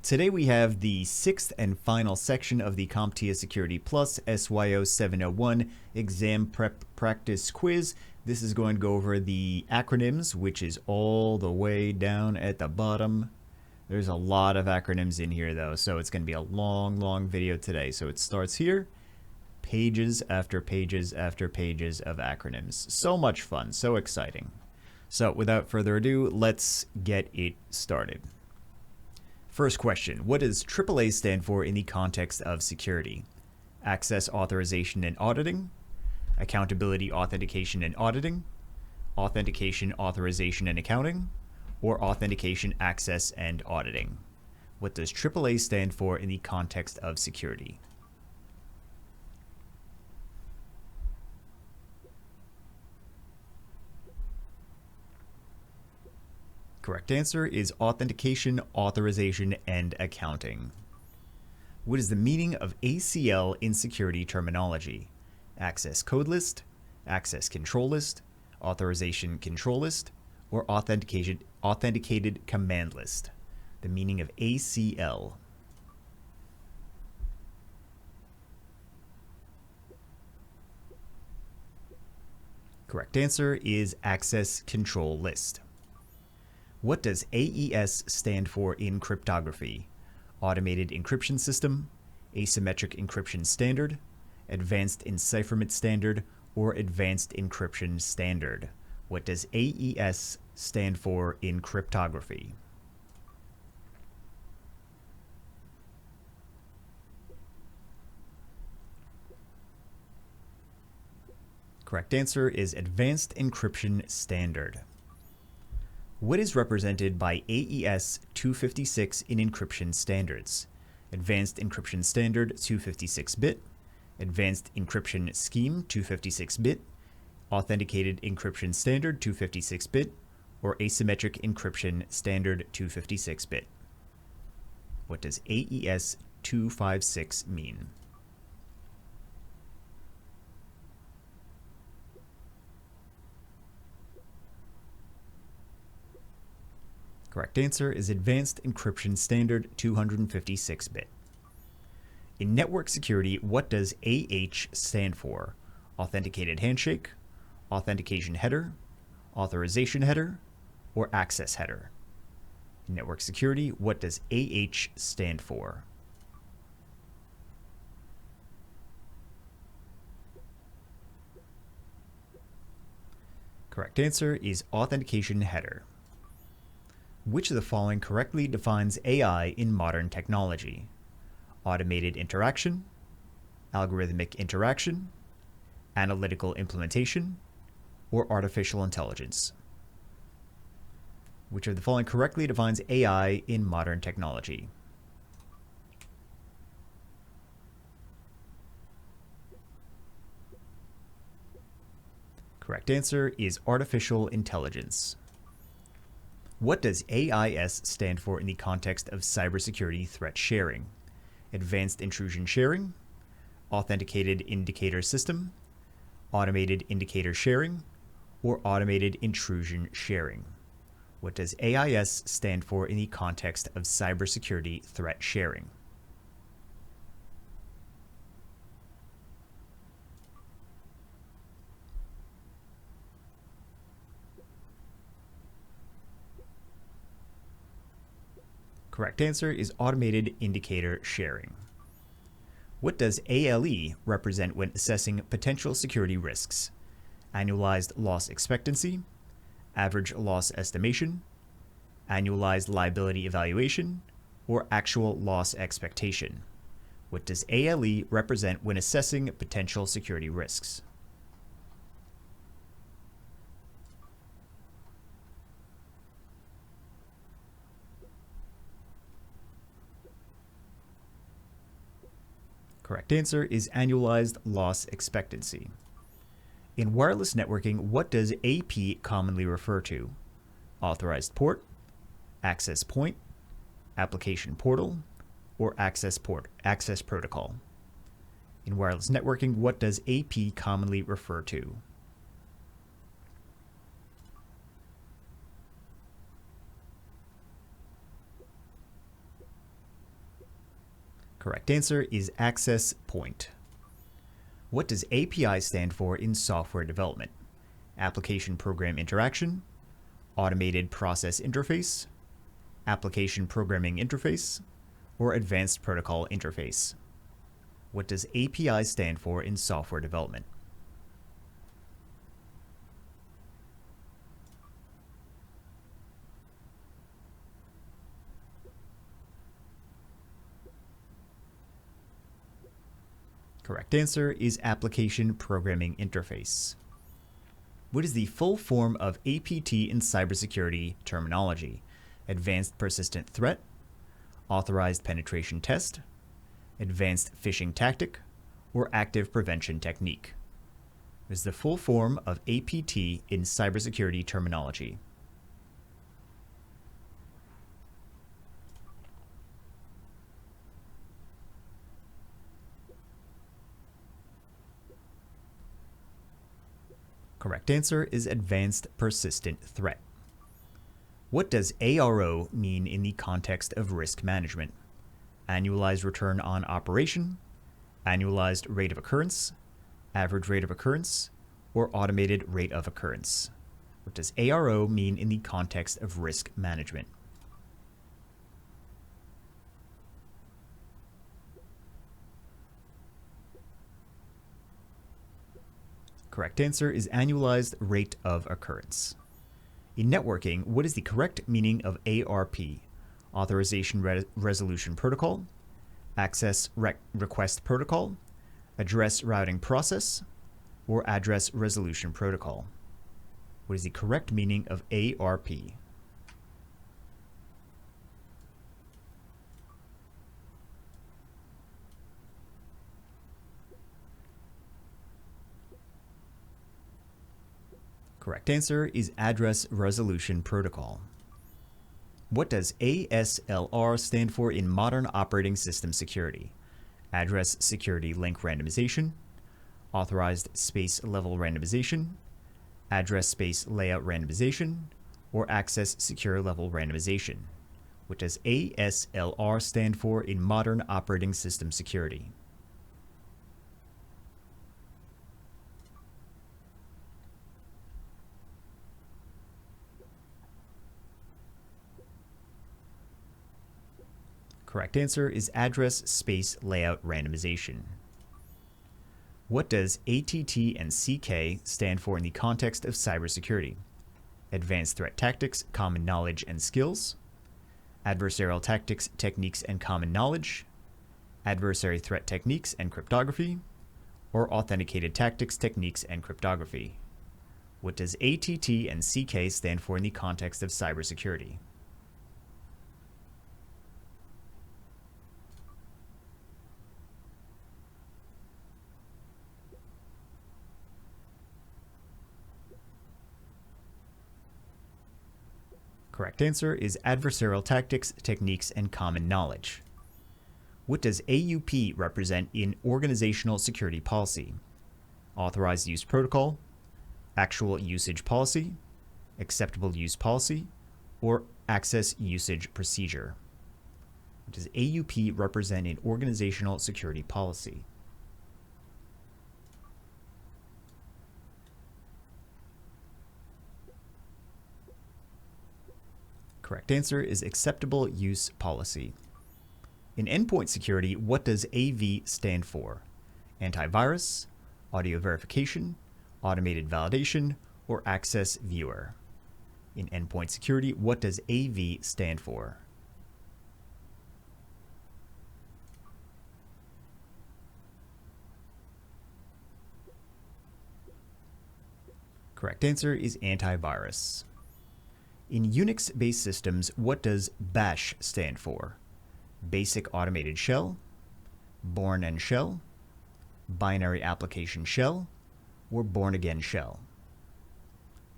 Today we have the sixth and final section of the CompTIA Security Plus SYO-701 exam prep practice quiz. This is going to go over the acronyms, which is all the way down at the bottom. There's a lot of acronyms in here though, so it's going to be a long video today. So it starts here, pages after pages after pages of acronyms. So much fun, so exciting. So without further ado, let's get it started. First question, what does AAA stand for in the context of security? Access Authorization and Auditing, Accountability Authentication and Auditing, Authentication Authorization and Accounting, or Authentication Access and Auditing. What does AAA stand for in the context of security? Correct answer is Authentication, Authorization, and Accounting. What is the meaning of ACL in security terminology? Access Code List, Access Control List, Authorization Control List, or Authenticated Command List? The meaning of ACL. Correct answer is Access Control List. What does AES stand for in cryptography? Automated Encryption System, Asymmetric Encryption Standard, Advanced Encipherment Standard, or Advanced Encryption Standard? What does AES stand for in cryptography? Correct answer is Advanced Encryption Standard. What is represented by AES 256 in encryption standards? Advanced Encryption Standard 256-bit, Advanced Encryption Scheme 256-bit, Authenticated Encryption Standard 256-bit, or Asymmetric Encryption Standard 256-bit? What does AES 256 mean? Correct answer is Advanced Encryption Standard 256-bit. In network security, what does AH stand for? Authenticated Handshake, Authentication Header, Authorization Header, or Access Header? In network security, what does AH stand for? Correct answer is Authentication Header. Which of the following correctly defines AI in modern technology? Automated interaction, algorithmic interaction, analytical implementation, or artificial intelligence? Which of the following correctly defines AI in modern technology? Correct answer is artificial intelligence. What does AIS stand for in the context of cybersecurity threat sharing? Advanced Intrusion Sharing, Authenticated Indicator System, Automated Indicator Sharing, or Automated Intrusion Sharing? What does AIS stand for in the context of cybersecurity threat sharing? Correct answer is Automated Indicator Sharing. What does ALE represent when assessing potential security risks? Annualized Loss Expectancy, Average Loss Estimation, Annualized Liability Evaluation, or Actual Loss Expectation? What does ALE represent when assessing potential security risks? Correct answer is Annualized Loss Expectancy. In wireless networking, what does AP commonly refer to? Authorized Port, Access Point, Application Portal, or Access Protocol? In wireless networking, what does AP commonly refer to? Correct answer is access point. What does API stand for in software development? Application Program Interaction, Automated Process Interface, Application Programming Interface, or Advanced Protocol Interface? What does API stand for in software development? Correct answer is Application Programming Interface. What is the full form of APT in cybersecurity terminology? Advanced Persistent Threat, Authorized Penetration Test, Advanced Phishing Tactic, or Active Prevention Technique? What is the full form of APT in cybersecurity terminology? Correct answer is Advanced Persistent Threat. What does ARO mean in the context of risk management? Annualized return on operation, annualized rate of occurrence, average rate of occurrence, or automated rate of occurrence? What does ARO mean in the context of risk management? Correct answer is annualized rate of occurrence. In networking, what is the correct meaning of ARP? Authorization Resolution Protocol, Access Request Protocol, Address Routing Process, or Address Resolution Protocol? What is the correct meaning of ARP? Correct answer is Address Resolution Protocol. What does ASLR stand for in modern operating system security? Address Security Link Randomization, Authorized Space Level Randomization, Address Space Layout Randomization, or Access Secure Level Randomization? What does ASLR stand for in modern operating system security? Correct answer is Address Space Layout Randomization. What does ATT and CK stand for in the context of cybersecurity? Advanced Threat Tactics, Common Knowledge and Skills, Adversarial Tactics, Techniques and Common Knowledge, Adversary Threat Techniques and Cryptography, or Authenticated Tactics, Techniques and Cryptography? What does ATT and CK stand for in the context of cybersecurity? Correct answer is Adversarial Tactics, Techniques, and Common Knowledge. What does AUP represent in Organizational Security Policy? Authorized Use Protocol, Actual Usage Policy, Acceptable Use Policy, or Access Usage Procedure? What does AUP represent in Organizational Security Policy? Correct answer is Acceptable Use Policy. In endpoint security, what does AV stand for? Antivirus, Audio Verification, Automated Validation, or Access Viewer? In endpoint security, what does AV stand for? Correct answer is antivirus. In Unix-based systems, what does BASH stand for? Basic Automated Shell, Born and Shell, Binary Application Shell, or Born Again Shell?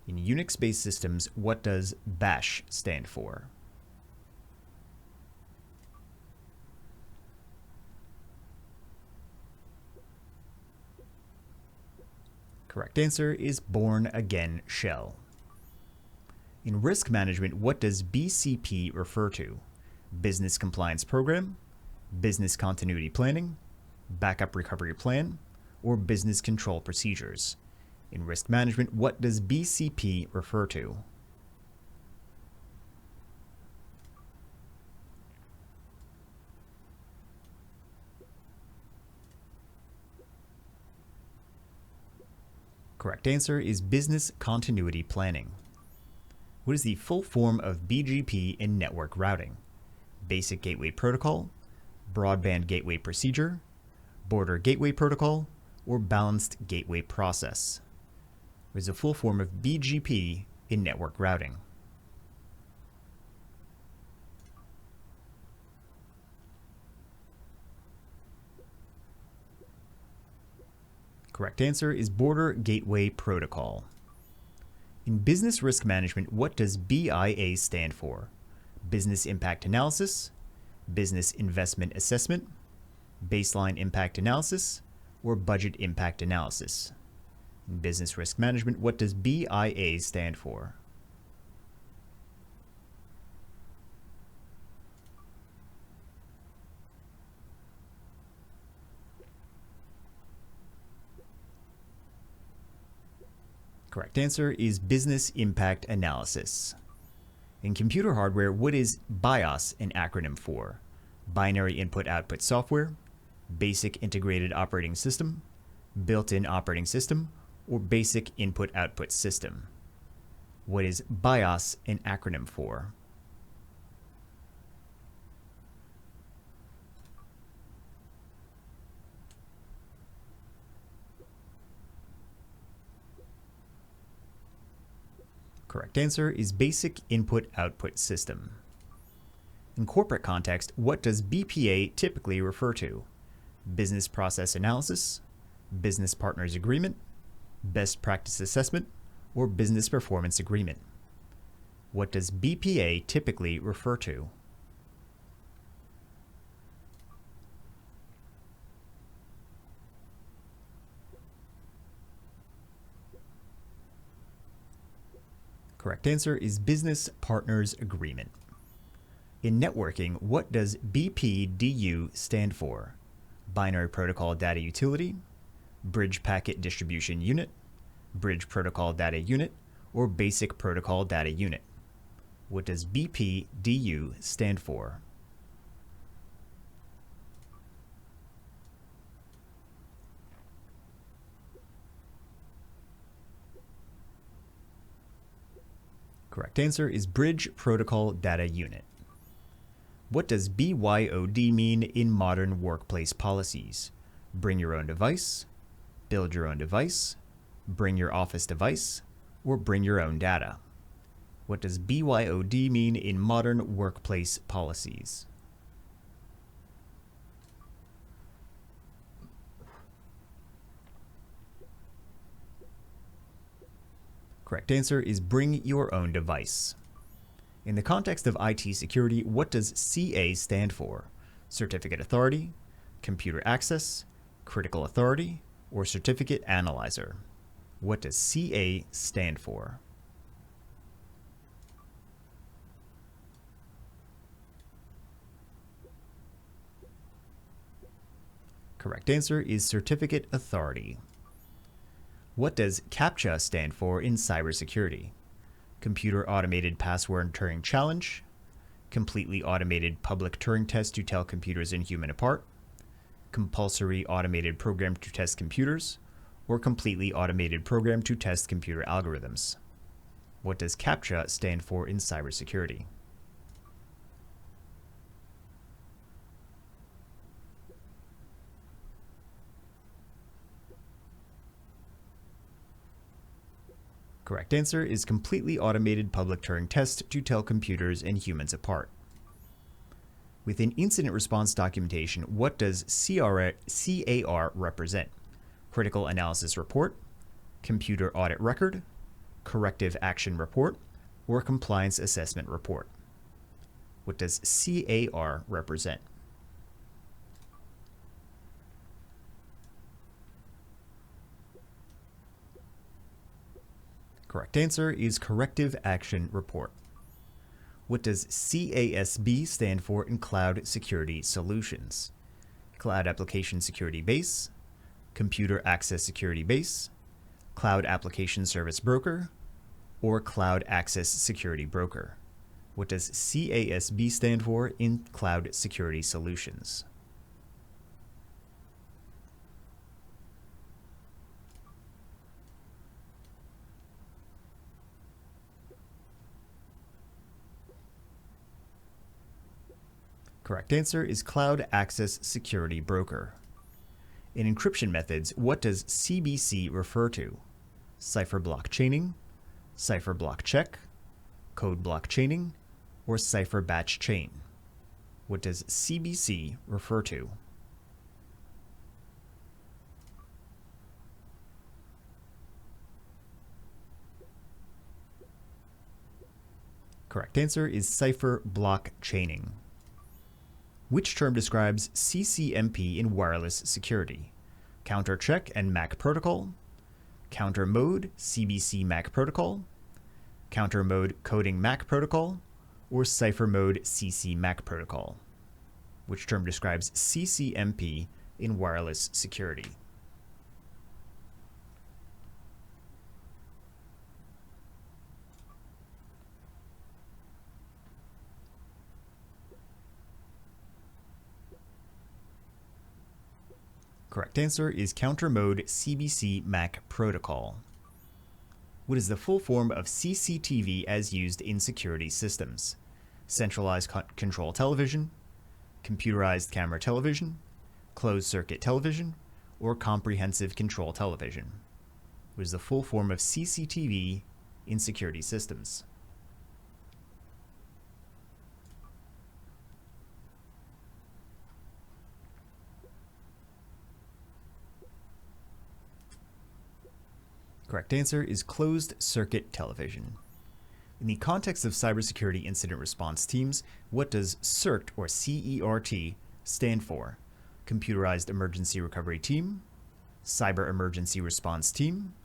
In Unix-based systems, what does BASH stand for? Correct answer is Born Again Shell. In risk management, what does BCP refer to? Business Compliance Program, business continuity planning, backup recovery plan, or business control procedures. In risk management, what does BCP refer to? Correct answer is business continuity planning. What is the full form of BGP in network routing? Basic Gateway Protocol, Broadband Gateway Procedure, Border Gateway Protocol, or Balanced Gateway Process? What is the full form of BGP in network routing? Correct answer is Border Gateway Protocol. In business risk management, what does BIA stand for? Business Impact Analysis, Business Investment Assessment, Baseline Impact Analysis, or Budget Impact Analysis? In business risk management, what does BIA stand for? Correct answer is Business Impact Analysis. In computer hardware, what is BIOS an acronym for? Binary Input-Output Software, Basic Integrated Operating System, Built-in Operating System, or Basic Input-Output System? What is BIOS an acronym for? Correct answer is Basic Input-Output System. In corporate context, what does BPA typically refer to? Business Process Analysis, Business Partners Agreement, Best Practice Assessment, or Business Performance Agreement? What does BPA typically refer to? Correct answer is Business Partners Agreement. In networking, what does BPDU stand for? Binary Protocol Data Utility, Bridge Packet Distribution Unit, Bridge Protocol Data Unit, or Basic Protocol Data Unit? What does BPDU stand for? Correct answer is Bridge Protocol Data Unit. What does BYOD mean in modern workplace policies? Bring your own device, build your own device, bring your office device, or bring your own data? What does BYOD mean in modern workplace policies? Correct answer is bring your own device. In the context of IT security, what does CA stand for? Certificate Authority, Computer Access, Critical Authority, or Certificate Analyzer? What does CA stand for? Correct answer is Certificate Authority. What does CAPTCHA stand for in cybersecurity? Computer Automated Password Turing Challenge, Completely Automated Public Turing Test to tell computers and human apart, Compulsory Automated Program to test computers, or Completely Automated Program to test computer algorithms? What does CAPTCHA stand for in cybersecurity? Correct answer is Completely Automated Public Turing Test to tell computers and humans apart. Within incident response documentation, what does CAR represent? Critical Analysis Report, Computer Audit Record, Corrective Action Report, or Compliance Assessment Report? What does CAR represent? Correct answer is Corrective Action Report. What does CASB stand for in Cloud Security Solutions? Cloud Application Security Base, Computer Access Security Base, Cloud Application Service Broker, or Cloud Access Security Broker. What does CASB stand for in Cloud Security Solutions? Correct answer is Cloud Access Security Broker. In encryption methods, what does CBC refer to? Cipher block chaining, cipher block check, code block chaining, or cipher batch chain? What does CBC refer to? Correct answer is cipher block chaining. Which term describes CCMP in wireless security? Counter check and MAC protocol, counter mode CBC MAC protocol, counter mode coding MAC protocol, or cipher mode CC MAC protocol? Which term describes CCMP in wireless security? Correct answer is counter mode CBC MAC protocol. What is the full form of CCTV as used in security systems? Centralized control television, computerized camera television, closed circuit television, or comprehensive control television? What is the full form of CCTV in security systems? Correct answer is closed circuit television. In the context of cybersecurity incident response teams, what does CERT or CERT stand for? Computerized Emergency Recovery Team, Cyber Emergency Response Team,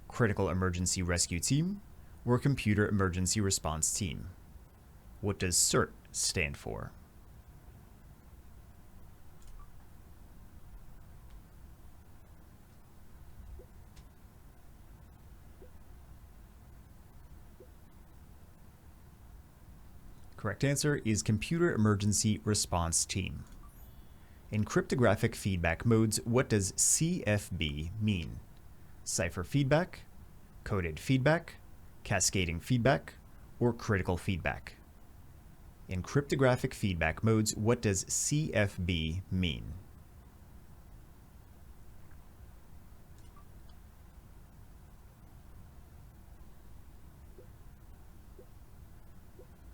Critical Emergency Rescue Team, or Computer Emergency Response Team? What does CERT stand for? Correct answer is Computer Emergency Response Team. In cryptographic feedback modes, what does CFB mean? Cipher feedback, coded feedback, cascading feedback, or critical feedback? In cryptographic feedback modes, what does CFB mean?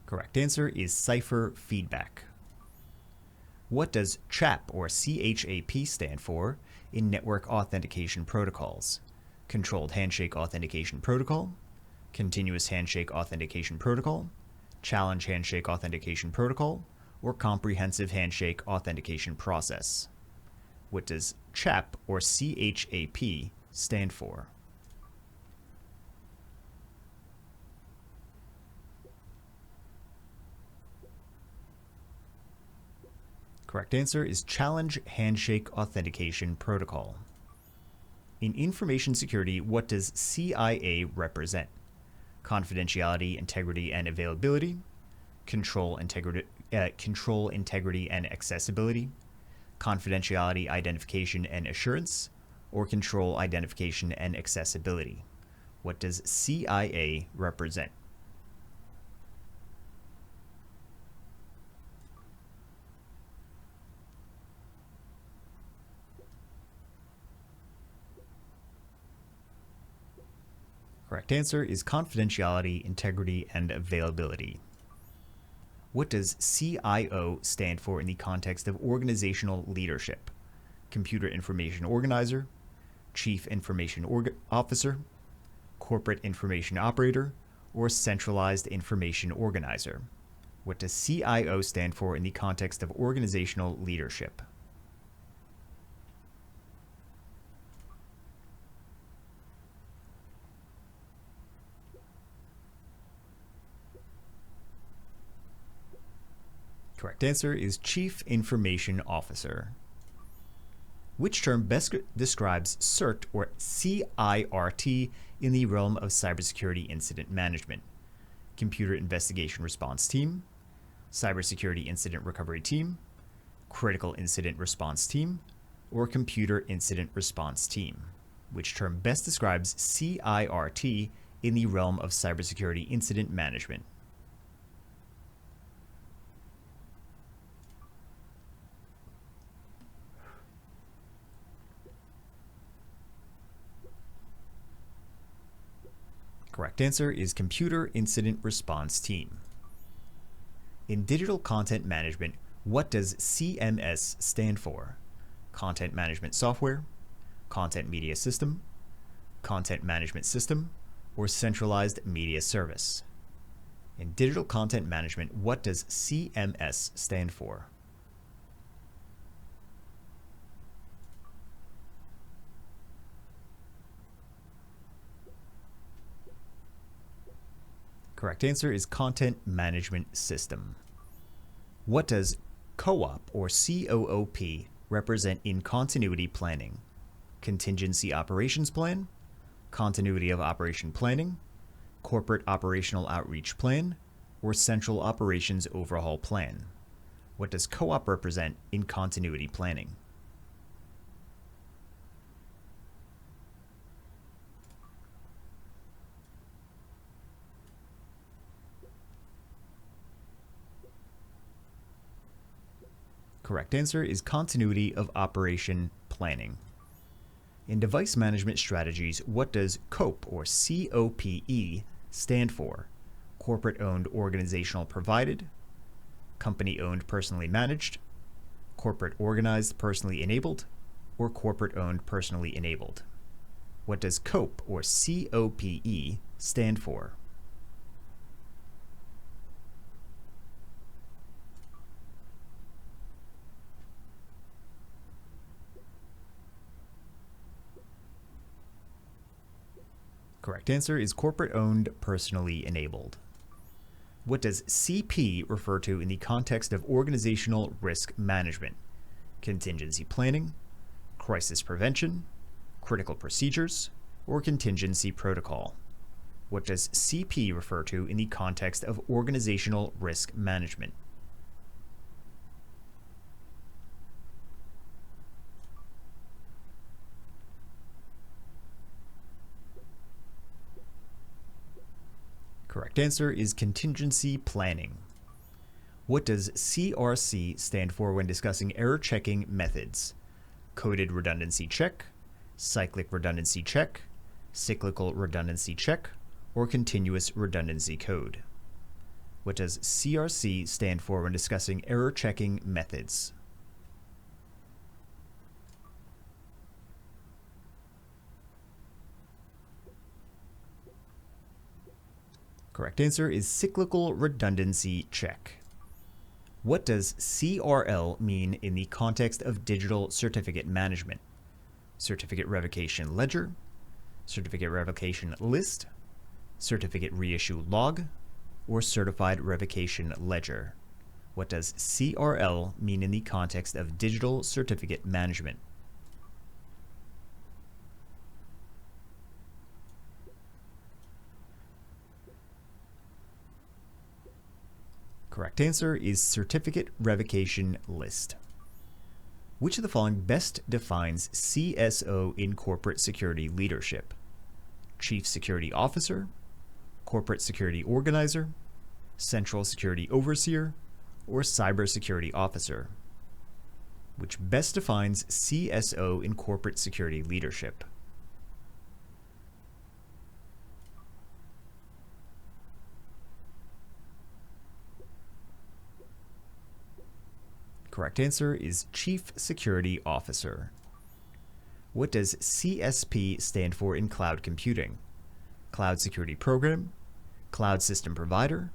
Correct answer is cipher feedback. What does CHAP or CHAP stand for in network authentication protocols? Controlled Handshake Authentication Protocol, Continuous Handshake Authentication Protocol, Challenge Handshake Authentication Protocol, or Comprehensive Handshake Authentication Process? What does CHAP or CHAP stand for? Correct answer is Challenge Handshake Authentication Protocol. In information security, what does CIA represent? Confidentiality, integrity, and availability, control integrity and accessibility, confidentiality, identification, and assurance, or control, identification, and accessibility? What does CIA represent? Correct answer is confidentiality, integrity, and availability. What does CIO stand for in the context of organizational leadership? Computer Information Organizer, Chief Information Officer, Corporate Information Operator, or Centralized Information Organizer? What does CIO stand for in the context of organizational leadership? Correct answer is Chief Information Officer. Which term best describes CERT or CIRT in the realm of cybersecurity incident management? Computer Investigation Response Team, Cybersecurity Incident Recovery Team, Critical Incident Response Team, or Computer Incident Response Team? Which term best describes CIRT in the realm of cybersecurity incident management? Correct answer is Computer Incident Response Team. In digital content management, what does CMS stand for? Content Management Software, Content Media System, Content Management System, or Centralized Media Service? In digital content management, what does CMS stand for? Correct answer is Content Management System. What does COOP or COOP represent in continuity planning? Contingency Operations Plan, Continuity of Operation Planning, Corporate Operational Outreach Plan, or Central Operations Overhaul Plan? What does COOP represent in continuity planning? Correct answer is Continuity of Operation Planning. In device management strategies, what does COPE or COPE stand for? Corporate-owned organizational provided, company-owned personally managed, corporate organized personally enabled, or corporate-owned personally enabled? What does COPE or COPE stand for? Correct answer is corporate-owned, personally enabled. What does CP refer to in the context of organizational risk management? Contingency planning, crisis prevention, critical procedures, or contingency protocol? What does CP refer to in the context of organizational risk management? Correct answer is contingency planning. What does CRC stand for when discussing error checking methods? Coded redundancy check, cyclic redundancy check, cyclical redundancy check, or continuous redundancy code? What does CRC stand for when discussing error checking methods? Correct answer is cyclical redundancy check. What does CRL mean in the context of digital certificate management? Certificate revocation ledger, certificate revocation list, certificate reissue log, or certified revocation ledger? What does CRL mean in the context of digital certificate management? Correct answer is certificate revocation list. Which of the following best defines CSO in corporate security leadership? Chief Security Officer, Corporate Security Organizer, Central Security Overseer, or Cybersecurity Officer? Which best defines CSO in corporate security leadership? Correct answer is Chief Security Officer. What does CSP stand for in cloud computing? Cloud Security Program, Cloud System Provider,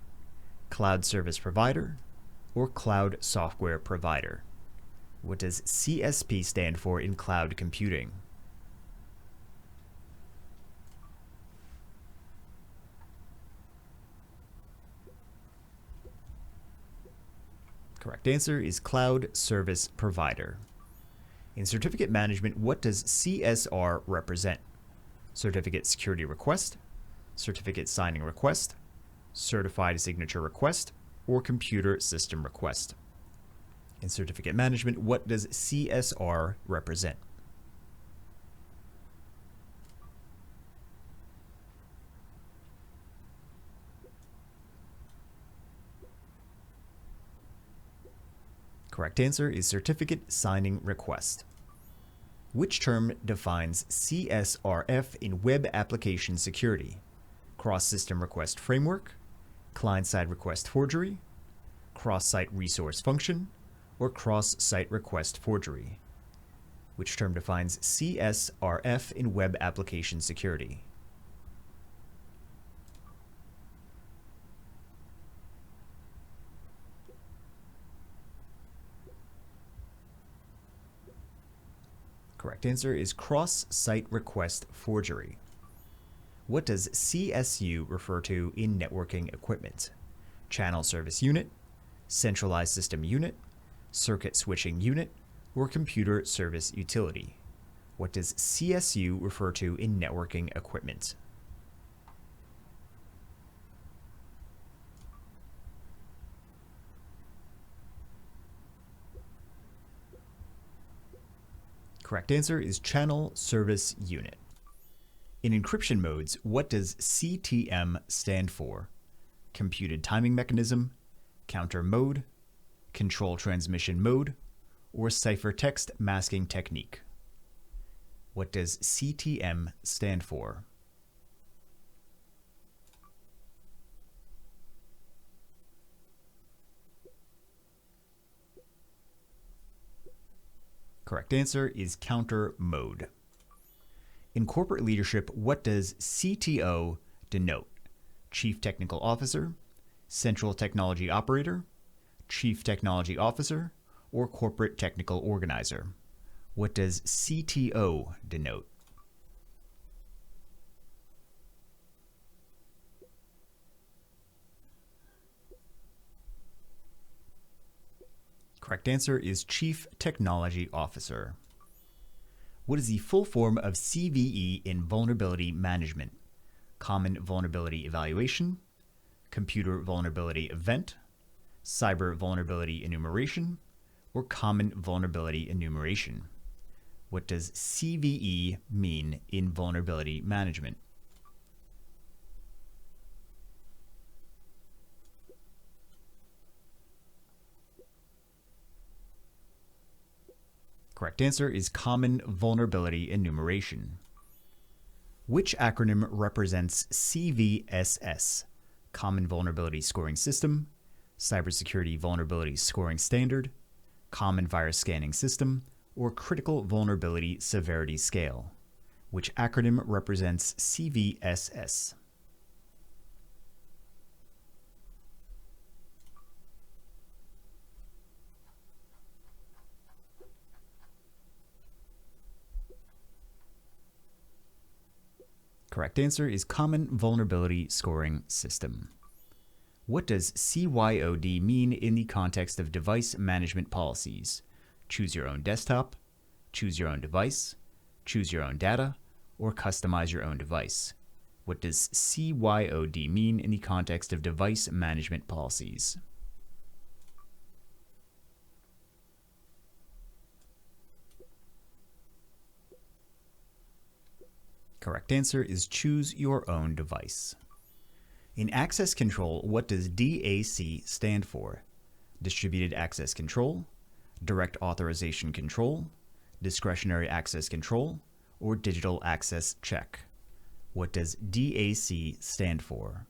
Cloud Service Provider, or Cloud Software Provider? What does CSP stand for in cloud computing? Correct answer is Cloud Service Provider. In certificate management, what does CSR represent? Certificate Security Request, Certificate Signing Request, Certified Signature Request, or Computer System Request. In certificate management, what does CSR represent? Correct answer is Certificate Signing Request. Which term defines CSRF in Web Application Security? Cross-System Request Framework, Client-Side Request Forgery, Cross-Site Resource Function, or Cross-Site Request Forgery? Which term defines CSRF in Web Application Security? Correct answer is Cross-Site Request Forgery. What does CSU refer to in networking equipment? Channel Service Unit, Centralized System Unit, Circuit Switching Unit, or Computer Service Utility? What does CSU refer to in networking equipment? Correct answer is Channel Service Unit. In encryption modes, what does CTM stand for? Computed Timing Mechanism, Counter Mode, Control Transmission Mode, or Ciphertext Masking Technique? What does CTM stand for? Correct answer is Counter Mode. In corporate leadership, what does CTO denote? Chief Technical Officer, Central Technology Operator, Chief Technology Officer, or Corporate Technical Organizer? What does CTO denote? Correct answer is Chief Technology Officer. What is the full form of CVE in vulnerability management? Common Vulnerability Evaluation, Computer Vulnerability Event, Cyber Vulnerability Enumeration, or Common Vulnerability Enumeration? What does CVE mean in vulnerability management? Correct answer is Common Vulnerability Enumeration. Which acronym represents CVSS? Common Vulnerability Scoring System, Cybersecurity Vulnerability Scoring Standard, Common Virus Scanning System, or Critical Vulnerability Severity Scale? Which acronym represents CVSS? Correct answer is Common Vulnerability Scoring System. What does CYOD mean in the context of device management policies? Choose your own desktop, choose your own device, choose your own data, or customize your own device? What does CYOD mean in the context of device management policies? Correct answer is choose your own device. In access control, what does DAC stand for? Distributed Access Control, Direct Authorization Control, Discretionary Access Control, or Digital Access Check? What does DAC stand for?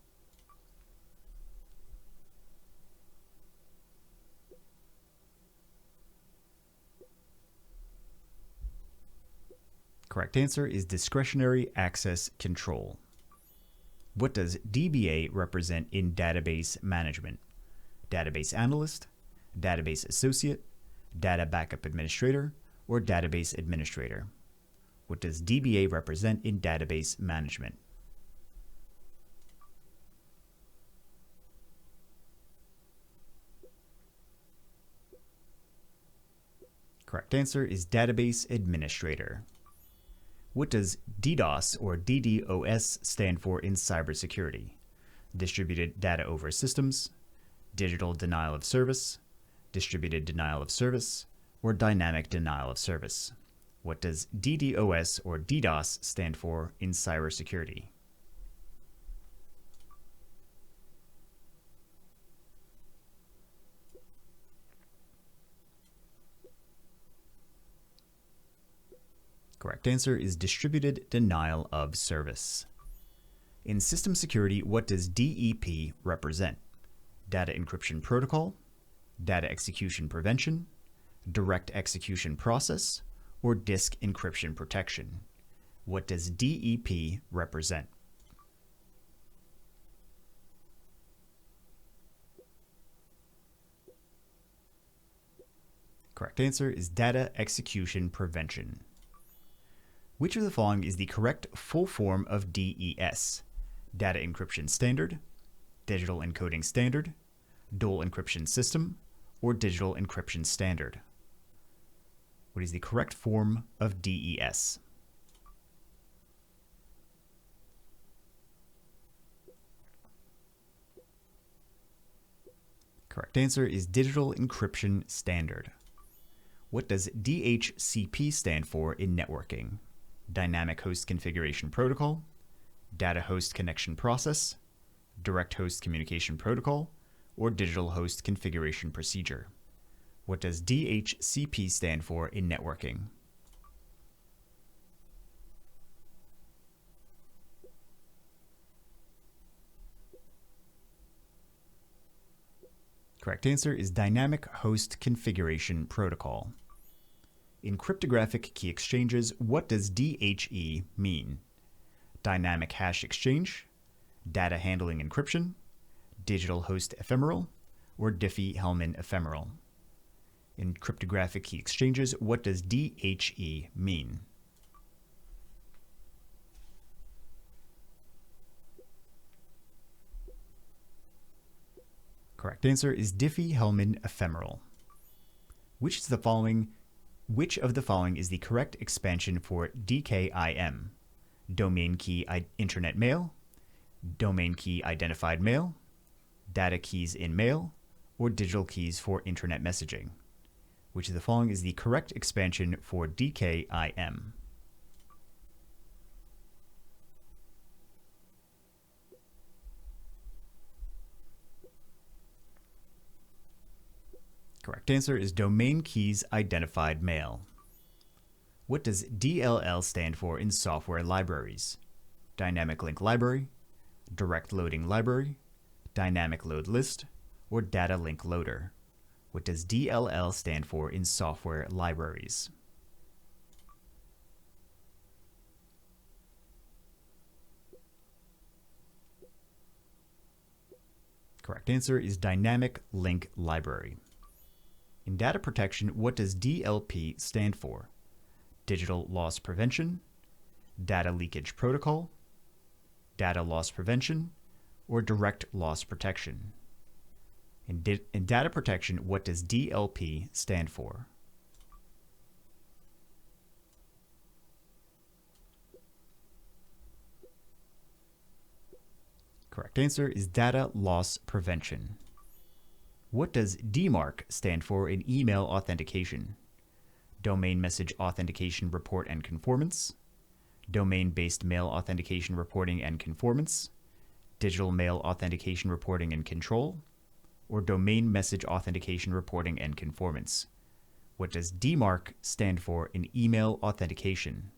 Correct answer is Discretionary Access Control. What does DBA represent in database management? Database Analyst, Database Associate, Data Backup Administrator, or Database Administrator? What does DBA represent in database management? Correct answer is Database Administrator. What does DDoS or DDoS stand for in cybersecurity? Distributed Data Over Systems, Digital Denial of Service, Distributed Denial of Service, or Dynamic Denial of Service? What does DDoS or DDoS stand for in cybersecurity? Correct answer is Distributed Denial of Service. In system security, what does DEP represent? Data Encryption Protocol, Data Execution Prevention, Direct Execution Process, or Disk Encryption Protection? What does DEP represent? Correct answer is Data Execution Prevention. Which of the following is the correct full form of DES? Data Encryption Standard, Digital Encoding Standard, Dual Encryption System, or Digital Encryption Standard? What is the correct form of DES? Correct answer is Digital Encryption Standard. What does DHCP stand for in networking? Dynamic Host Configuration Protocol, Data Host Connection Process, Direct Host Communication Protocol, or Digital Host Configuration Procedure? What does DHCP stand for in networking? Correct answer is Dynamic Host Configuration Protocol. In cryptographic key exchanges, what does DHE mean? Dynamic Hash Exchange, Data Handling Encryption, Digital Host Ephemeral, or Diffie-Hellman Ephemeral? In cryptographic key exchanges, what does DHE mean? Correct answer is Diffie-Hellman Ephemeral. Which of the following is the correct expansion for DKIM? Domain Key Internet Mail, Domain Key Identified Mail, Data Keys in Mail, or Digital Keys for Internet Messaging? Which of the following is the correct expansion for DKIM? Correct answer is Domain Keys Identified Mail. What does DLL stand for in software libraries? Dynamic Link Library, Direct Loading Library, Dynamic Load List, or Data Link Loader? What does DLL stand for in software libraries? Correct answer is Dynamic Link Library. In data protection, what does DLP stand for? Digital Loss Prevention, Data Leakage Protocol, Data Loss Prevention, or Direct Loss Protection? In data protection, what does DLP stand for? Correct answer is Data Loss Prevention. What does DMARC stand for in email authentication? Domain Message Authentication Report and Conformance, Domain-Based Mail Authentication Reporting and Conformance, Digital Mail Authentication Reporting and Control, or Domain Message Authentication Reporting and Conformance? What does DMARC stand for in email authentication?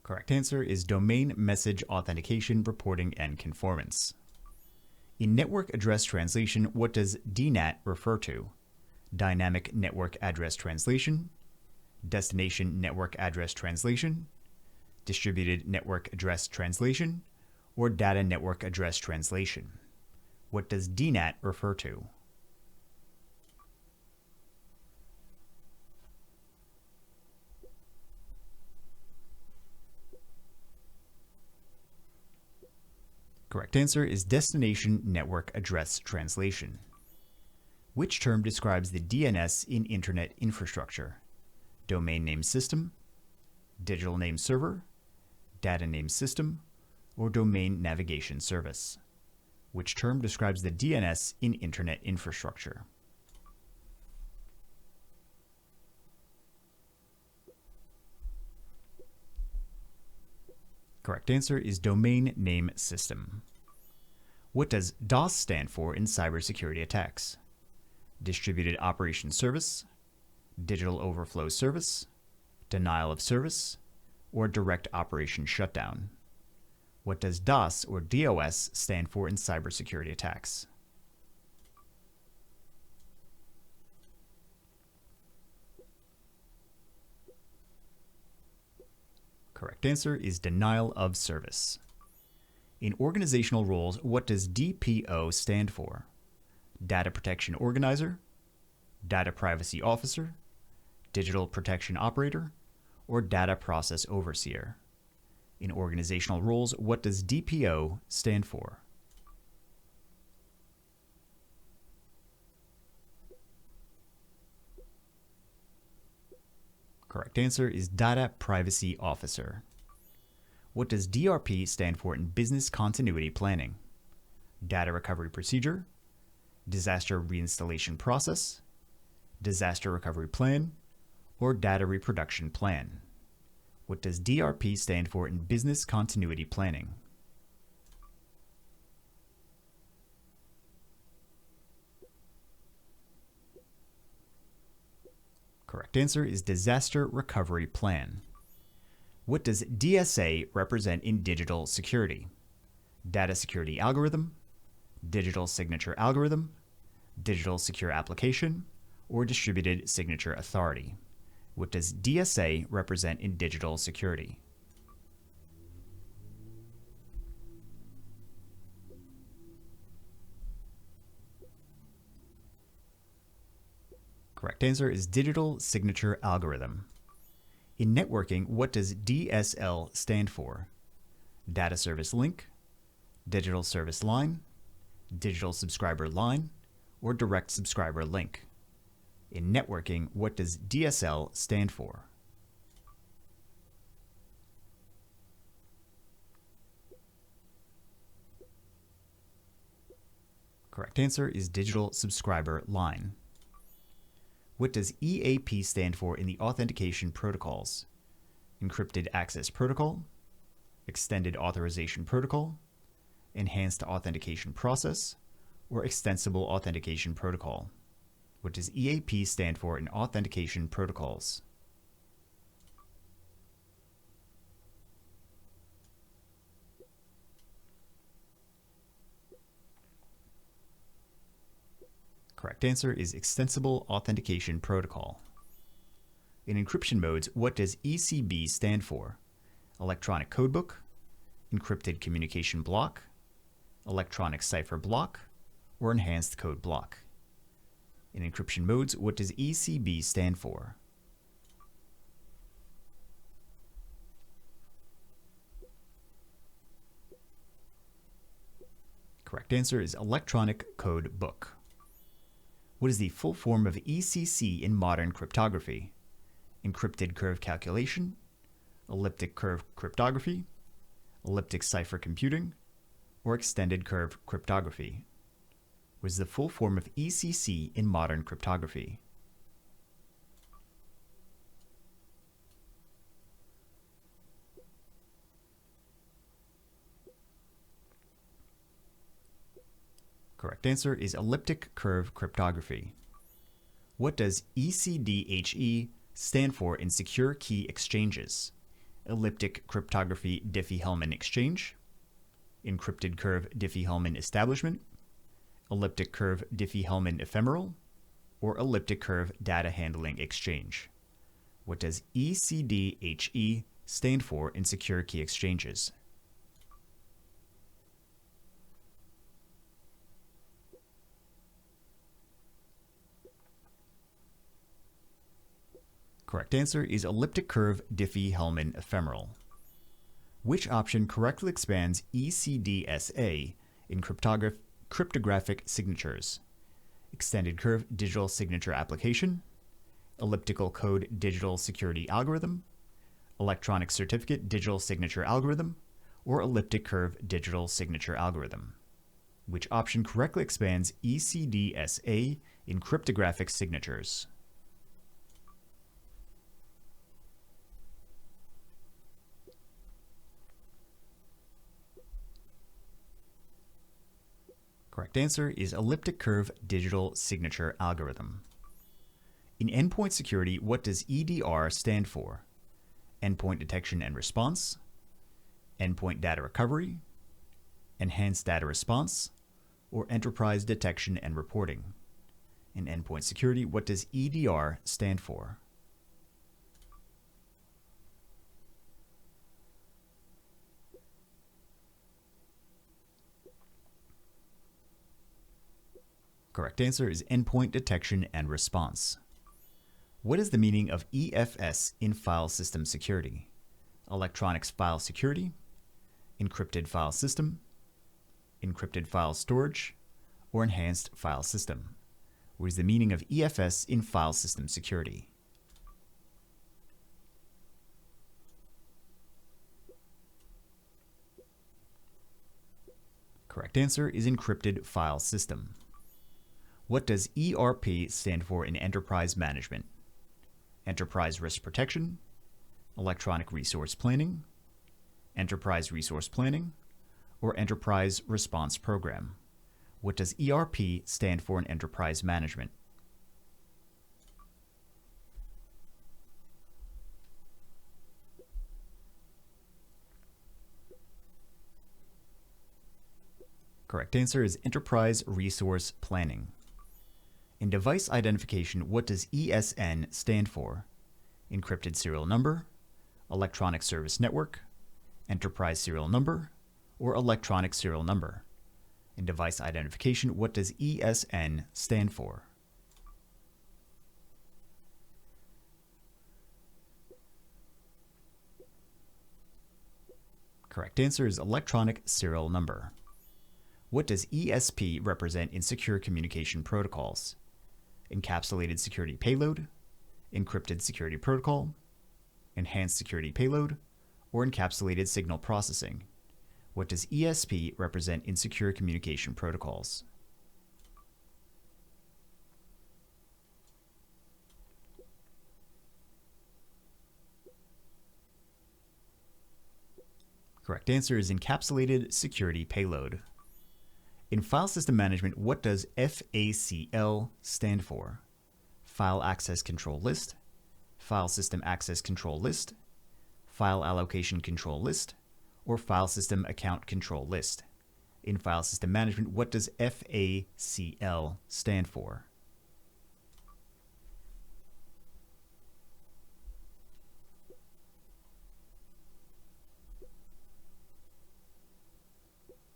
Correct answer is Domain Message Authentication Reporting and Conformance. In network address translation, what does DNAT refer to? Dynamic Network Address Translation, Destination Network Address Translation, Distributed Network Address Translation, or Data Network Address Translation? What does DNAT refer to? Correct answer is Destination Network Address Translation. Which term describes the DNS in Internet infrastructure? Domain name system, digital name server, data name system, or domain navigation service? Which term describes the DNS in Internet infrastructure? Correct answer is domain name system. What does DOS stand for in cybersecurity attacks? Distributed Operation Service, Digital Overflow Service, Denial of Service, or Direct Operation Shutdown? What does DOS or DOS stand for in cybersecurity attacks? Correct answer is Denial of Service. In organizational roles, what does DPO stand for? Data Protection Organizer, Data Privacy Officer, Digital Protection Operator, or Data Process Overseer? In organizational roles, what does DPO stand for? Correct answer is Data Privacy Officer. What does DRP stand for in business continuity planning? Data Recovery Procedure, Disaster Reinstallation Process, Disaster Recovery Plan, or Data Reproduction Plan? What does DRP stand for in business continuity planning? Correct answer is Disaster Recovery Plan. What does DSA represent in digital security? Data Security Algorithm, Digital Signature Algorithm, Digital Secure Application, or Distributed Signature Authority? What does DSA represent in digital security? Correct answer is Digital Signature Algorithm. In networking, what does DSL stand for? Data Service Link, Digital Service Line, Digital Subscriber Line, or Direct Subscriber Link? In networking, what does DSL stand for? Correct answer is Digital Subscriber Line. What does EAP stand for in the authentication protocols? Encrypted Access Protocol, Extended Authorization Protocol, Enhanced Authentication Process, or Extensible Authentication Protocol? What does EAP stand for in authentication protocols? Correct answer is Extensible Authentication Protocol. In encryption modes, what does ECB stand for? Electronic Codebook, Encrypted Communication Block, Electronic Cipher Block, or Enhanced Code Block? In encryption modes, what does ECB stand for? Correct answer is Electronic Code Book. What is the full form of ECC in modern cryptography? Encrypted Curve Calculation, Elliptic Curve Cryptography, Elliptic Cipher Computing, or Extended Curve Cryptography? What is the full form of ECC in modern cryptography? Correct answer is Elliptic Curve Cryptography. What does ECDHE stand for in secure key exchanges? Elliptic Cryptography Diffie-Hellman Exchange, Encrypted Curve Diffie-Hellman Establishment, Elliptic Curve Diffie-Hellman Ephemeral, or Elliptic Curve Data Handling Exchange? What does ECDHE stand for in secure key exchanges? Correct answer is Elliptic Curve Diffie-Hellman Ephemeral. Which option correctly expands ECDSA in cryptographic signatures? Extended curve digital signature application, elliptical code digital security algorithm, electronic certificate digital signature algorithm, or elliptic curve digital signature algorithm? Which option correctly expands ECDSA in cryptographic signatures? Correct answer is elliptic curve digital signature algorithm. In endpoint security, what does EDR stand for? Endpoint detection and response, endpoint data recovery, enhanced data response, or enterprise detection and reporting? In endpoint security, what does EDR stand for? Correct answer is endpoint detection and response. What is the meaning of EFS in file system security? Electronics file security, encrypted file system, encrypted file storage, or enhanced file system? What is the meaning of EFS in file system security? Correct answer is encrypted file system. What does ERP stand for in enterprise management? Enterprise risk protection, electronic resource planning, enterprise resource planning, or enterprise response program? What does ERP stand for in enterprise management? Correct answer is enterprise resource planning. In device identification, what does ESN stand for? Encrypted serial number, electronic service network, enterprise serial number, or electronic serial number? In device identification, what does ESN stand for? Correct answer is electronic serial number. What does ESP represent in secure communication protocols? Encapsulated security payload, encrypted security protocol, enhanced security payload, or encapsulated signal processing? What does ESP represent in secure communication protocols? Correct answer is encapsulated security payload. In file system management, what does FACL stand for? File Access Control List, File System Access Control List, File Allocation Control List, or File System Account Control List? In file system management, what does FACL stand for?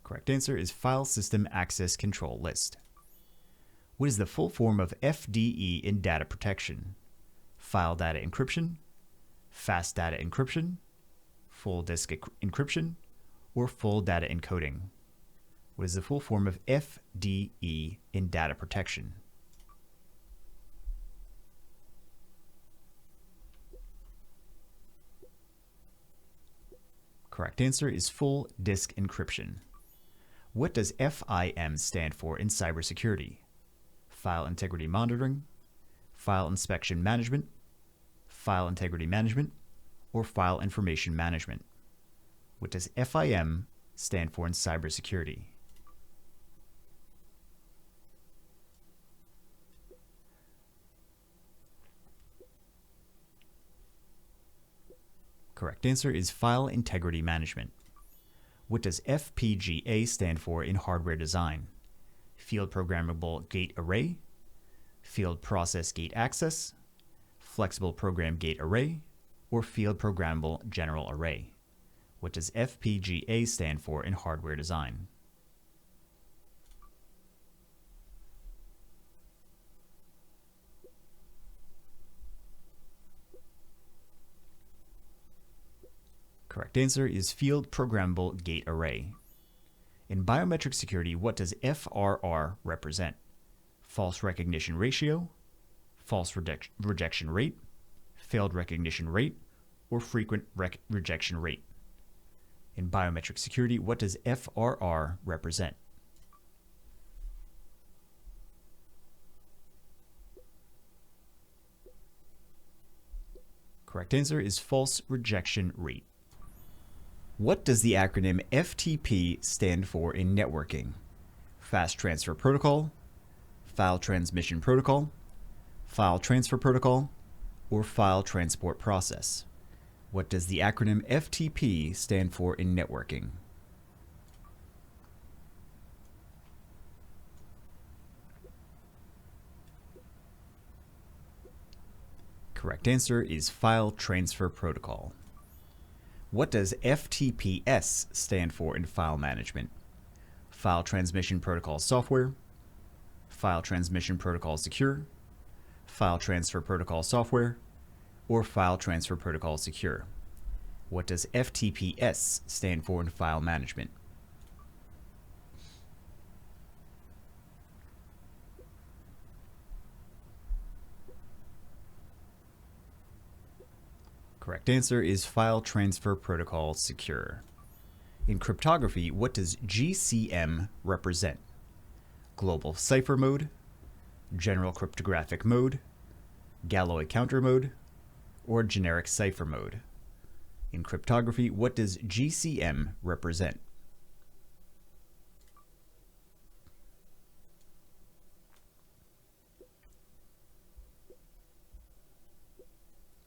Correct answer is File System Access Control List. What is the full form of FDE in data protection? File data encryption, fast data encryption, full disk encryption, or full data encoding? What is the full form of FDE in data protection? Correct answer is full disk encryption. What does FIM stand for in cybersecurity? File integrity monitoring, file inspection management, file integrity management, or file information management? What does FIM stand for in cybersecurity? Correct answer is file integrity management. What does FPGA stand for in hardware design? Field Programmable Gate Array, Field Process Gate Access, Flexible Program Gate Array, or Field Programmable General Array? What does FPGA stand for in hardware design? Correct answer is Field Programmable Gate Array. In biometric security, what does FRR represent? False recognition ratio, false rejection rate, failed recognition rate, or frequent rejection rate? In biometric security, what does FRR represent? Correct answer is false rejection rate. What does the acronym FTP stand for in networking? Fast Transfer Protocol, File Transmission Protocol, File Transfer Protocol, or File Transport Process? What does the acronym FTP stand for in networking? Correct answer is File Transfer Protocol. What does FTPS stand for in file management? File Transmission Protocol Software, File Transmission Protocol Secure, File Transfer Protocol Software, or File Transfer Protocol Secure? What does FTPS stand for in file management? Correct answer is File Transfer Protocol Secure. In cryptography, what does GCM represent? Global Cipher Mode, General Cryptographic Mode, Galois Counter Mode, or Generic Cipher Mode? In cryptography, what does GCM represent?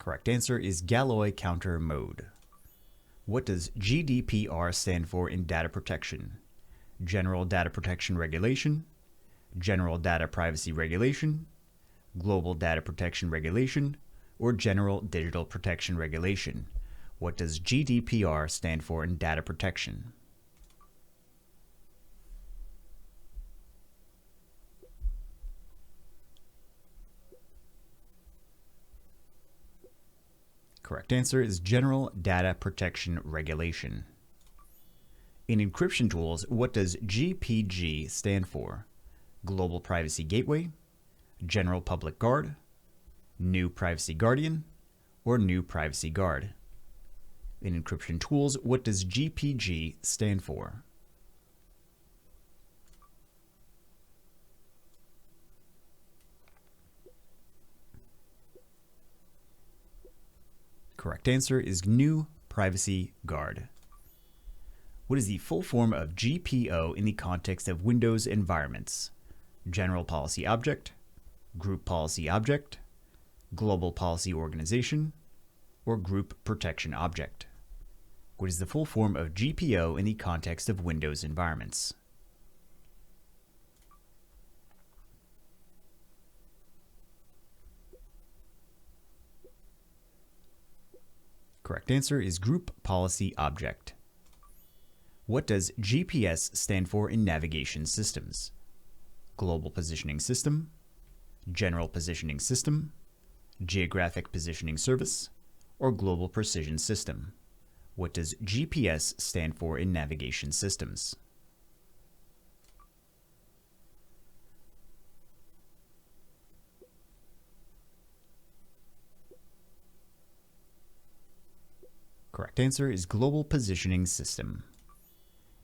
Correct answer is Galois Counter Mode. What does GDPR stand for in data protection? General Data Protection Regulation, General Data Privacy Regulation, Global Data Protection Regulation, or General Digital Protection Regulation? What does GDPR stand for in data protection? Correct answer is General Data Protection Regulation. In encryption tools, what does GPG stand for? Global Privacy Gateway, General Public Guard, New Privacy Guardian, or New Privacy Guard? In encryption tools, what does GPG stand for? Correct answer is New Privacy Guard. What is the full form of GPO in the context of Windows environments? General Policy Object, Group Policy Object, Global Policy Organization, or Group Protection Object? What is the full form of GPO in the context of Windows environments? Correct answer is Group Policy Object. What does GPS stand for in navigation systems? Global Positioning System, General Positioning System, Geographic Positioning Service, or Global Precision System? What does GPS stand for in navigation systems? Correct answer is Global Positioning System.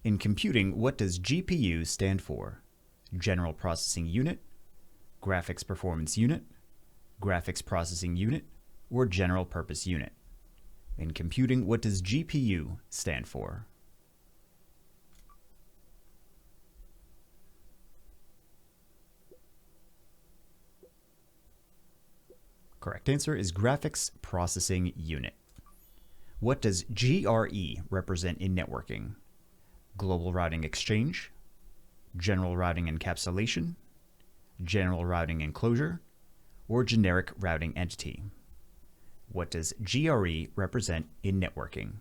In computing, what does GPU stand for? General Processing Unit, Graphics Performance Unit, Graphics Processing Unit, or General Purpose Unit? In computing, what does GPU stand for? Correct answer is Graphics Processing Unit. What does GRE represent in networking? Global Routing Exchange, General Routing Encapsulation, General Routing Enclosure, or Generic Routing Entity? What does GRE represent in networking?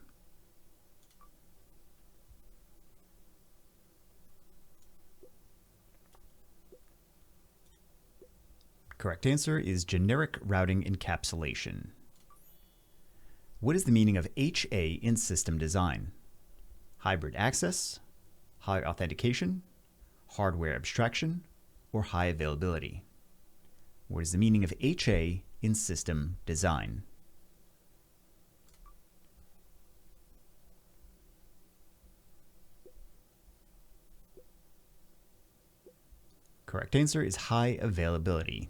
Correct answer is Generic Routing Encapsulation. What is the meaning of HA in system design? Hybrid access, high authentication, hardware abstraction, or high availability? What is the meaning of HA in system design? Correct answer is high availability.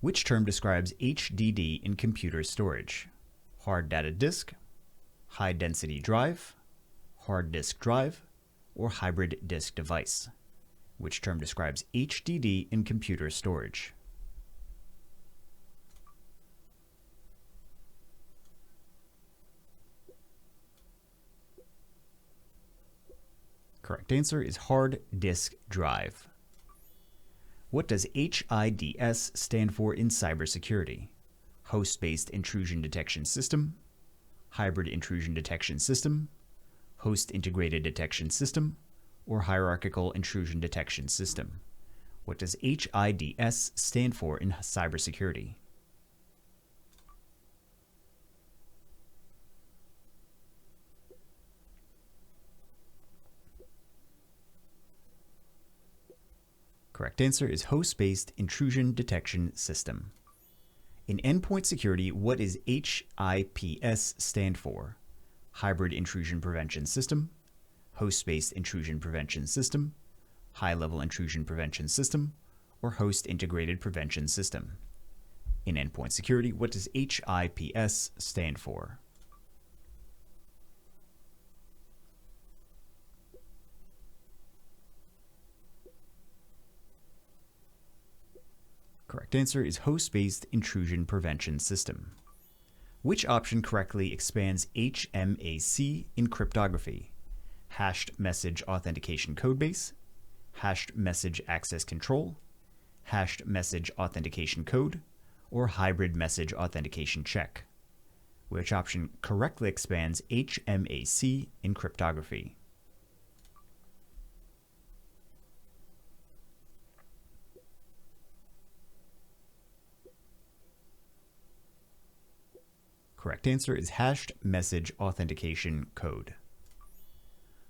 Which term describes HDD in computer storage? Hard data disk, high density drive, hard disk drive, or hybrid disk device? Which term describes HDD in computer storage? Correct answer is hard disk drive. What does HIDS stand for in cybersecurity? Host-based intrusion detection system, hybrid intrusion detection system, host integrated detection system, or hierarchical intrusion detection system? What does HIDS stand for in cybersecurity? Correct answer is host-based intrusion detection system. In endpoint security, what does HIPS stand for? Hybrid intrusion prevention system, host-based intrusion prevention system, high-level intrusion prevention system, or host integrated prevention system? In endpoint security, what does HIPS stand for? Correct answer is host-based intrusion prevention system. Which option correctly expands HMAC in cryptography? Hashed message authentication codebase, hashed message access control, hashed message authentication code, or hybrid message authentication check? Which option correctly expands HMAC in cryptography? Correct answer is hashed message authentication code.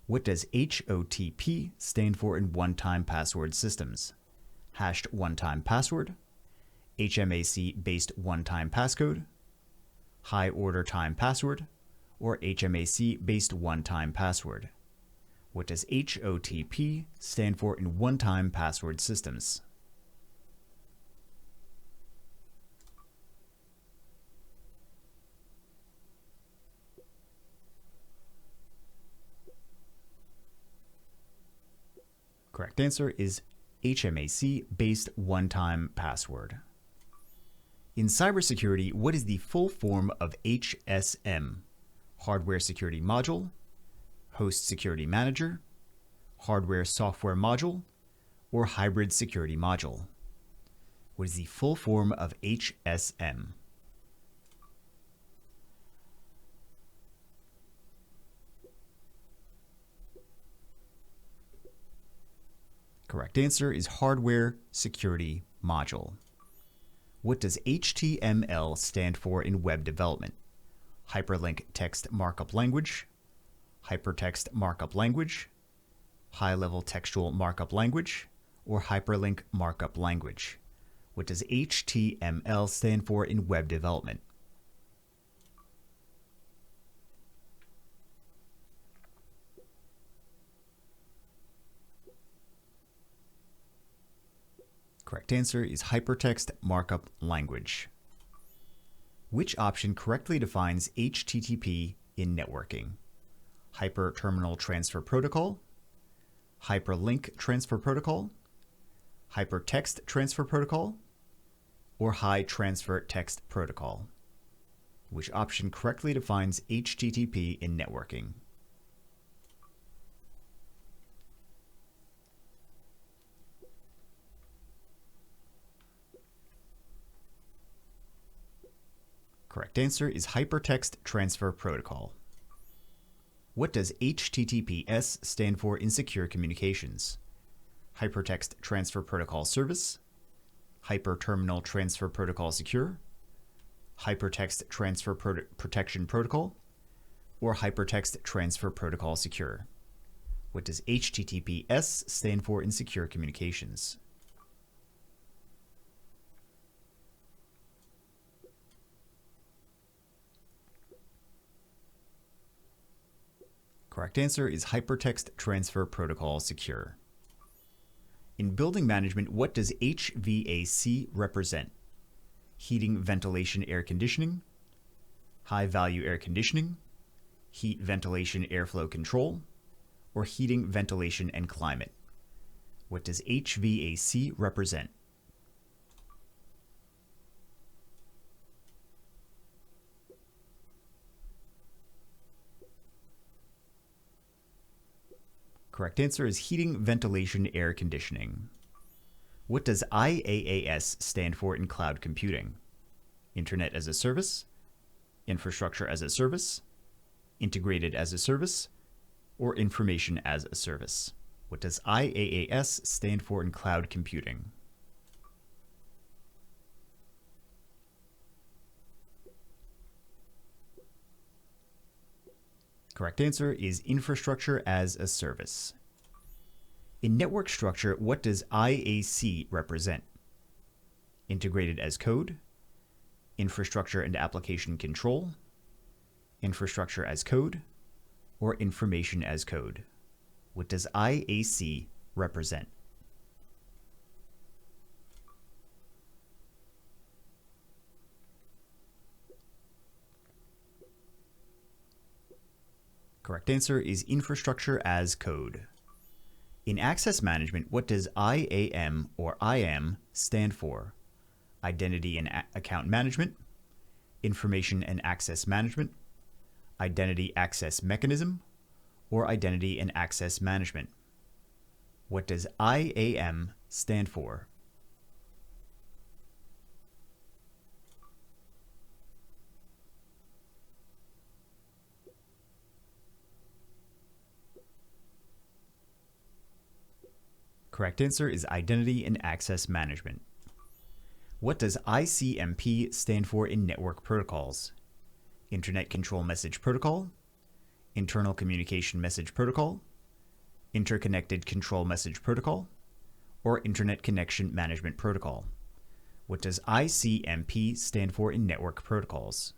What does HOTP stand for in one-time password systems? Hashed one-time password, HMAC-based one-time passcode, high order time password, or HMAC-based one-time password? What does HOTP stand for in one-time password systems? Correct answer is HMAC-based one-time password. In cybersecurity, what is the full form of HSM? Hardware Security Module, Host Security Manager, Hardware Software Module, or Hybrid Security Module? What is the full form of HSM? Correct answer is Hardware Security Module. What does HTML stand for in web development? Hyperlink Text Markup Language, Hypertext Markup Language, High-Level Textual Markup Language, or Hyperlink Markup Language? What does HTML stand for in web development? Correct answer is Hypertext Markup Language. Which option correctly defines HTTP in networking? Hyper-Terminal Transfer Protocol, Hyperlink Transfer Protocol, Hypertext Transfer Protocol, or High Transfer Text Protocol? Which option correctly defines HTTP in networking? Correct answer is Hypertext Transfer Protocol. What does HTTPS stand for in secure communications? Hypertext Transfer Protocol Service, Hyper-Terminal Transfer Protocol Secure, Hypertext Transfer Protection Protocol, or Hypertext Transfer Protocol Secure? What does HTTPS stand for in secure communications? Correct answer is Hypertext Transfer Protocol Secure. In building management, what does HVAC represent? Heating, ventilation, air conditioning, high-value air conditioning, heat, ventilation, airflow control, or heating, ventilation, and climate? What does HVAC represent? Correct answer is heating, ventilation, air conditioning. What does IaaS stand for in cloud computing? Internet as a service, infrastructure as a service, integrated as a service, or information as a service? What does IaaS stand for in cloud computing? Correct answer is infrastructure as a service. In network structure, what does IAC represent? Integrated as code, infrastructure and application control, infrastructure as code, or information as code? What does IAC represent? Correct answer is infrastructure as code. In access management, what does IAM or IAM stand for? Identity and account management, information and access management, identity access mechanism, or identity and access management? What does IAM stand for? Correct answer is identity and access management. What does ICMP stand for in network protocols? Internet Control Message Protocol, Internal Communication Message Protocol, Interconnected Control Message Protocol, or Internet Connection Management Protocol? What does ICMP stand for in network protocols?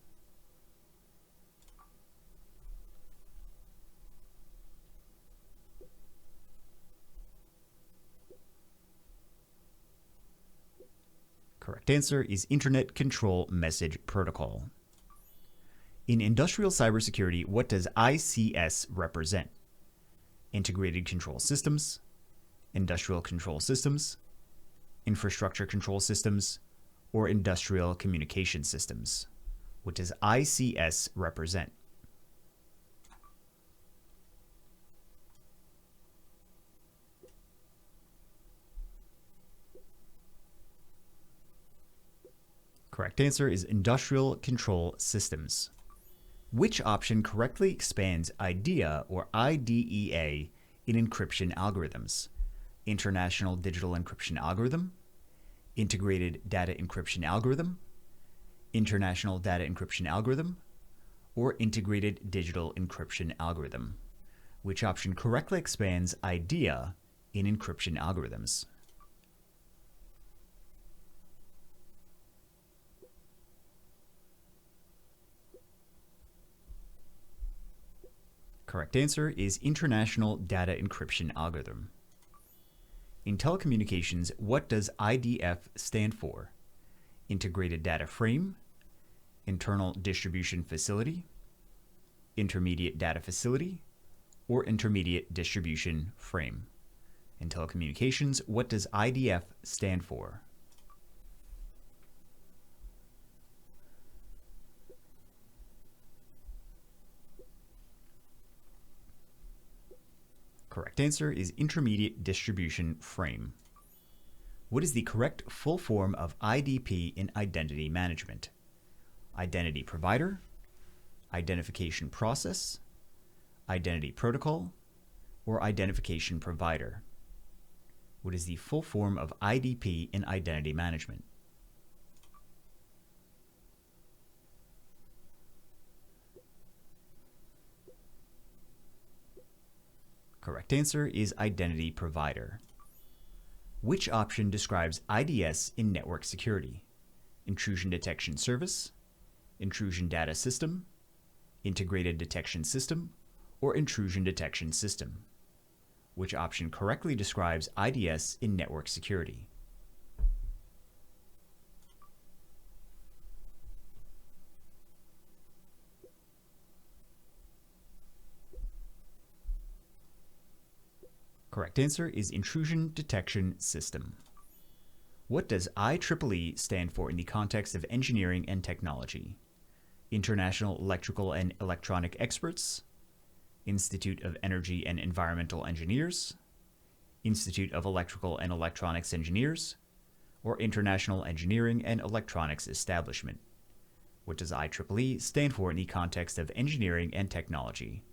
Correct answer is Internet Control Message Protocol. In industrial cybersecurity, what does ICS represent? Integrated Control Systems, Industrial Control Systems, Infrastructure Control Systems, or Industrial Communication Systems? What does ICS represent? Correct answer is Industrial Control Systems. Which option correctly expands IDEA or IDEA in encryption algorithms? International Digital Encryption Algorithm, Integrated Data Encryption Algorithm, International Data Encryption Algorithm, or Integrated Digital Encryption Algorithm? Which option correctly expands IDEA in encryption algorithms? Correct answer is International Data Encryption Algorithm. In telecommunications, what does IDF stand for? Integrated Data Frame, Internal Distribution Facility, Intermediate Data Facility, or Intermediate Distribution Frame? In telecommunications, what does IDF stand for? Correct answer is Intermediate Distribution Frame. What is the correct full form of IDP in identity management? Identity Provider, Identification Process, Identity Protocol, or Identification Provider? What is the full form of IDP in identity management? Correct answer is identity provider. Which option describes IDS in network security? Intrusion detection service, intrusion data system, integrated detection system, or intrusion detection system? Which option correctly describes IDS in network security? Correct answer is intrusion detection system. What does IEEE stand for in the context of engineering and technology? International Electrical and Electronic Experts, Institute of Energy and Environmental Engineers, Institute of Electrical and Electronics Engineers, or International Engineering and Electronics Establishment? What does IEEE stand for in the context of engineering and technology?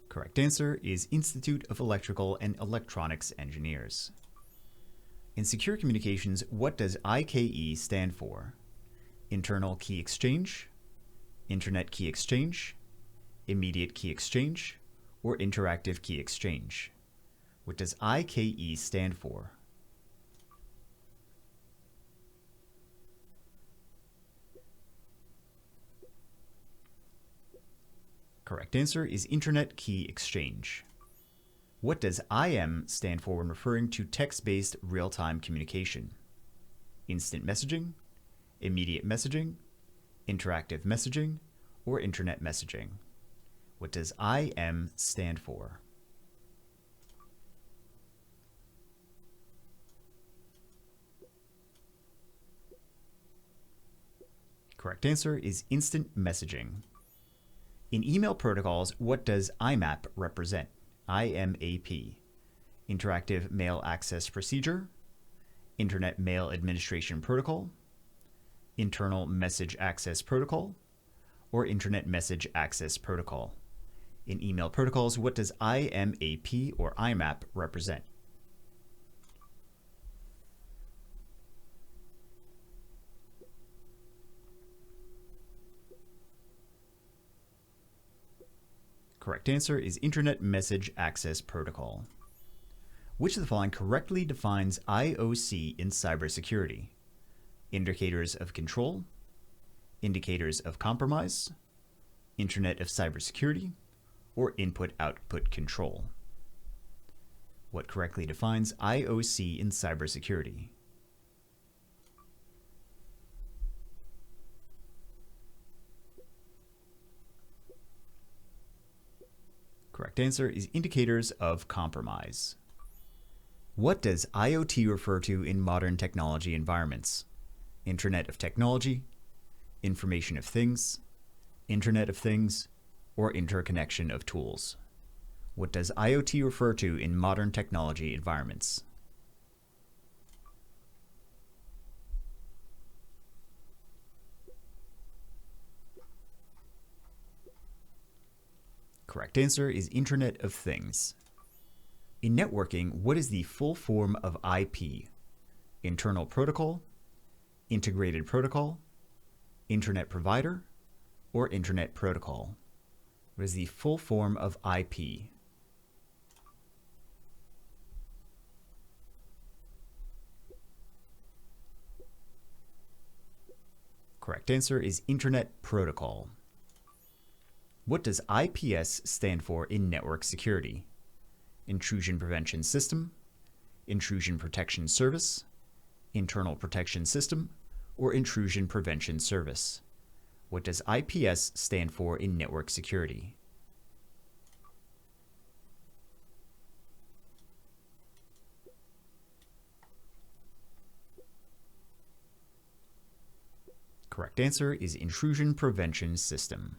Correct answer is Institute of Electrical and Electronics Engineers. In secure communications, what does IKE stand for? Internal Key Exchange, Internet Key Exchange, Immediate Key Exchange, or Interactive Key Exchange? What does IKE stand for? Correct answer is Internet Key Exchange. What does IM stand for when referring to text-based real-time communication? Instant messaging, immediate messaging, interactive messaging, or internet messaging? What does IM stand for? Correct answer is instant messaging. In email protocols, what does IMAP represent? IMAP. Interactive Mail Access Procedure, Internet Mail Administration Protocol, Internal Message Access Protocol, or Internet Message Access Protocol? In email protocols, what does IMAP or IMAP represent? Correct answer is Internet Message Access Protocol. Which of the following correctly defines IOC in cybersecurity? Indicators of control, indicators of compromise, Internet of cybersecurity, or input-output control? What correctly defines IOC in cybersecurity? Correct answer is indicators of compromise. What does IoT refer to in modern technology environments? Internet of Technology, Information of Things, Internet of Things, or interconnection of tools? What does IoT refer to in modern technology environments? Correct answer is Internet of Things. In networking, what is the full form of IP? Internal Protocol, Integrated Protocol, Internet Provider, or Internet Protocol? What is the full form of IP? Correct answer is Internet Protocol. What does IPS stand for in network security? Intrusion Prevention System, Intrusion Protection Service, Internal Protection System, or Intrusion Prevention Service? What does IPS stand for in network security? Correct answer is Intrusion Prevention System.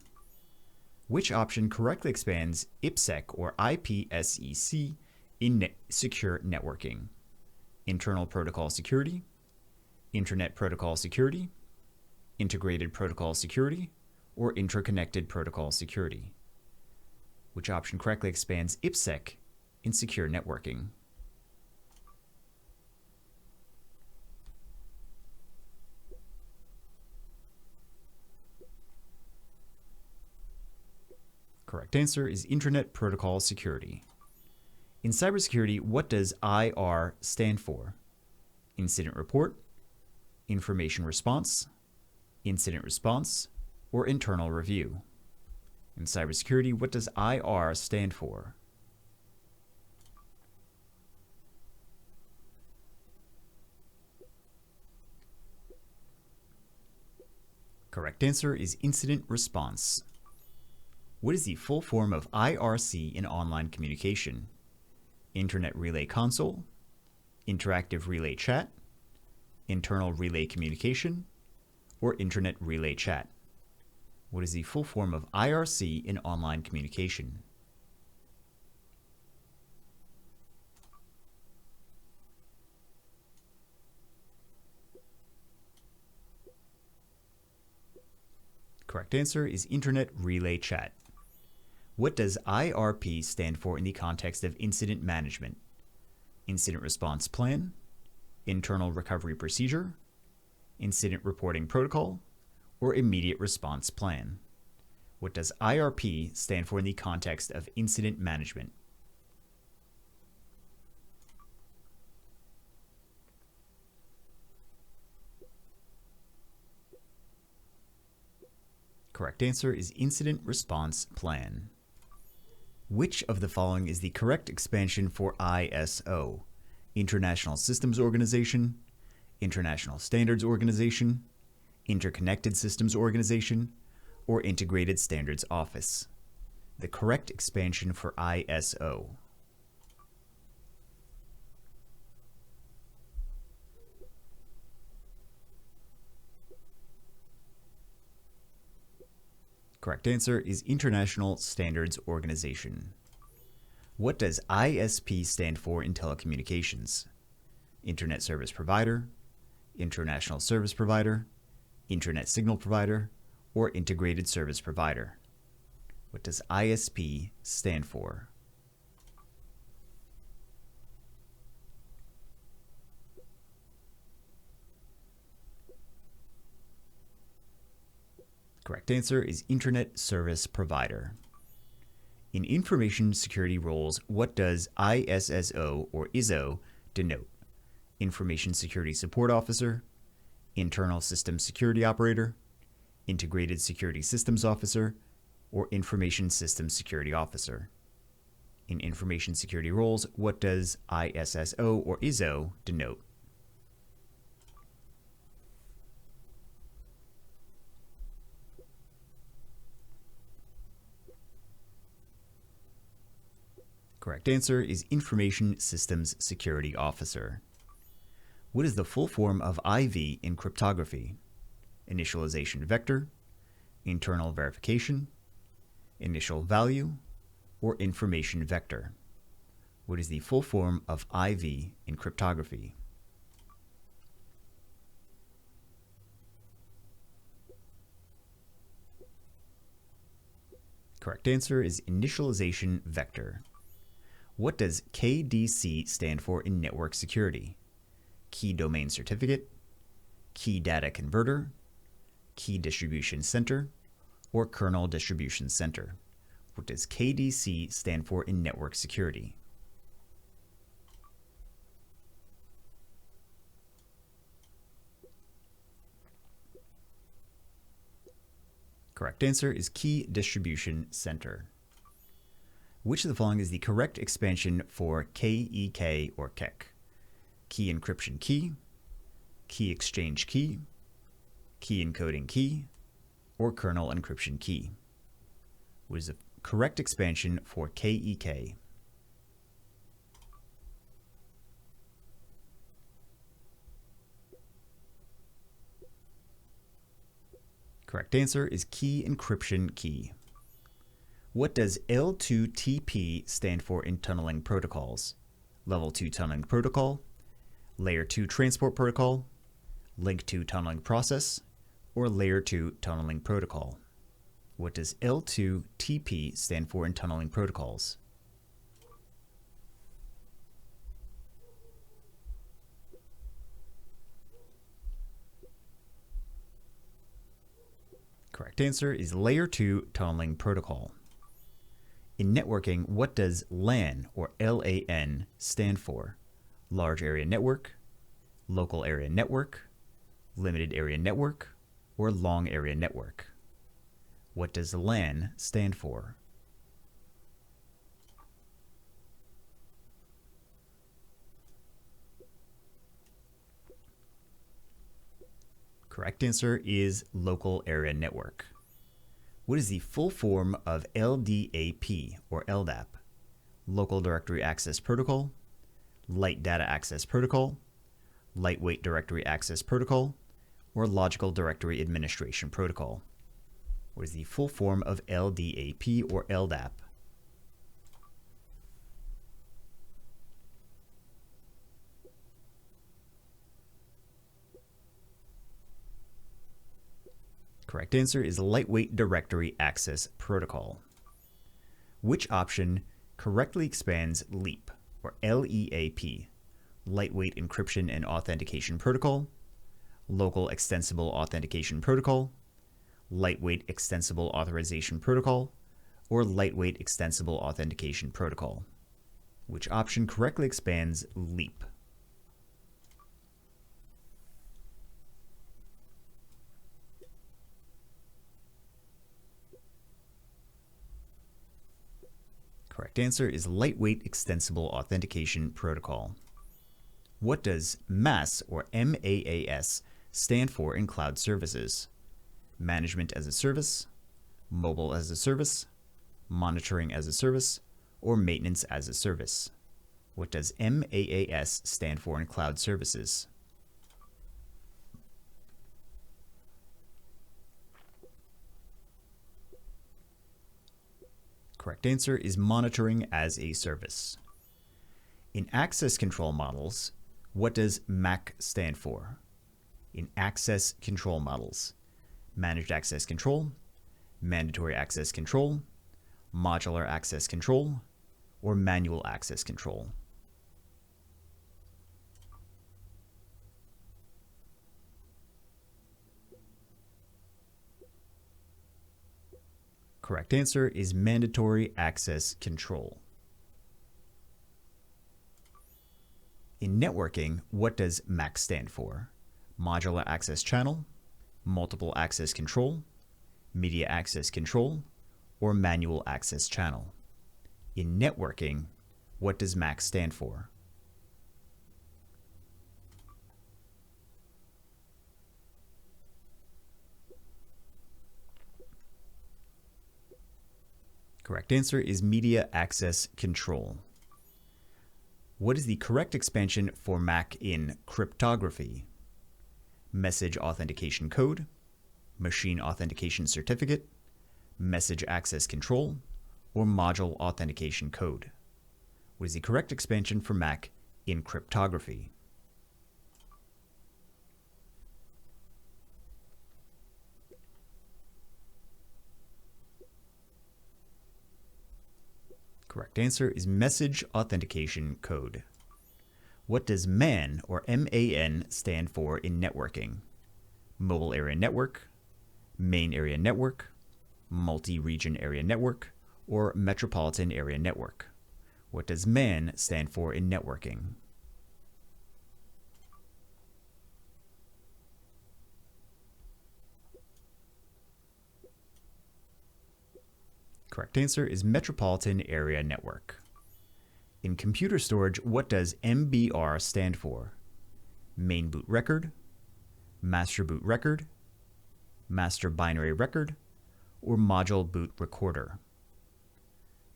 Which option correctly expands IPsec or IPSEC in secure networking? Internal Protocol Security, Internet Protocol Security, Integrated Protocol Security, or Interconnected Protocol Security? Which option correctly expands IPsec in secure networking? Correct answer is Internet Protocol Security. In cybersecurity, what does IR stand for? Incident report, information response, incident response, or internal review? In cybersecurity, what does IR stand for? Correct answer is incident response. What is the full form of IRC in online communication? Internet Relay Console, Interactive Relay Chat, Internal Relay Communication, or Internet Relay Chat? What is the full form of IRC in online communication? Correct answer is Internet Relay Chat. What does IRP stand for in the context of incident management? Incident Response Plan, Internal Recovery Procedure, Incident Reporting Protocol, or Immediate Response Plan? What does IRP stand for in the context of incident management? Correct answer is Incident Response Plan. Which of the following is the correct expansion for ISO? International Systems Organization, International Standards Organization, Interconnected Systems Organization, or Integrated Standards Office? The correct expansion for ISO. Correct answer is International Standards Organization. What does ISP stand for in telecommunications? Internet Service Provider, International Service Provider, Internet Signal Provider, or Integrated Service Provider? What does ISP stand for? Correct answer is Internet Service Provider. In information security roles, what does ISSO or ISO denote? Information Security Support Officer, Internal System Security Operator, Integrated Security Systems Officer, or Information System Security Officer? In information security roles, what does ISSO or ISO denote? Correct answer is Information Systems Security Officer. What is the full form of IV in cryptography? Initialization vector, internal verification, initial value, or information vector? What is the full form of IV in cryptography? Correct answer is initialization vector. What does KDC stand for in network security? Key Domain Certificate, Key Data Converter, Key Distribution Center, or Kernel Distribution Center? What does KDC stand for in network security? Correct answer is Key Distribution Center. Which of the following is the correct expansion for KEK or KEK? Key Encryption Key, Key Exchange Key, Key Encoding Key, or Kernel Encryption Key? What is the correct expansion for KEK? Correct answer is Key Encryption Key. What does L2TP stand for in tunneling protocols? Level 2 tunneling protocol, Layer 2 transport protocol, Link 2 tunneling process, or Layer 2 tunneling protocol? What does L2TP stand for in tunneling protocols? Correct answer is Layer 2 tunneling protocol. In networking, what does LAN or LAN stand for? Large area network, local area network, limited area network, or long area network? What does LAN stand for? Correct answer is local area network. What is the full form of LDAP or LDAP? Local Directory Access Protocol, Light Data Access Protocol, Lightweight Directory Access Protocol, or Logical Directory Administration Protocol? What is the full form of LDAP or LDAP? Correct answer is Lightweight Directory Access Protocol. Which option correctly expands LEAP or LEAP? Lightweight Encryption and Authentication Protocol, Local Extensible Authentication Protocol, Lightweight Extensible Authorization Protocol, or Lightweight Extensible Authentication Protocol? Which option correctly expands LEAP? Correct answer is Lightweight Extensible Authentication Protocol. What does MAS or MAAS stand for in cloud services? Management as a Service, Mobile as a Service, Monitoring as a Service, or Maintenance as a Service? What does MAAS stand for in cloud services? Correct answer is Monitoring as a Service. In access control models, what does MAC stand for? In access control models, Managed Access Control, Mandatory Access Control, Modular Access Control, or Manual Access Control? Correct answer is Mandatory Access Control. In networking, what does MAC stand for? Modular Access Channel, Multiple Access Control, Media Access Control, or Manual Access Channel? In networking, what does MAC stand for? Correct answer is Media Access Control. What is the correct expansion for MAC in cryptography? Message Authentication Code, Machine Authentication Certificate, Message Access Control, or Module Authentication Code? What is the correct expansion for MAC in cryptography? Correct answer is Message Authentication Code. What does MAN or MAN stand for in networking? Mobile Area Network, Main Area Network, Multi-Region Area Network, or Metropolitan Area Network? What does MAN stand for in networking? Correct answer is Metropolitan Area Network. In computer storage, what does MBR stand for? Main boot record, master boot record, master binary record, or module boot recorder?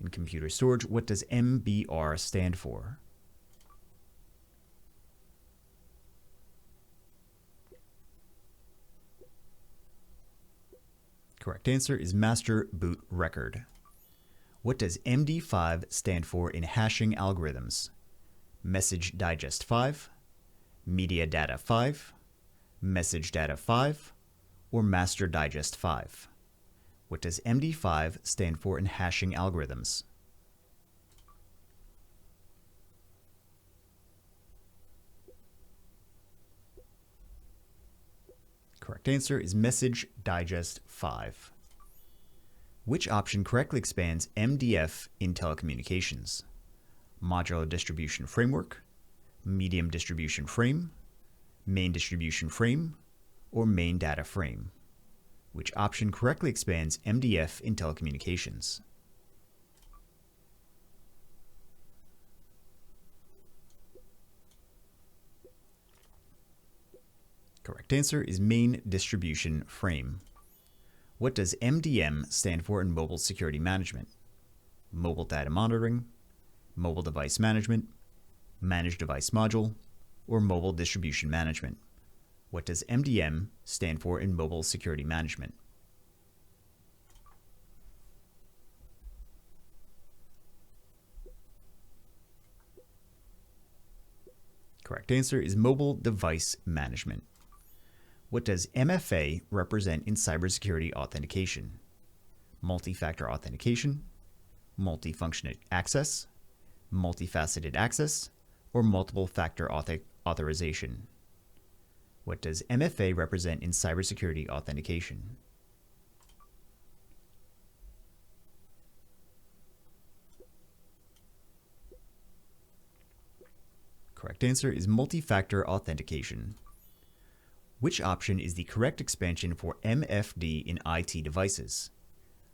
In computer storage, what does MBR stand for? Correct answer is master boot record. What does MD5 stand for in hashing algorithms? Message Digest 5, Media Data 5, Message Data 5, or Master Digest 5? What does MD5 stand for in hashing algorithms? Correct answer is Message Digest 5. Which option correctly expands MDF in telecommunications? Modular distribution framework, medium distribution frame, main distribution frame, or main data frame? Which option correctly expands MDF in telecommunications? Correct answer is main distribution frame. What does MDM stand for in mobile security management? Mobile data monitoring, mobile device management, managed device module, or mobile distribution management? What does MDM stand for in mobile security management? Correct answer is mobile device management. What does MFA represent in cybersecurity authentication? Multi-factor authentication, multifunction access, multifaceted access, or multiple factor authorization? What does MFA represent in cybersecurity authentication? Correct answer is multi-factor authentication. Which option is the correct expansion for MFD in IT devices?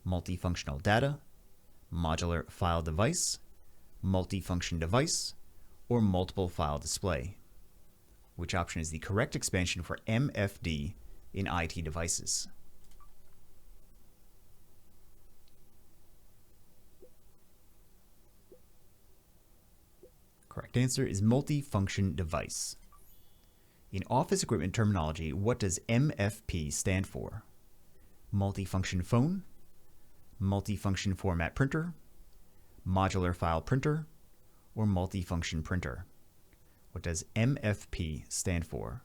Multifunctional data, modular file device, multifunction device, or multiple file display? Which option is the correct expansion for MFD in IT devices? Correct answer is multifunction device. In office equipment terminology, what does MFP stand for? Multifunction phone, multifunction format printer, modular file printer, or multifunction printer? What does MFP stand for?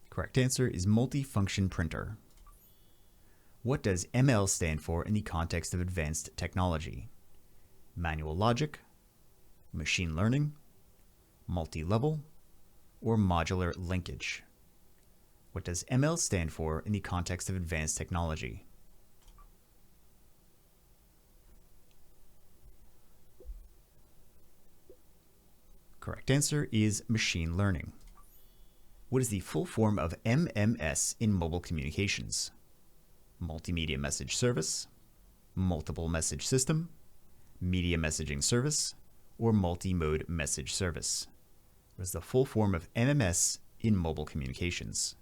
Correct answer is multifunction printer. What does ML stand for in the context of advanced technology? Manual logic, machine learning, multi-level, or modular linkage? What does ML stand for in the context of advanced technology? Correct answer is machine learning. What is the full form of MMS in mobile communications? Multimedia message service, multiple message system, media messaging service, or multi-mode message service? What is the full form of MMS in mobile communications?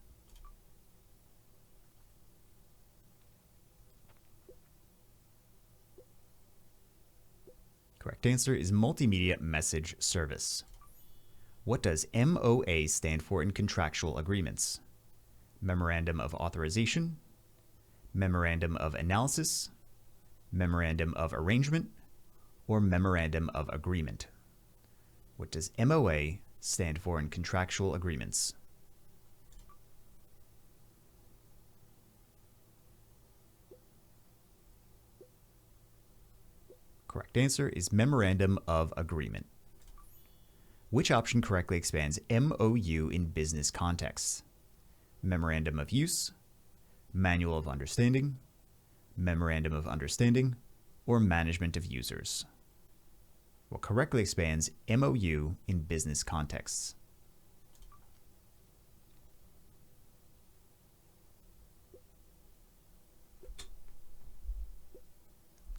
Correct answer is multimedia message service. What does MOA stand for in contractual agreements? Memorandum of authorization, memorandum of analysis, memorandum of arrangement, or memorandum of agreement? What does MOA stand for in contractual agreements? Correct answer is memorandum of agreement. Which option correctly expands MOU in business contexts? Memorandum of use, manual of understanding, memorandum of understanding, or management of users? What correctly expands MOU in business contexts?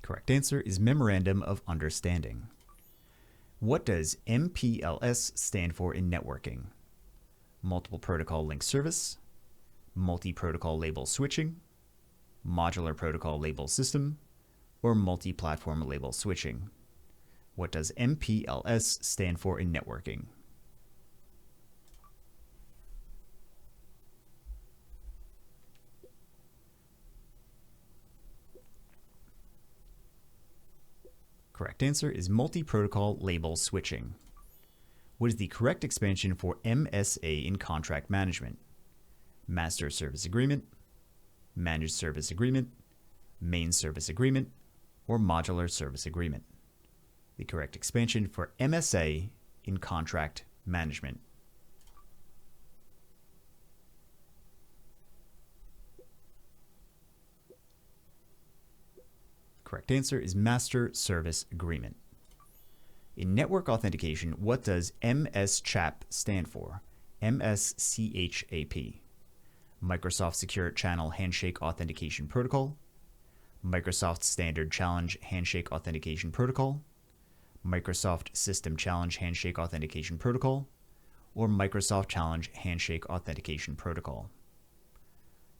Correct answer is memorandum of understanding. What does MPLS stand for in networking? Multiple protocol link service, multi-protocol label switching, modular protocol label system, or multi-platform label switching? What does MPLS stand for in networking? Correct answer is multi-protocol label switching. What is the correct expansion for MSA in contract management? Master Service Agreement, Managed Service Agreement, Main Service Agreement, or Modular Service Agreement? The correct expansion for MSA in contract management. Correct answer is Master Service Agreement. In network authentication, what does MSCHAP stand for? MSCHAP. Microsoft Secure Channel Handshake Authentication Protocol, Microsoft Standard Challenge Handshake Authentication Protocol, Microsoft System Challenge Handshake Authentication Protocol, or Microsoft Challenge Handshake Authentication Protocol.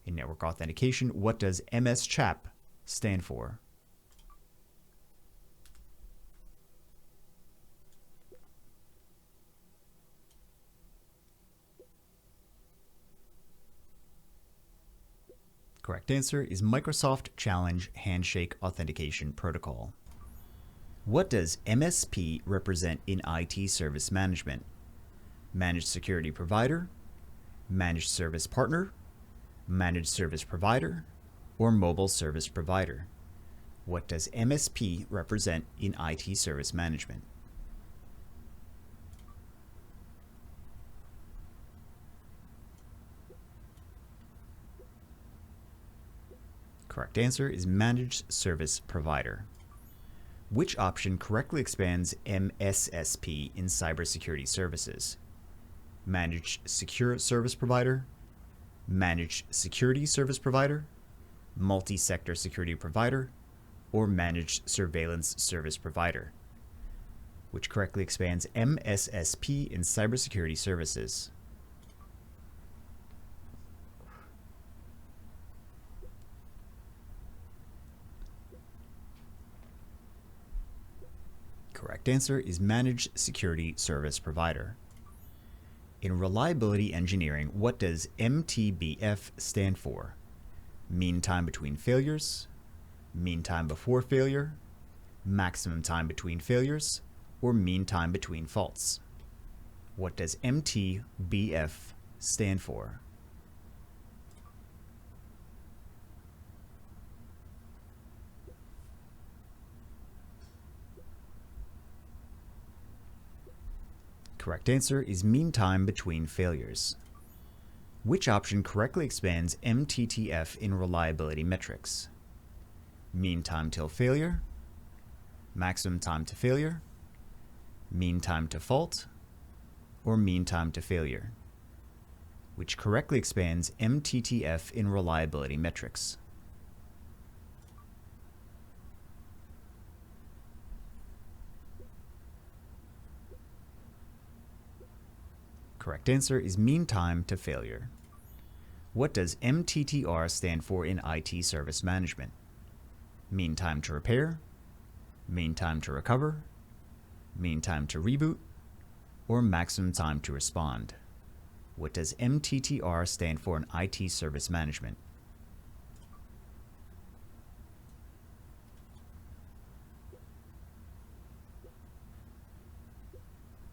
In network authentication, what does MSCHAP stand for? Correct answer is Microsoft Challenge Handshake Authentication Protocol. What does MSP represent in IT service management? Managed Security Provider, Managed Service Partner, Managed Service Provider, or Mobile Service Provider? What does MSP represent in IT service management? Correct answer is Managed Service Provider. Which option correctly expands MSSP in cybersecurity services? Managed Secure Service Provider, Managed Security Service Provider, Multi-Sector Security Provider, or Managed Surveillance Service Provider? Which correctly expands MSSP in cybersecurity services? Correct answer is Managed Security Service Provider. In reliability engineering, what does MTBF stand for? Mean time between failures, mean time before failure, maximum time between failures, or mean time between faults? What does MTBF stand for? Correct answer is mean time between failures. Which option correctly expands MTTF in reliability metrics? Mean time till failure, maximum time to failure, mean time to fault, or mean time to failure? Which correctly expands MTTF in reliability metrics? Correct answer is mean time to failure. What does MTTR stand for in IT service management? Mean time to repair, mean time to recover, mean time to reboot, or maximum time to respond? What does MTTR stand for in IT service management?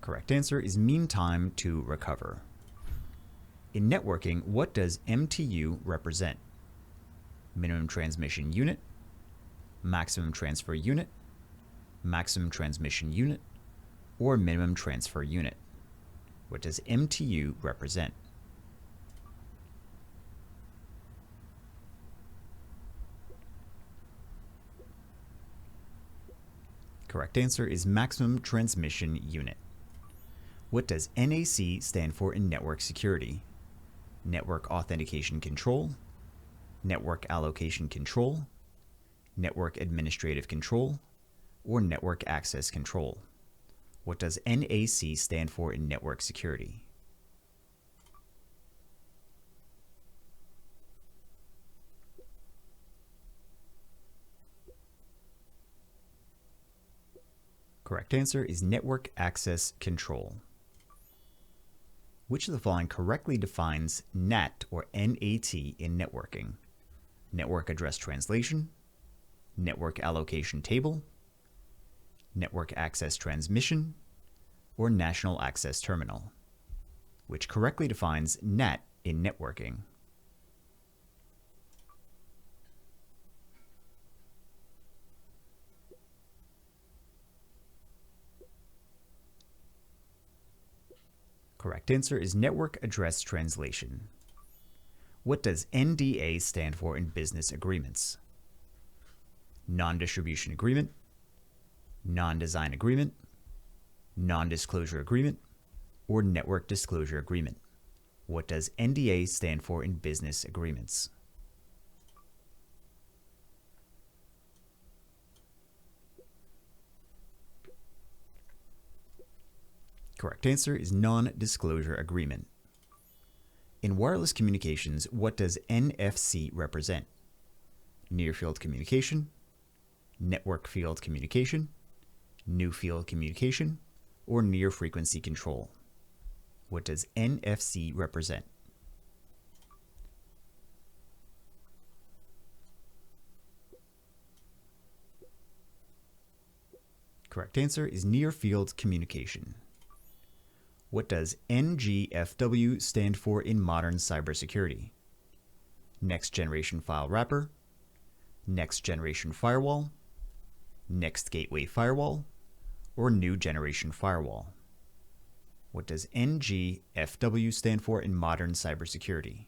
Correct answer is mean time to recover. In networking, what does MTU represent? Minimum transmission unit, maximum transfer unit, maximum transmission unit, or minimum transfer unit? What does MTU represent? Correct answer is maximum transmission unit. What does NAC stand for in network security? Network authentication control, network allocation control, network administrative control, or network access control? What does NAC stand for in network security? Correct answer is network access control. Which of the following correctly defines NAT or NAT in networking? Network address translation, network allocation table, network access transmission, or national access terminal? Which correctly defines NAT in networking? Correct answer is network address translation. What does NDA stand for in business agreements? non-distribution agreement, non-design agreement, non-disclosure agreement, or network disclosure agreement. What does NDA stand for in business agreements? Correct answer is non-disclosure agreement. In wireless communications, what does NFC represent? Near field communication, network field communication, new field communication, or near frequency control. What does NFC represent? Correct answer is near field communication. What does NGFW stand for in modern cybersecurity? Next Generation File Wrapper, Next Generation Firewall, Next Gateway Firewall, or New Generation Firewall? What does NGFW stand for in modern cybersecurity?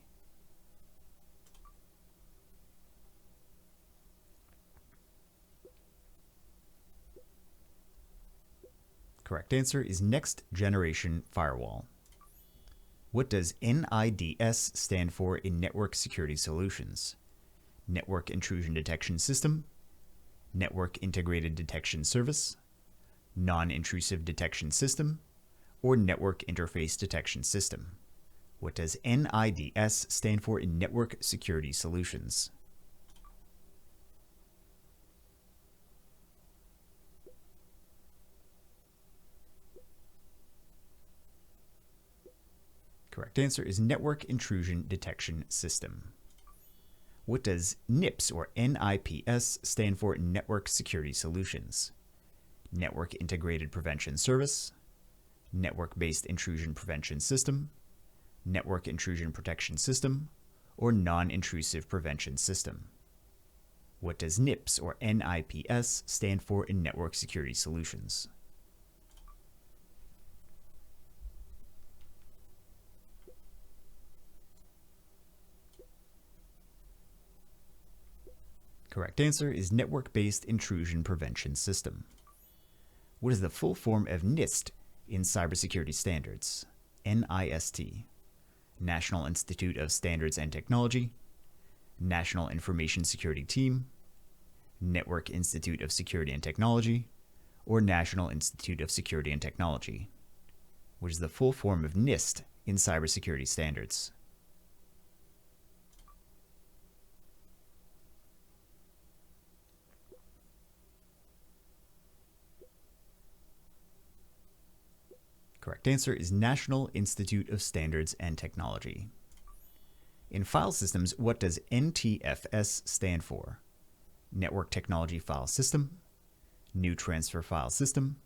Correct answer is Next Generation Firewall. What does NIDS stand for in Network Security Solutions? Network Intrusion Detection System, Network Integrated Detection Service, Non-Intrusive Detection System, or Network Interface Detection System? What does NIDS stand for in Network Security Solutions? Correct answer is Network Intrusion Detection System. What does NIPS or NIPS stand for in Network Security Solutions? Network Integrated Prevention Service, Network-Based Intrusion Prevention System, Network Intrusion Protection System, or Non-Intrusive Prevention System? What does NIPS or NIPS stand for in Network Security Solutions? Correct answer is Network-Based Intrusion Prevention System. What is the full form of NIST in cybersecurity standards? NIST. National Institute of Standards and Technology, National Information Security Team, Network Institute of Security and Technology, or National Institute of Security and Technology? What is the full form of NIST in cybersecurity standards? Correct answer is National Institute of Standards and Technology. In file systems, what does NTFS stand for? Network Technology File System, New Transfer File System,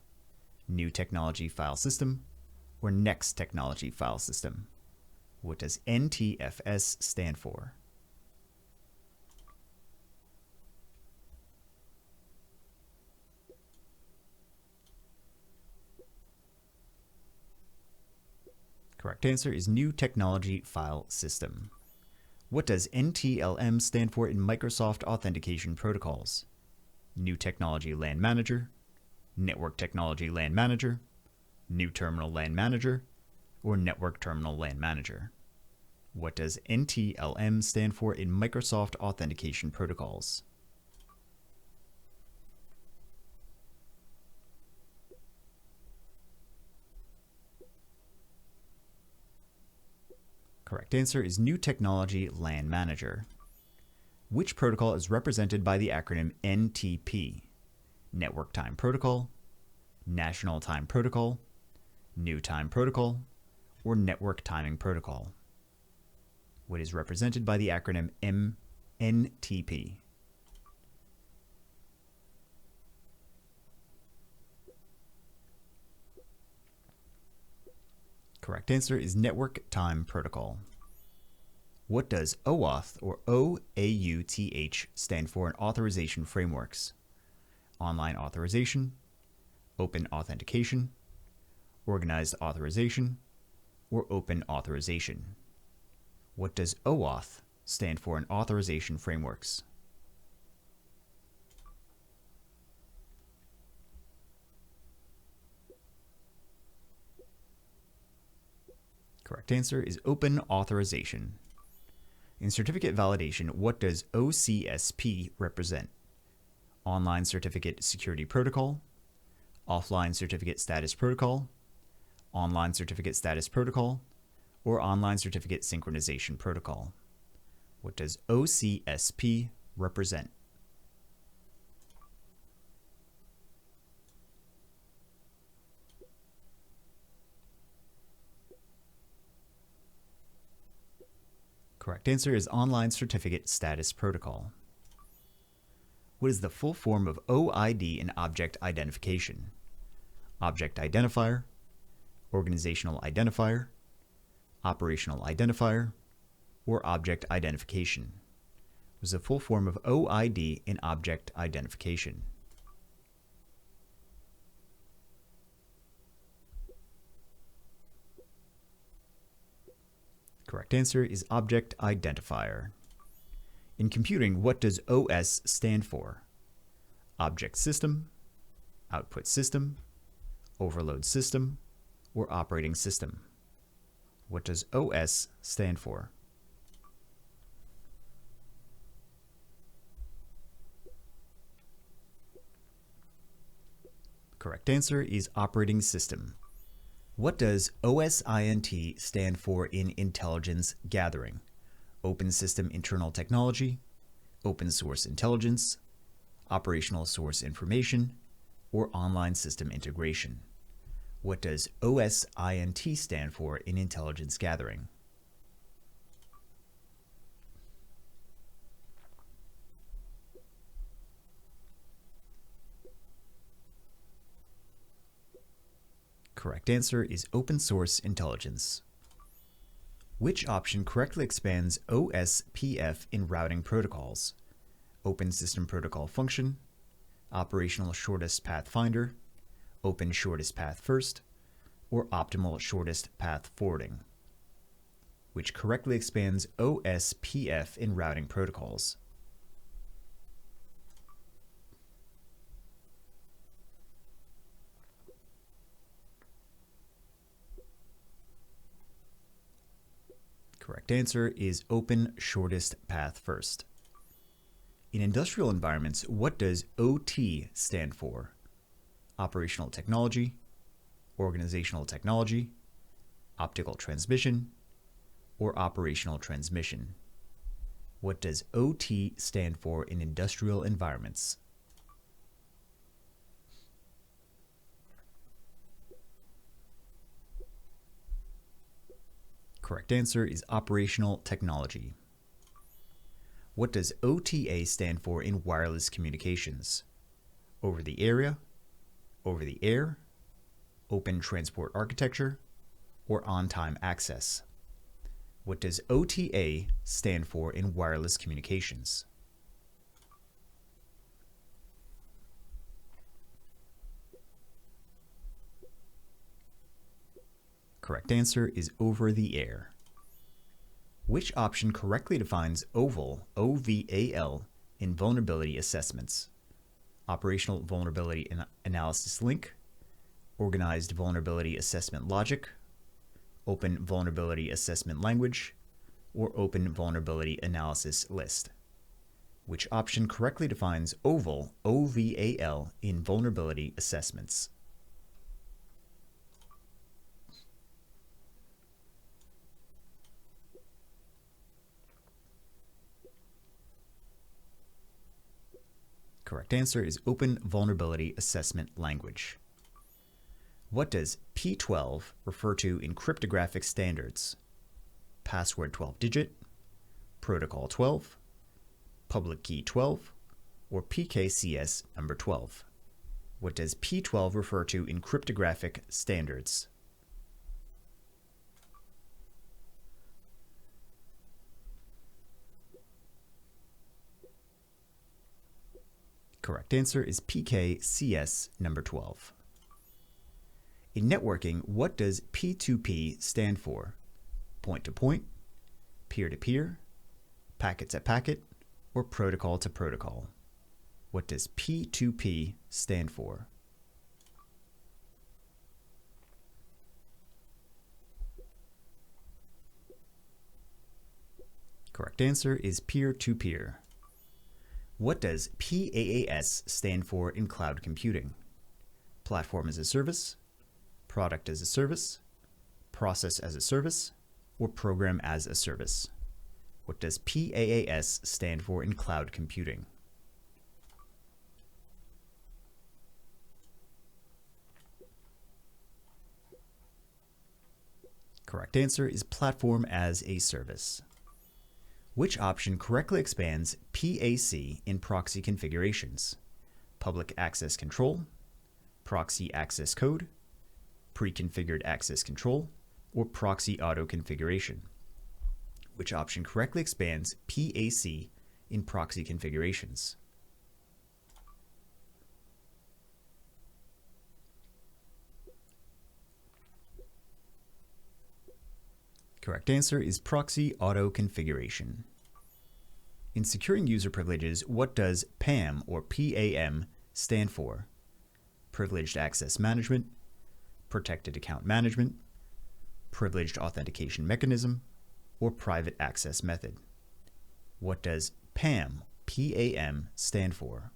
New Technology File System, or Next Technology File System? What does NTFS stand for? Correct answer is New Technology File System. What does NTLM stand for in Microsoft Authentication Protocols? New Technology LAN Manager, Network Technology LAN Manager, New Terminal LAN Manager, or Network Terminal LAN Manager? What does NTLM stand for in Microsoft Authentication Protocols? Correct answer is New Technology LAN Manager. Which protocol is represented by the acronym NTP? Network Time Protocol, National Time Protocol, New Time Protocol, or Network Timing Protocol? What is represented by the acronym NTP? Correct answer is Network Time Protocol. What does OAuth or OAuth stand for in authorization frameworks? Online authorization, open authentication, organized authorization, or open authorization? What does OAuth stand for in authorization frameworks? Correct answer is open authorization. In certificate validation, what does OCSP represent? Online Certificate Security Protocol, Offline Certificate Status Protocol, Online Certificate Status Protocol, or Online Certificate Synchronization Protocol. What does OCSP represent? Correct answer is Online Certificate Status Protocol. What is the full form of OID in object identification? Object identifier, organizational identifier, operational identifier, or object identification? What is the full form of OID in object identification? Correct answer is object identifier. In computing, what does OS stand for? Object system, output system, overload system, or operating system? What does OS stand for? Correct answer is operating system. What does OSINT stand for in intelligence gathering? Open System Internal Technology, Open Source Intelligence, Operational Source Information, or Online System Integration? What does OSINT stand for in intelligence gathering? Correct answer is Open Source Intelligence. Which option correctly expands OSPF in routing protocols? Open System Protocol Function, Operational Shortest Path Finder, Open Shortest Path First, or Optimal Shortest Path Forwarding? Which correctly expands OSPF in routing protocols? Correct answer is Open Shortest Path First. In industrial environments, what does OT stand for? Operational Technology, Organizational Technology, Optical Transmission, or Operational Transmission? What does OT stand for in industrial environments? Correct answer is Operational Technology. What does OTA stand for in wireless communications? Over the area, over the air, open transport architecture, or on-time access? What does OTA stand for in wireless communications? Correct answer is over the air. Which option correctly defines OVAL, OVAL, in vulnerability assessments? Operational Vulnerability Analysis Link, Organized Vulnerability Assessment Logic, Open Vulnerability Assessment Language, or Open Vulnerability Analysis List? Which option correctly defines OVAL, OVAL, in vulnerability assessments? Correct answer is Open Vulnerability Assessment Language. What does P12 refer to in cryptographic standards? Password 12-digit, Protocol 12, Public Key 12, or PKCS number 12? What does P12 refer to in cryptographic standards? Correct answer is PKCS number 12. In networking, what does P2P stand for? Point-to-point, peer-to-peer, packet-to-packet, or protocol-to-protocol? What does P2P stand for? Correct answer is peer-to-peer. What does PaaS stand for in cloud computing? Platform as a service, product as a service, process as a service, or program as a service? What does PaaS stand for in cloud computing? Correct answer is platform as a service. Which option correctly expands PAC in proxy configurations? Public access control, proxy access code, pre-configured access control, or proxy auto configuration? Which option correctly expands PAC in proxy configurations? Correct answer is proxy auto configuration. In securing user privileges, what does PAM or PAM stand for? Privileged access management, protected account management, privileged authentication mechanism, or private access method? What does PAM, PAM stand for?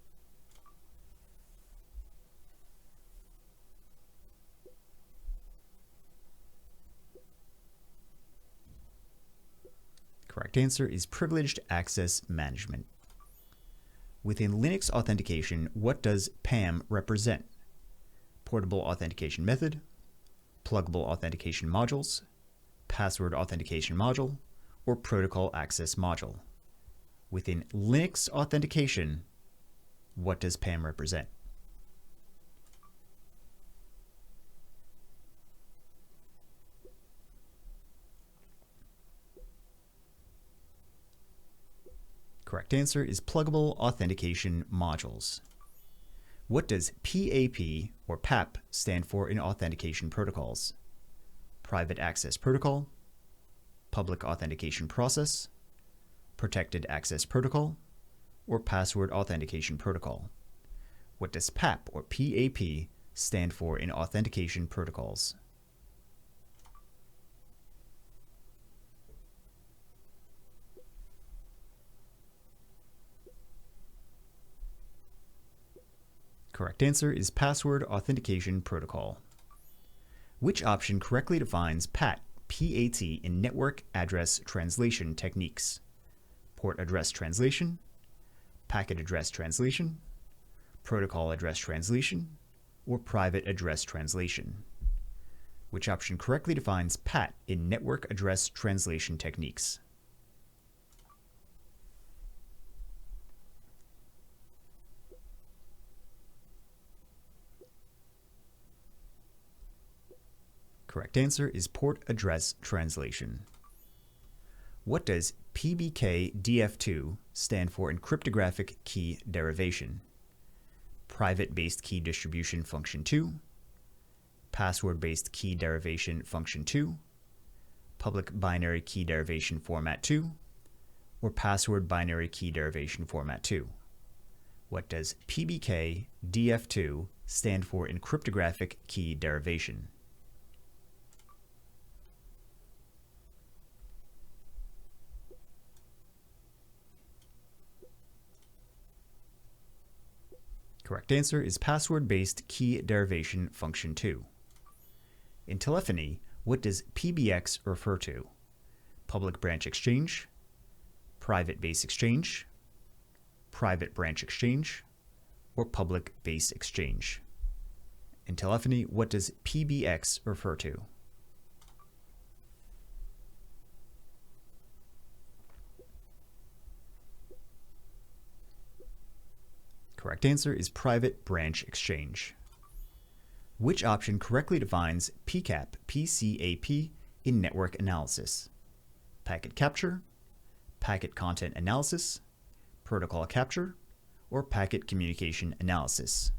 Correct answer is privileged access management. Within Linux authentication, what does PAM represent? Portable authentication method, pluggable authentication modules, password authentication module, or protocol access module? Within Linux authentication, what does PAM represent? Correct answer is pluggable authentication modules. What does PAP or PAP stand for in authentication protocols? Private access protocol, public authentication process, protected access protocol, or password authentication protocol? What does PAP or PAP stand for in authentication protocols? Correct answer is Password Authentication Protocol. Which option correctly defines PAT, PAT in network address translation techniques? Port address translation, packet address translation, protocol address translation, or private address translation? Which option correctly defines PAT in network address translation techniques? Correct answer is port address translation. What does PBK-DF2 stand for in cryptographic key derivation? Private-based key distribution function 2, password-based key derivation function 2, public binary key derivation format 2, or password binary key derivation format 2? What does PBK-DF2 stand for in cryptographic key derivation? Correct answer is password-based key derivation function 2. In telephony, what does PBX refer to? Public branch exchange, private base exchange, private branch exchange, or public base exchange? In telephony, what does PBX refer to? Correct answer is private branch exchange. Which option correctly defines PCAP, PCAP in network analysis? Packet capture, packet content analysis, protocol capture, or packet communication analysis?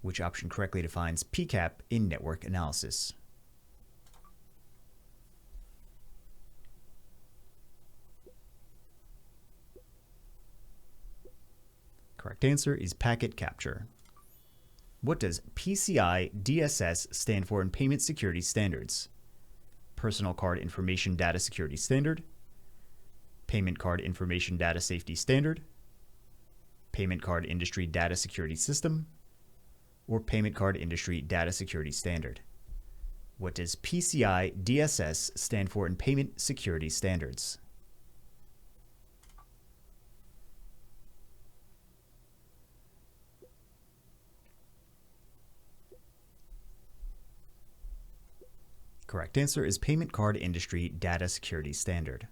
Which option correctly defines PCAP in network analysis? Correct answer is packet capture. What does PCI DSS stand for in payment security standards? Personal card information data security standard, Payment Card Information Data Safety Standard, Payment Card Industry Data Security System, or Payment Card Industry Data Security Standard. What does PCI DSS stand for in Payment Security Standards? Correct answer is Payment Card Industry Data Security Standard.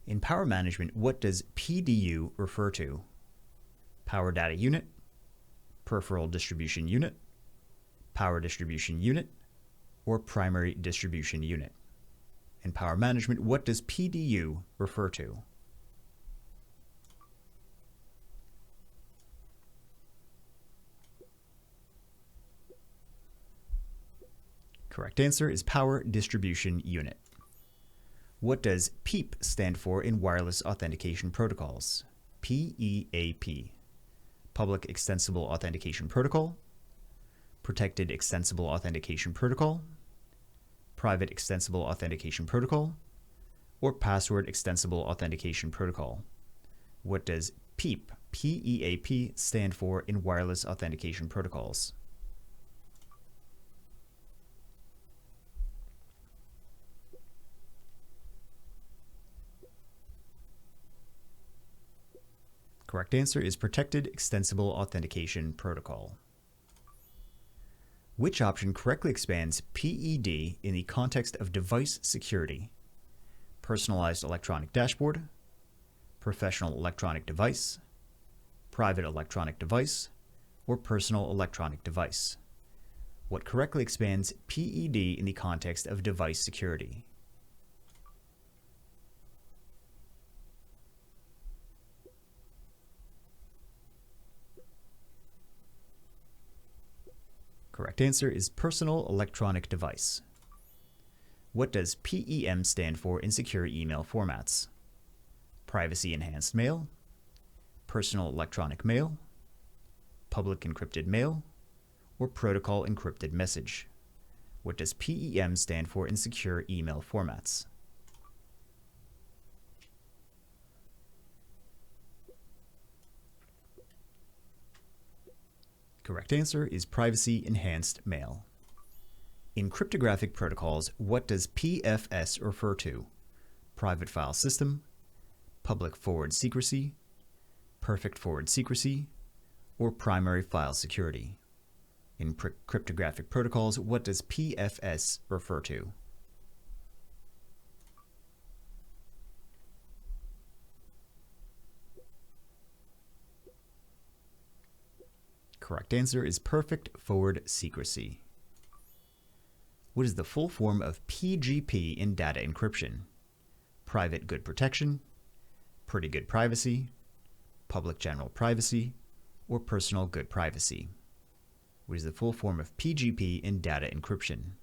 In power management, what does PDU refer to? Power Data Unit, Peripheral Distribution Unit, Power Distribution Unit, or Primary Distribution Unit. In power management, what does PDU refer to? Correct answer is Power Distribution Unit. What does PEAP stand for in wireless authentication protocols? PEAP. Public Extensible Authentication Protocol, Protected Extensible Authentication Protocol, Private Extensible Authentication Protocol, or Password Extensible Authentication Protocol. What does PEAP, PEAP stand for in wireless authentication protocols? Correct answer is Protected Extensible Authentication Protocol. Which option correctly expands PED in the context of device security? Personalized electronic dashboard, professional electronic device, private electronic device, or personal electronic device? What correctly expands PED in the context of device security? Correct answer is personal electronic device. What does PEM stand for in secure email formats? Privacy enhanced mail, personal electronic mail, public encrypted mail, or protocol encrypted message? What does PEM stand for in secure email formats? Correct answer is privacy enhanced mail. In cryptographic protocols, what does PFS refer to? Private file system, public forward secrecy, perfect forward secrecy, or primary file security? In cryptographic protocols, what does PFS refer to? Correct answer is perfect forward secrecy. What is the full form of PGP in data encryption? Private good protection, pretty good privacy, public general privacy, or personal good privacy? What is the full form of PGP in data encryption?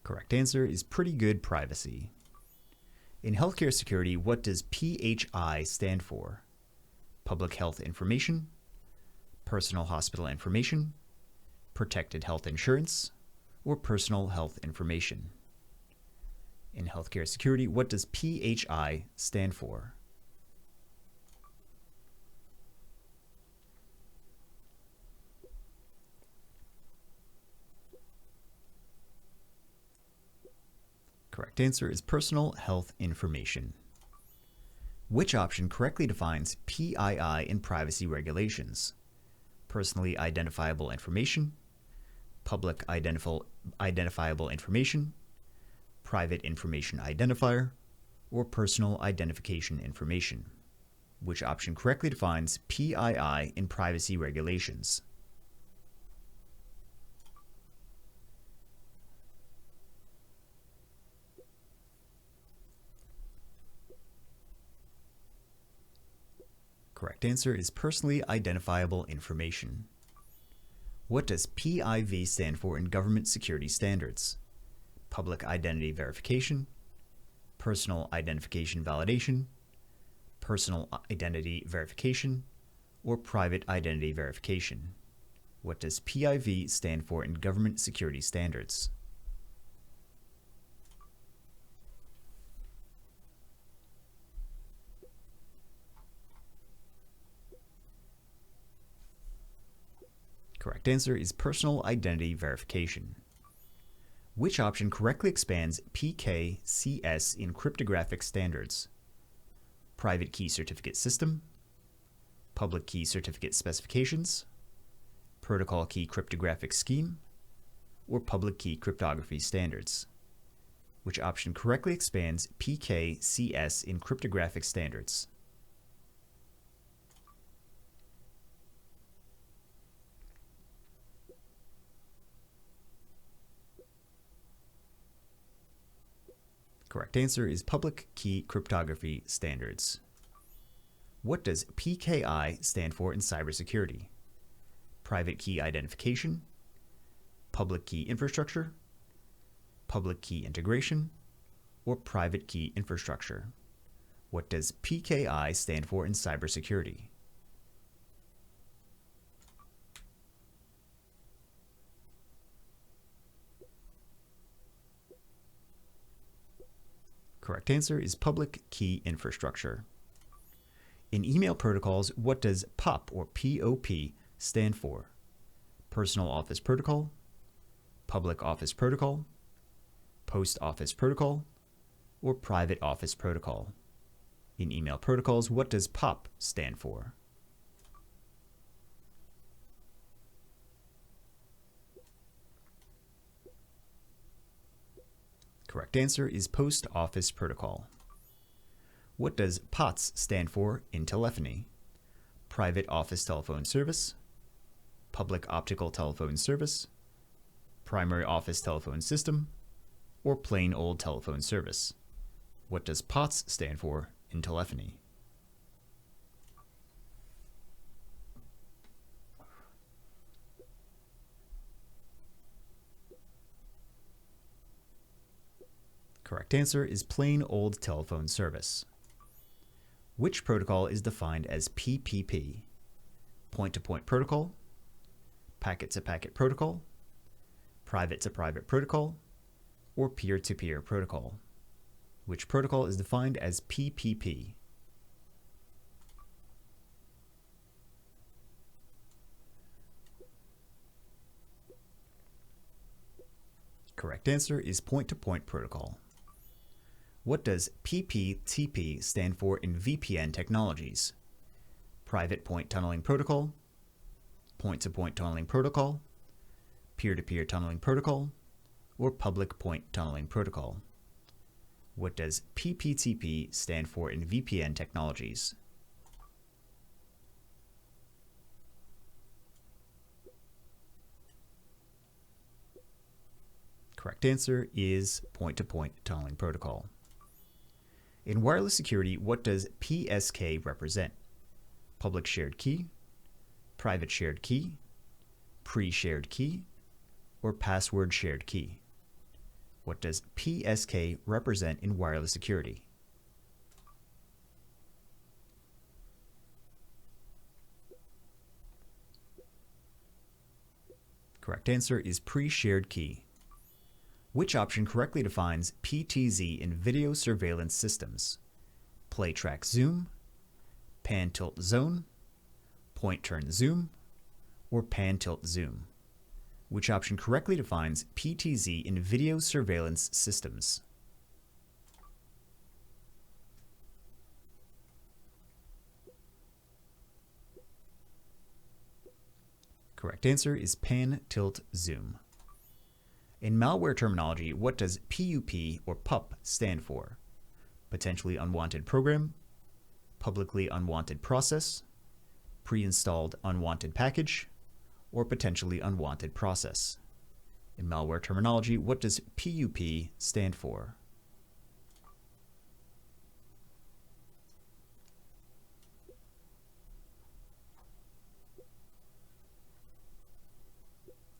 Correct answer is pretty good privacy. In healthcare security, what does PHI stand for? Public health information, personal hospital information, protected health insurance, or personal health information? In healthcare security, what does PHI stand for? Correct answer is personal health information. Which option correctly defines PII in privacy regulations? Personally identifiable information, public identifiable information, private information identifier, or personal identification information? Which option correctly defines PII in privacy regulations? Correct answer is personally identifiable information. What does PIV stand for in government security standards? Public identity verification, personal identification validation, personal identity verification, or private identity verification? What does PIV stand for in government security standards? Correct answer is personal identity verification. Which option correctly expands PKCS in cryptographic standards? Private key certificate system, public key certificate specifications, protocol key cryptographic scheme, or public key cryptography standards? Which option correctly expands PKCS in cryptographic standards? Correct answer is public key cryptography standards. What does PKI stand for in cybersecurity? Private key identification, public key infrastructure, public key integration, or private key infrastructure? What does PKI stand for in cybersecurity? Correct answer is public key infrastructure. In email protocols, what does POP or POP stand for? Personal Office Protocol, Public Office Protocol, Post Office Protocol, or Private Office Protocol? In email protocols, what does POP stand for? Correct answer is Post Office Protocol. What does POTS stand for in telephony? Private Office Telephone Service, Public Optical Telephone Service, Primary Office Telephone System, or Plain Old Telephone Service? What does POTS stand for in telephony? Correct answer is Plain Old Telephone Service. Which protocol is defined as PPP? Point-to-point protocol, packet-to-packet protocol, private-to-private protocol, or peer-to-peer protocol? Which protocol is defined as PPP? Correct answer is point-to-point protocol. What does PPTP stand for in VPN technologies? Private Point Tunneling Protocol, Point-to-Point Tunneling Protocol, Peer-to-Peer Tunneling Protocol, or Public Point Tunneling Protocol? What does PPTP stand for in VPN technologies? Correct answer is Point-to-Point Tunneling Protocol. In wireless security, what does PSK represent? Public shared key, private shared key, pre-shared key, or password shared key? What does PSK represent in wireless security? Correct answer is pre-shared key. Which option correctly defines PTZ in video surveillance systems? Play track zoom, pan tilt zone, point turn zoom, or pan tilt zoom? Which option correctly defines PTZ in video surveillance systems? Correct answer is pan tilt zoom. In malware terminology, what does PUP or PUP stand for? Potentially unwanted program, publicly unwanted process, pre-installed unwanted package, or potentially unwanted process? In malware terminology, what does PUP stand for?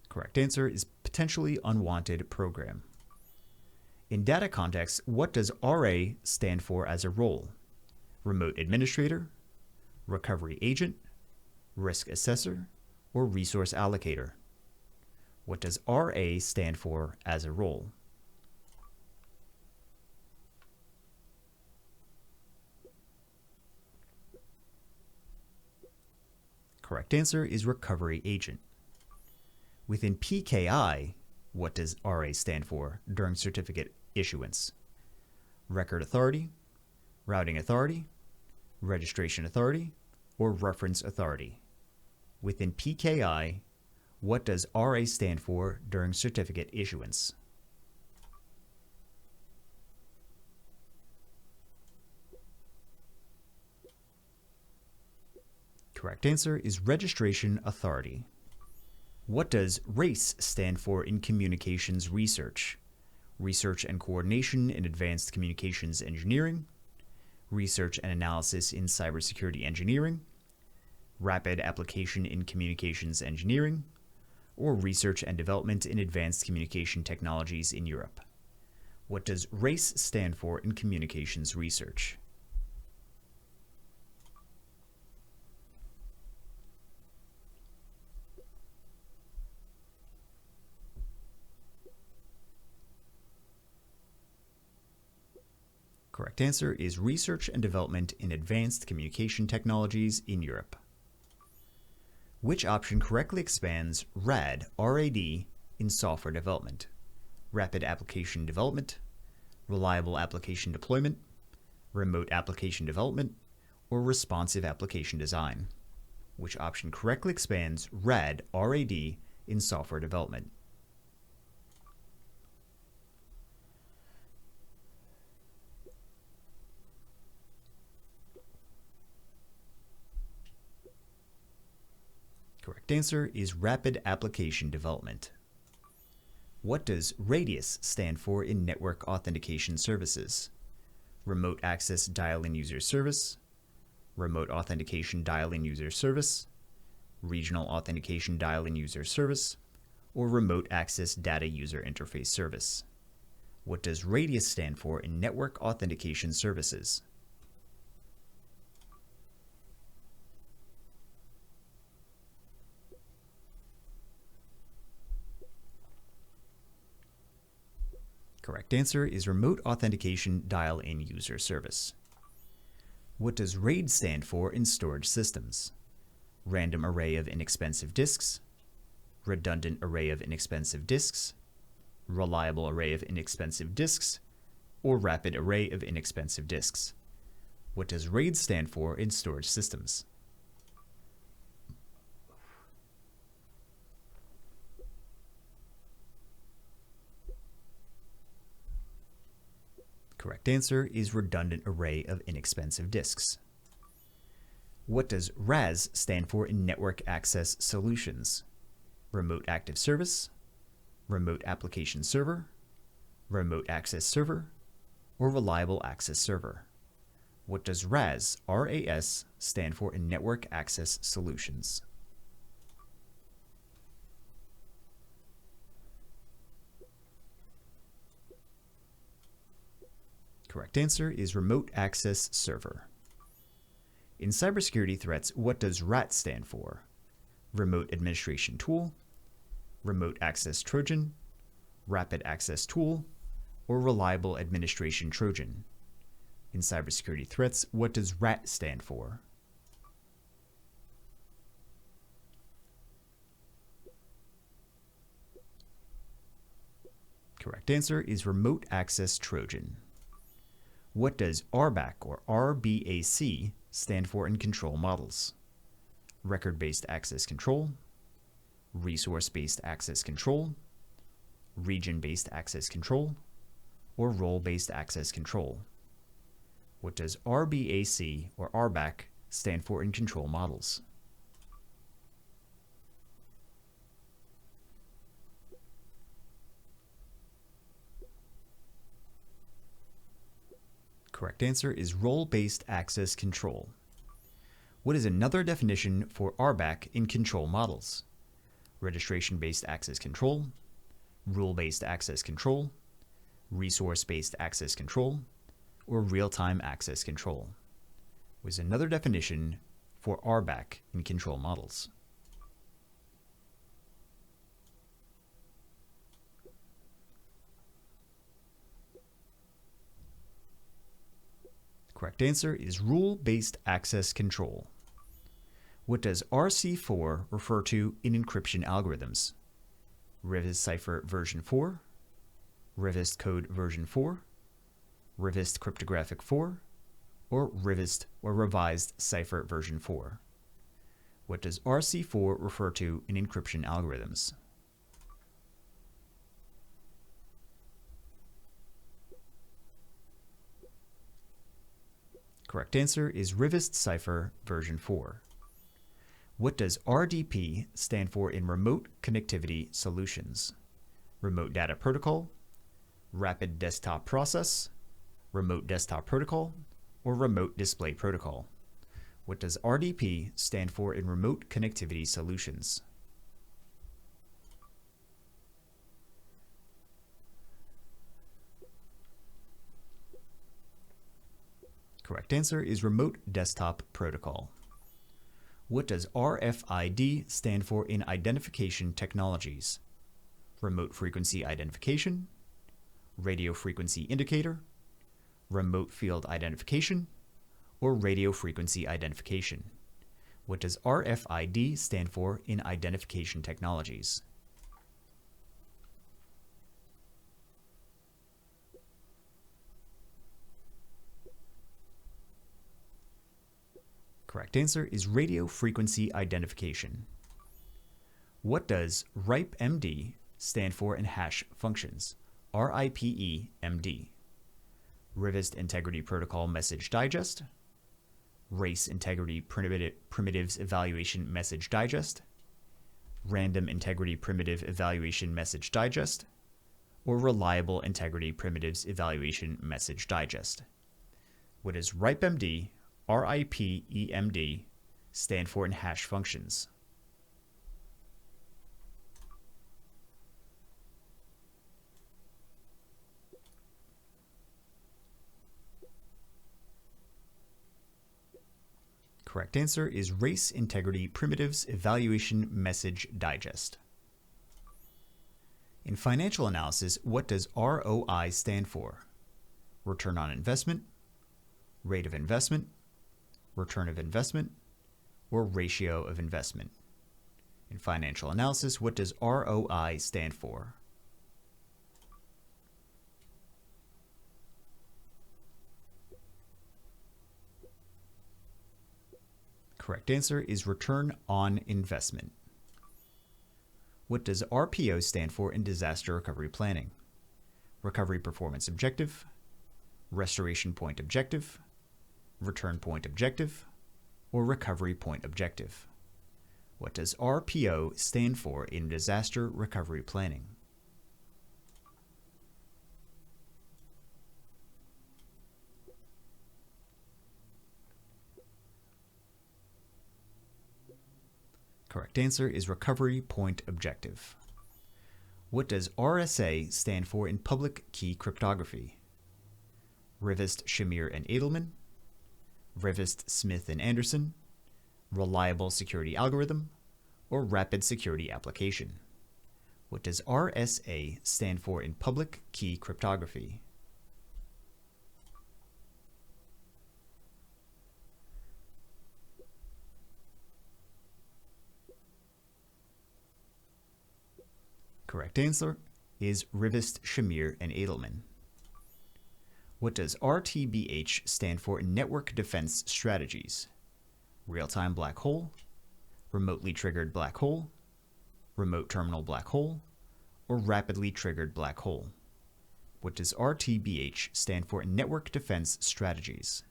Correct answer is potentially unwanted program. In data context, what does RA stand for as a role? Remote administrator, recovery agent, risk assessor, or resource allocator? What does RA stand for as a role? Correct answer is recovery agent. Within PKI, what does RA stand for during certificate issuance? Record authority, routing authority, registration authority, or reference authority? Within PKI, what does RA stand for during certificate issuance? Correct answer is registration authority. What does RACE stand for in communications research? Research and coordination in advanced communications engineering, research and analysis in cybersecurity engineering, rapid application in communications engineering, or research and development in advanced communication technologies in Europe? What does RACE stand for in communications research? Correct answer is research and development in advanced communication technologies in Europe. Which option correctly expands RAD in software development? Rapid application development, reliable application deployment, remote application development, or responsive application design? Which option correctly expands RAD in software development? Correct answer is rapid application development. What does RADIUS stand for in network authentication services? Remote access dial-in user service, remote authentication dial-in user service, regional authentication dial-in user service, or remote access data user interface service? What does RADIUS stand for in network authentication services? Correct answer is remote authentication dial-in user service. What does RAID stand for in storage systems? Random array of inexpensive disks, redundant array of inexpensive disks, reliable array of inexpensive disks, or rapid array of inexpensive disks? What does RAID stand for in storage systems? Correct answer is redundant array of inexpensive disks. What does RAS stand for in network access solutions? Remote active service, remote application server, remote access server, or reliable access server? What does RAS stand for in network access solutions? Correct answer is remote access server. In cybersecurity threats, what does RAT stand for? Remote administration tool, remote access Trojan, rapid access tool, or reliable administration Trojan? In cybersecurity threats, what does RAT stand for? Correct answer is remote access Trojan. What does RBAC or RBAC stand for in control models? Record-based access control, resource-based access control, region-based access control, or role-based access control? What does RBAC or RBAC stand for in control models? Correct answer is role-based access control. What is another definition for RBAC in control models? Registration-based access control, rule-based access control, resource-based access control, or real-time access control? What is another definition for RBAC in control models? Correct answer is rule-based access control. What does RC4 refer to in encryption algorithms? Rivest cipher version 4, Rivest code version 4, Rivest cryptographic 4, or Rivest or revised cipher version 4. What does RC4 refer to in encryption algorithms? Correct answer is Rivest cipher version 4. What does RDP stand for in Remote Connectivity Solutions? Remote Data Protocol, Rapid Desktop Process, Remote Desktop Protocol, or Remote Display Protocol? What does RDP stand for in Remote Connectivity Solutions? Correct answer is Remote Desktop Protocol. What does RFID stand for in identification technologies? Remote Frequency Identification, Radio Frequency Indicator, Remote Field Identification, or Radio Frequency Identification? What does RFID stand for in identification technologies? Correct answer is Radio Frequency Identification. What does RIPE-MD stand for in hash functions? RIPE-MD. Rivest Integrity Protocol Message Digest, Race Integrity Primitives Evaluation Message Digest, Random Integrity Primitive Evaluation Message Digest, or Reliable Integrity Primitives Evaluation Message Digest? What does RIPE-MD, RIPE-MD stand for in hash functions? Correct answer is Race Integrity Primitives Evaluation Message Digest. In financial analysis, what does ROI stand for? Return on investment, rate of investment, return of investment, or ratio of investment? In financial analysis, what does ROI stand for? Correct answer is return on investment. What does RPO stand for in disaster recovery planning? Recovery Performance Objective, Restoration Point Objective, Return Point Objective, or Recovery Point Objective? What does RPO stand for in disaster recovery planning? Correct answer is Recovery Point Objective. What does RSA stand for in public key cryptography? Rivest, Shamir, and Edelman, Rivest, Smith, and Anderson, Reliable Security Algorithm, or Rapid Security Application? What does RSA stand for in public key cryptography? Correct answer is Rivest, Shamir, and Edelman. What does RTBH stand for in network defense strategies? Real-time black hole, remotely triggered black hole, remote terminal black hole, or rapidly triggered black hole? What does RTBH stand for in network defense strategies?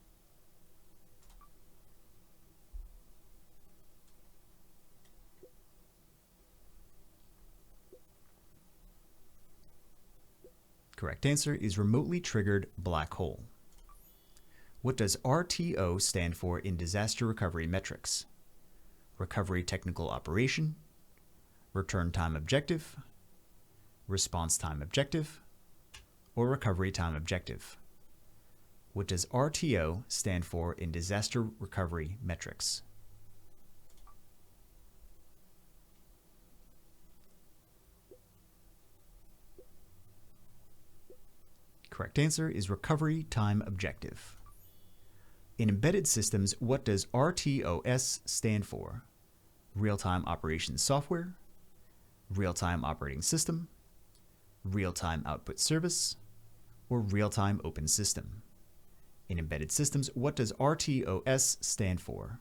Correct answer is remotely triggered black hole. What does RTO stand for in disaster recovery metrics? Recovery technical operation, return time objective, response time objective, or recovery time objective? What does RTO stand for in disaster recovery metrics? Correct answer is recovery time objective. In embedded systems, what does RTOS stand for? Real-time operations software, real-time operating system, real-time output service, or real-time open system? In embedded systems, what does RTOS stand for?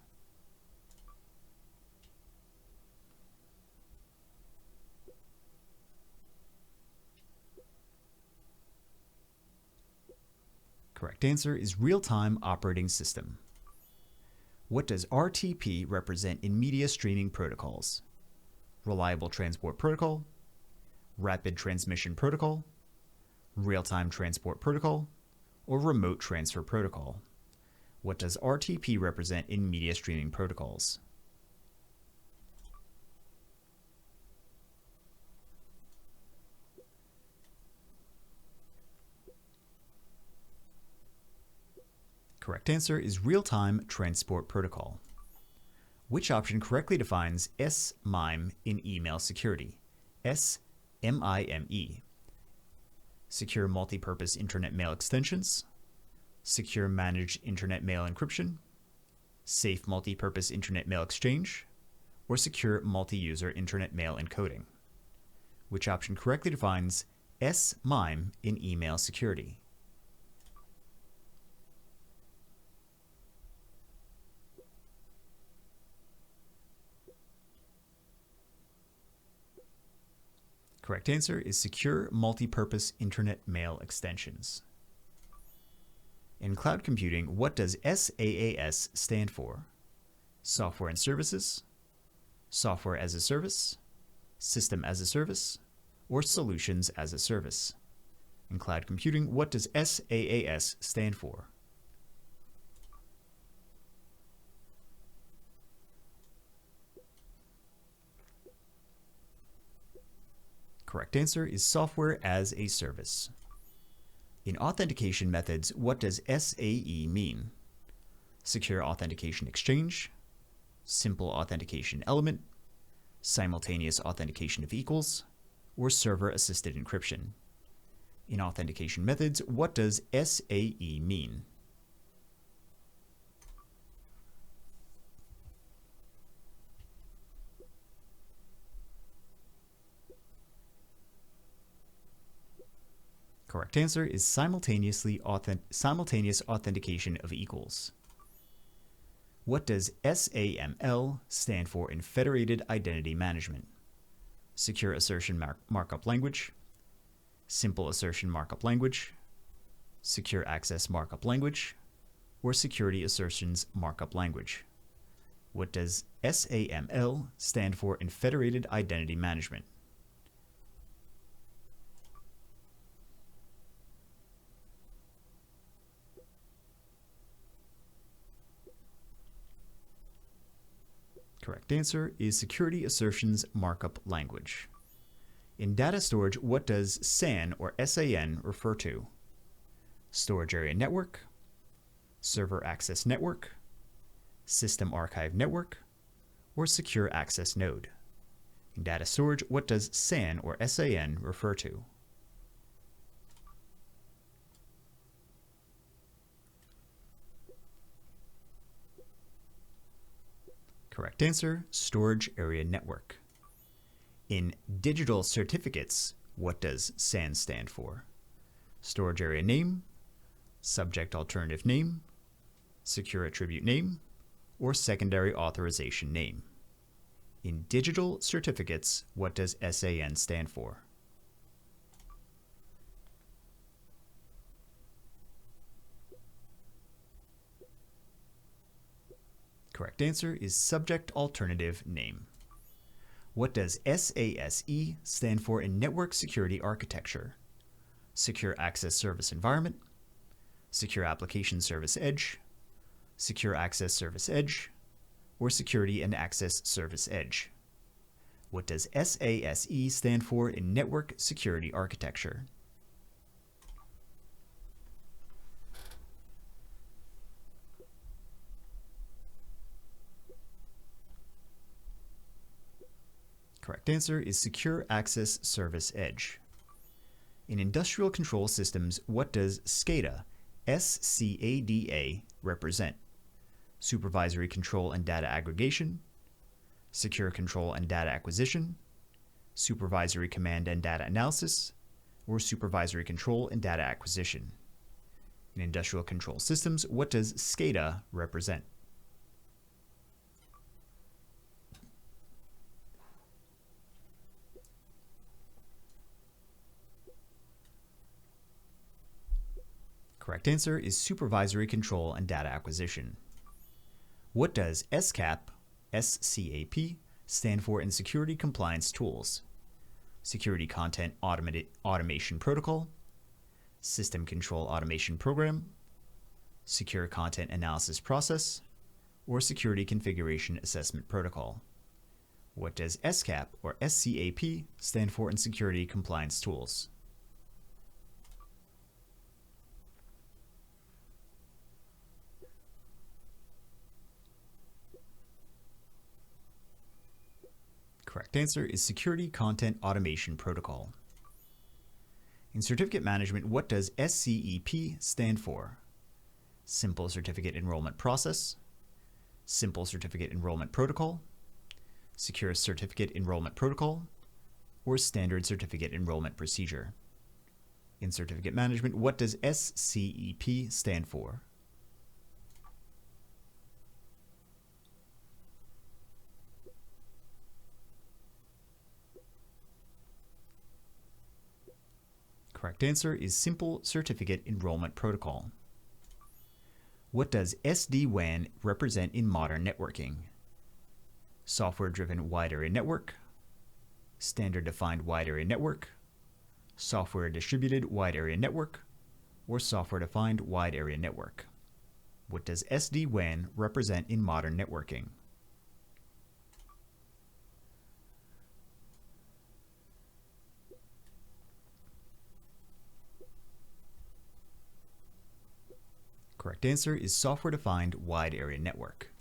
Correct answer is real-time operating system. What does RTP represent in media streaming protocols? Reliable transport protocol, rapid transmission protocol, real-time transport protocol, or remote transfer protocol? What does RTP represent in media streaming protocols? Correct answer is real-time transport protocol. Which option correctly defines SMIME in email security? SMIME. Secure multi-purpose internet mail extensions, secure managed internet mail encryption, safe multi-purpose internet mail exchange, or secure multi-user internet mail encoding? Which option correctly defines SMIME in email security? Correct answer is secure multi-purpose internet mail extensions. In cloud computing, what does SaaS stand for? Software and services, software as a service, system as a service, or solutions as a service? In cloud computing, what does SaaS stand for? Correct answer is software as a service. In authentication methods, what does SAE mean? Secure authentication exchange, simple authentication element, simultaneous authentication of equals, or server-assisted encryption? In authentication methods, what does SAE mean? Correct answer is simultaneous authentication of equals. What does SAML stand for in federated identity management? Secure assertion markup language, simple assertion markup language, secure access markup language, or security assertions markup language? What does SAML stand for in federated identity management? Correct answer is security assertions markup language. In data storage, what does SAN or SAN refer to? Storage area network, server access network, system archive network, or secure access node? In data storage, what does SAN or SAN refer to? Correct answer, storage area network. In digital certificates, what does SAN stand for? Storage area name, subject alternative name, secure attribute name, or secondary authorization name? In digital certificates, what does SAN stand for? Correct answer is subject alternative name. What does SASE stand for in network security architecture? Secure access service environment, secure application service edge, secure access service edge, or security and access service edge? What does SASE stand for in network security architecture? Correct answer is Secure Access Service Edge. In industrial control systems, what does SCADA, SCADA, represent? supervisory control and data aggregation, secure control and data acquisition, supervisory command and data analysis, or supervisory control and data acquisition. In industrial control systems, what does SCADA represent? Correct answer is supervisory control and data acquisition. What does SCAP stand for in security compliance tools? Security Content Automation Protocol, System Control Automation Program, Secure Content Analysis Process, or Security Configuration Assessment Protocol. What does SCAP or SCAP stand for in security compliance tools? Correct answer is Security Content Automation Protocol. In certificate management, what does SCEP stand for? Simple Certificate Enrollment Process, Simple Certificate Enrollment Protocol, Secure Certificate Enrollment Protocol, or Standard Certificate Enrollment Procedure. In certificate management, what does SCEP stand for? Correct answer is Simple Certificate Enrollment Protocol. What does SD-WAN represent in modern networking? Software-driven wide area network, standard-defined wide area network, software-distributed wide area network, or software-defined wide area network. What does SD-WAN represent in modern networking? Correct answer is software-defined wide area network.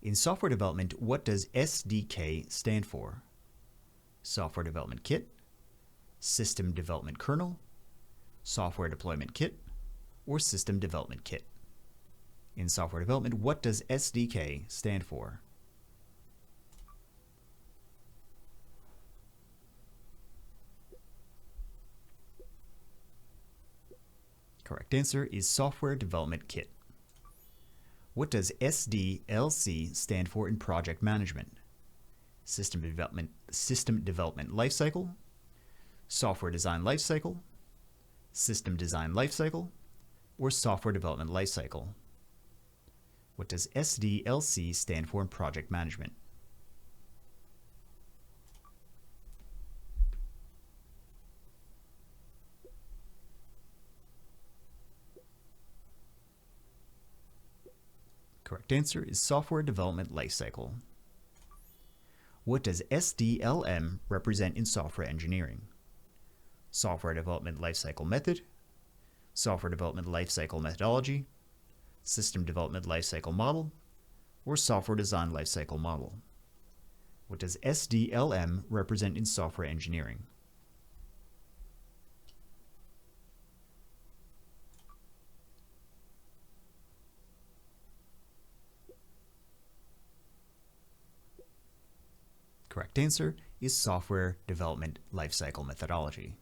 In software development, what does SDK stand for? Software Development Kit, System Development Kernel, Software Deployment Kit, or System Development Kit. In software development, what does SDK stand for? Correct answer is Software Development Kit. What does SDLC stand for in project management? System Development Lifecycle, Software Design Lifecycle, System Design Lifecycle, or Software Development Lifecycle. What does SDLC stand for in project management? Correct answer is Software Development Lifecycle. What does SDLM represent in software engineering? Software Development Lifecycle Method, Software Development Lifecycle Methodology, System Development Lifecycle Model, or Software Design Lifecycle Model. What does SDLM represent in software engineering? Correct answer is Software Development Lifecycle Methodology.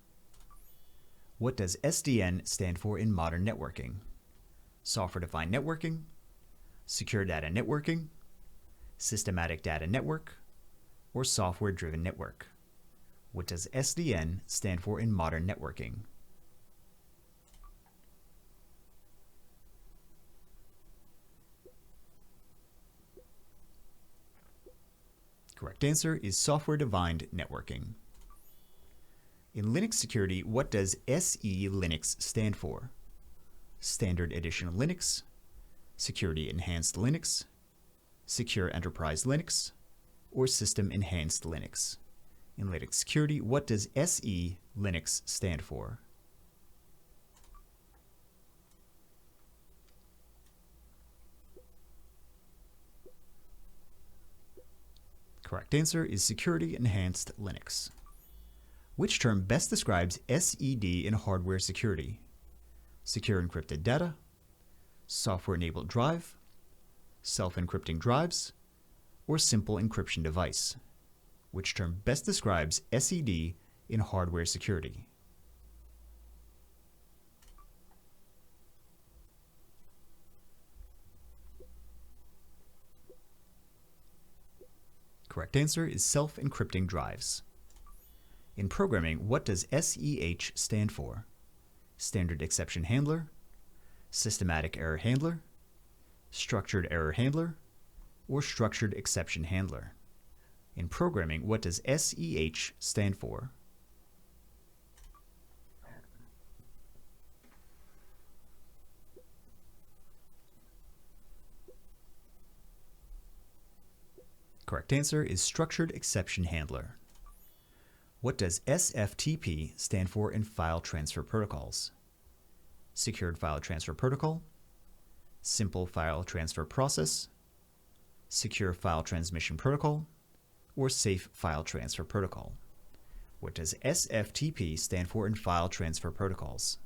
What does SDN stand for in modern networking? Software-defined networking, secure data networking, systematic data network, or software-driven network. What does SDN stand for in modern networking? Correct answer is software-defined networking. In Linux security, what does SE Linux stand for? Standard Edition Linux, Security Enhanced Linux, Secure Enterprise Linux, or System Enhanced Linux. In Linux security, what does SE Linux stand for? Correct answer is Security Enhanced Linux. Which term best describes SED in hardware security? Secure encrypted data, software-enabled drive, self-encrypting drives, or simple encryption device? Which term best describes SED in hardware security? Correct answer is self-encrypting drives. In programming, what does SEH stand for? Standard exception handler, systematic error handler, structured error handler, or structured exception handler? In programming, what does SEH stand for? Correct answer is structured exception handler. What does SFTP stand for in file transfer protocols? Secured file transfer protocol, simple file transfer process, secure file transmission protocol, or safe file transfer protocol? What does SFTP stand for in file transfer protocols?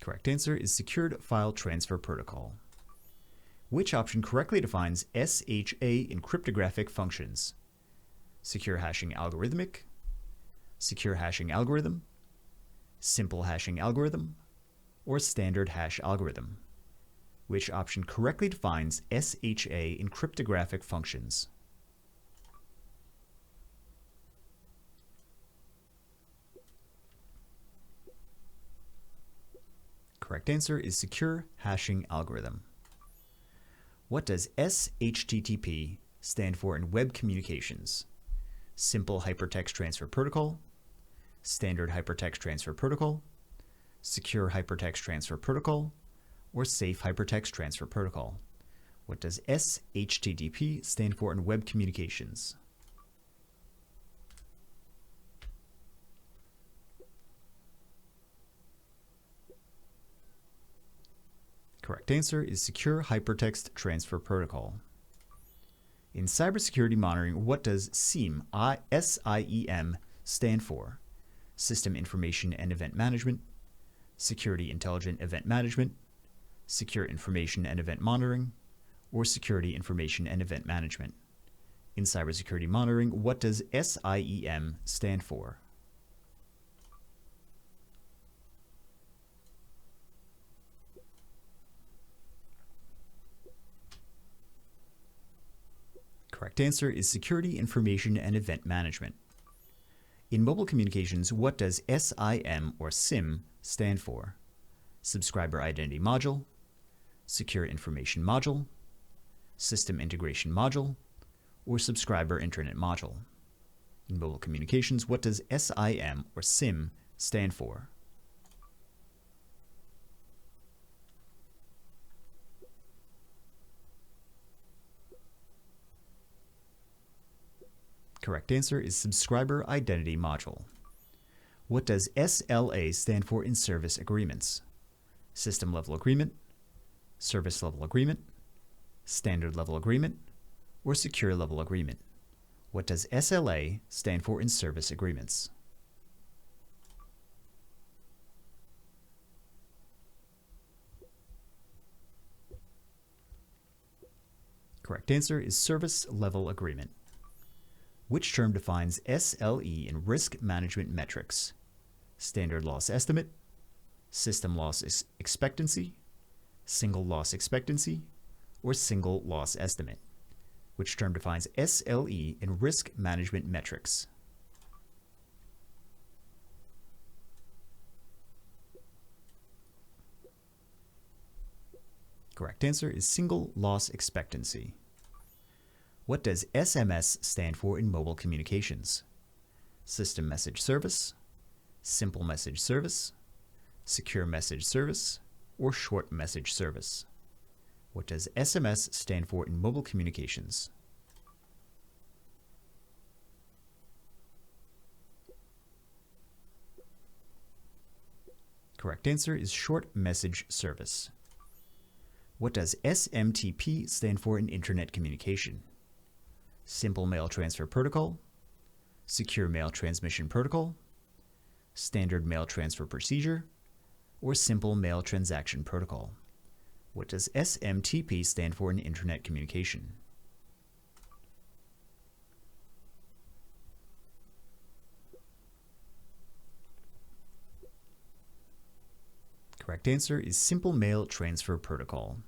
Correct answer is Secured File Transfer Protocol. Which option correctly defines SHA in cryptographic functions? Secure hashing algorithmic, secure hashing algorithm, simple hashing algorithm, or standard hash algorithm? Which option correctly defines SHA in cryptographic functions? Correct answer is secure hashing algorithm. What does SHTTP stand for in web communications? Simple Hypertext Transfer Protocol, Standard Hypertext Transfer Protocol, Secure Hypertext Transfer Protocol, or Safe Hypertext Transfer Protocol? What does SHTTP stand for in web communications? Correct answer is Secure Hypertext Transfer Protocol. In cybersecurity monitoring, what does SIEM, S-I-E-M, stand for? System Information and Event Management, Security Intelligent Event Management, Secure Information and Event Monitoring, or Security Information and Event Management? In cybersecurity monitoring, what does SIEM stand for? Correct answer is Security Information and Event Management. In mobile communications, what does SIM or SIM stand for? Subscriber Identity Module, Secure Information Module, System Integration Module, or Subscriber Internet Module? In mobile communications, what does SIM or SIM stand for? Correct answer is Subscriber Identity Module. What does SLA stand for in service agreements? System Level Agreement, Service Level Agreement, Standard Level Agreement, or Secure Level Agreement? What does SLA stand for in service agreements? Correct answer is Service Level Agreement. Which term defines SLE in risk management metrics? Standard loss estimate, system loss expectancy, single loss expectancy, or single loss estimate? Which term defines SLE in risk management metrics? Correct answer is single loss expectancy. What does SMS stand for in mobile communications? System Message Service, Simple Message Service, Secure Message Service, or Short Message Service? What does SMS stand for in mobile communications? Correct answer is Short Message Service. What does SMTP stand for in Internet communication? Simple Mail Transfer Protocol, Secure Mail Transmission Protocol, Standard Mail Transfer Procedure, or Simple Mail Transaction Protocol? What does SMTP stand for in Internet communication? Correct answer is Simple Mail Transfer Protocol.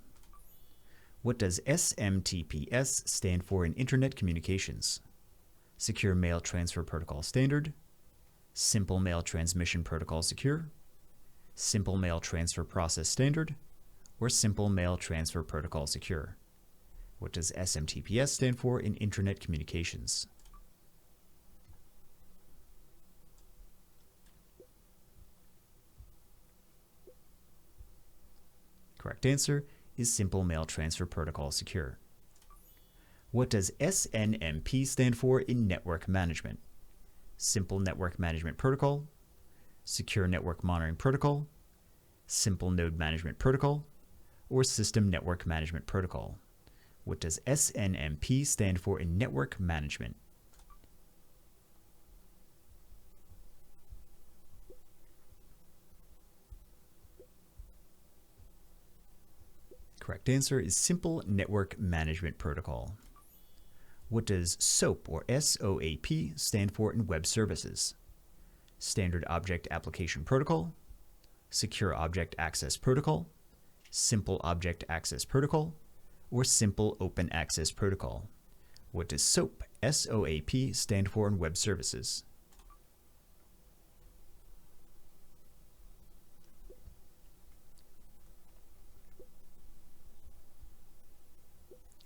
What does SMTPS stand for in Internet communications? Secure Mail Transfer Protocol Standard, Simple Mail Transmission Protocol Secure, Simple Mail Transfer Process Standard, or Simple Mail Transfer Protocol Secure? What does SMTPS stand for in Internet communications? Correct answer is Simple Mail Transfer Protocol Secure. What does SNMP stand for in network management? Simple Network Management Protocol, Secure Network Monitoring Protocol, Simple Node Management Protocol, or System Network Management Protocol? What does SNMP stand for in network management? Correct answer is Simple Network Management Protocol. What does SOAP or SOAP stand for in web services? Standard Object Application Protocol, Secure Object Access Protocol, Simple Object Access Protocol, or Simple Open Access Protocol? What does SOAP, SOAP stand for in web services?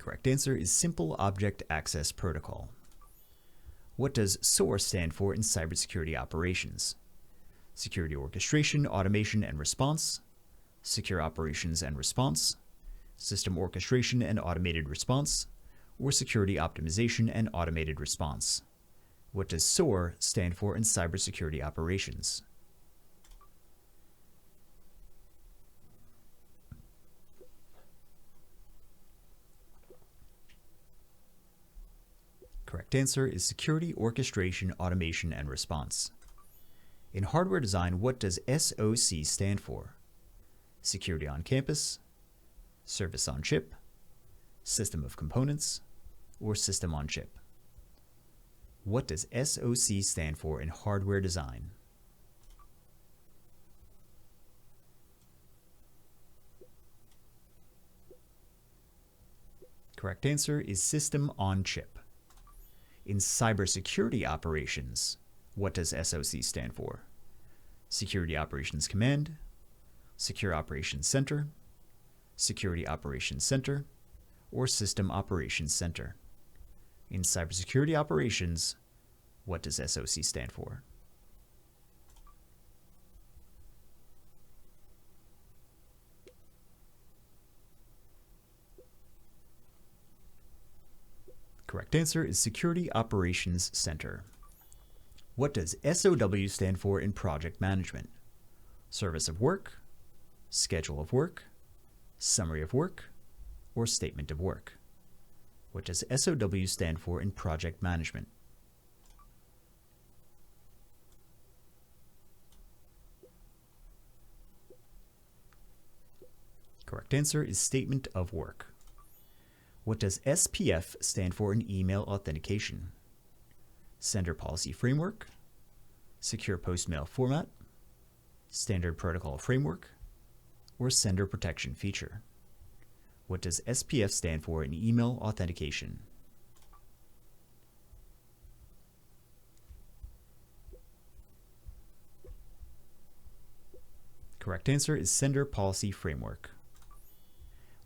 Correct answer is Simple Object Access Protocol. What does SOAR stand for in cybersecurity operations? Security Orchestration, Automation, and Response, Secure Operations and Response, System Orchestration and Automated Response, or Security Optimization and Automated Response? What does SOAR stand for in cybersecurity operations? Correct answer is Security Orchestration, Automation, and Response. In hardware design, what does SOC stand for? Security on Campus, Service on Chip, System of Components, or System on Chip? What does SOC stand for in hardware design? Correct answer is System on Chip. In cybersecurity operations, what does SOC stand for? Security Operations Command, Secure Operations Center, Security Operations Center, or System Operations Center? In cybersecurity operations, what does SOC stand for? Correct answer is Security Operations Center. What does SOW stand for in project management? Service of work, schedule of work, summary of work, or statement of work? What does SOW stand for in project management? Correct answer is statement of work. What does SPF stand for in email authentication? Sender Policy Framework, Secure Postmail Format, Standard Protocol Framework, or Sender Protection Feature? What does SPF stand for in email authentication? Correct answer is Sender Policy Framework.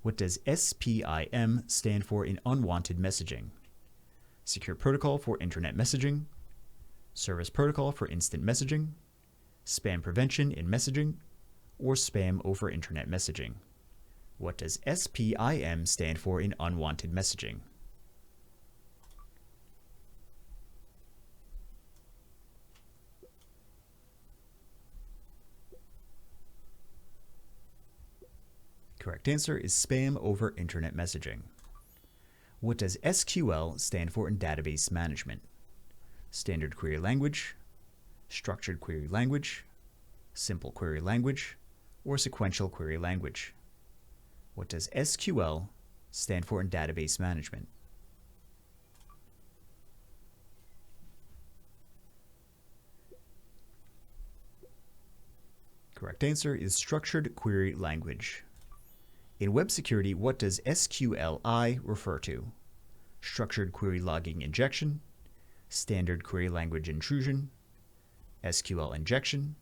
What does SPIM stand for in unwanted messaging? Secure Protocol for Internet Messaging, Service Protocol for Instant Messaging, Spam Prevention in Messaging, or Spam over Internet Messaging? What does SPIM stand for in unwanted messaging? Correct answer is Spam over Internet Messaging. What does SQL stand for in database management? standard query language, structured query language, simple query language, or sequential query language? What does SQL stand for in database management? Correct answer is structured query language. In web security, what does SQLI refer to? Structured query logging injection, standard query language intrusion, SQL injection,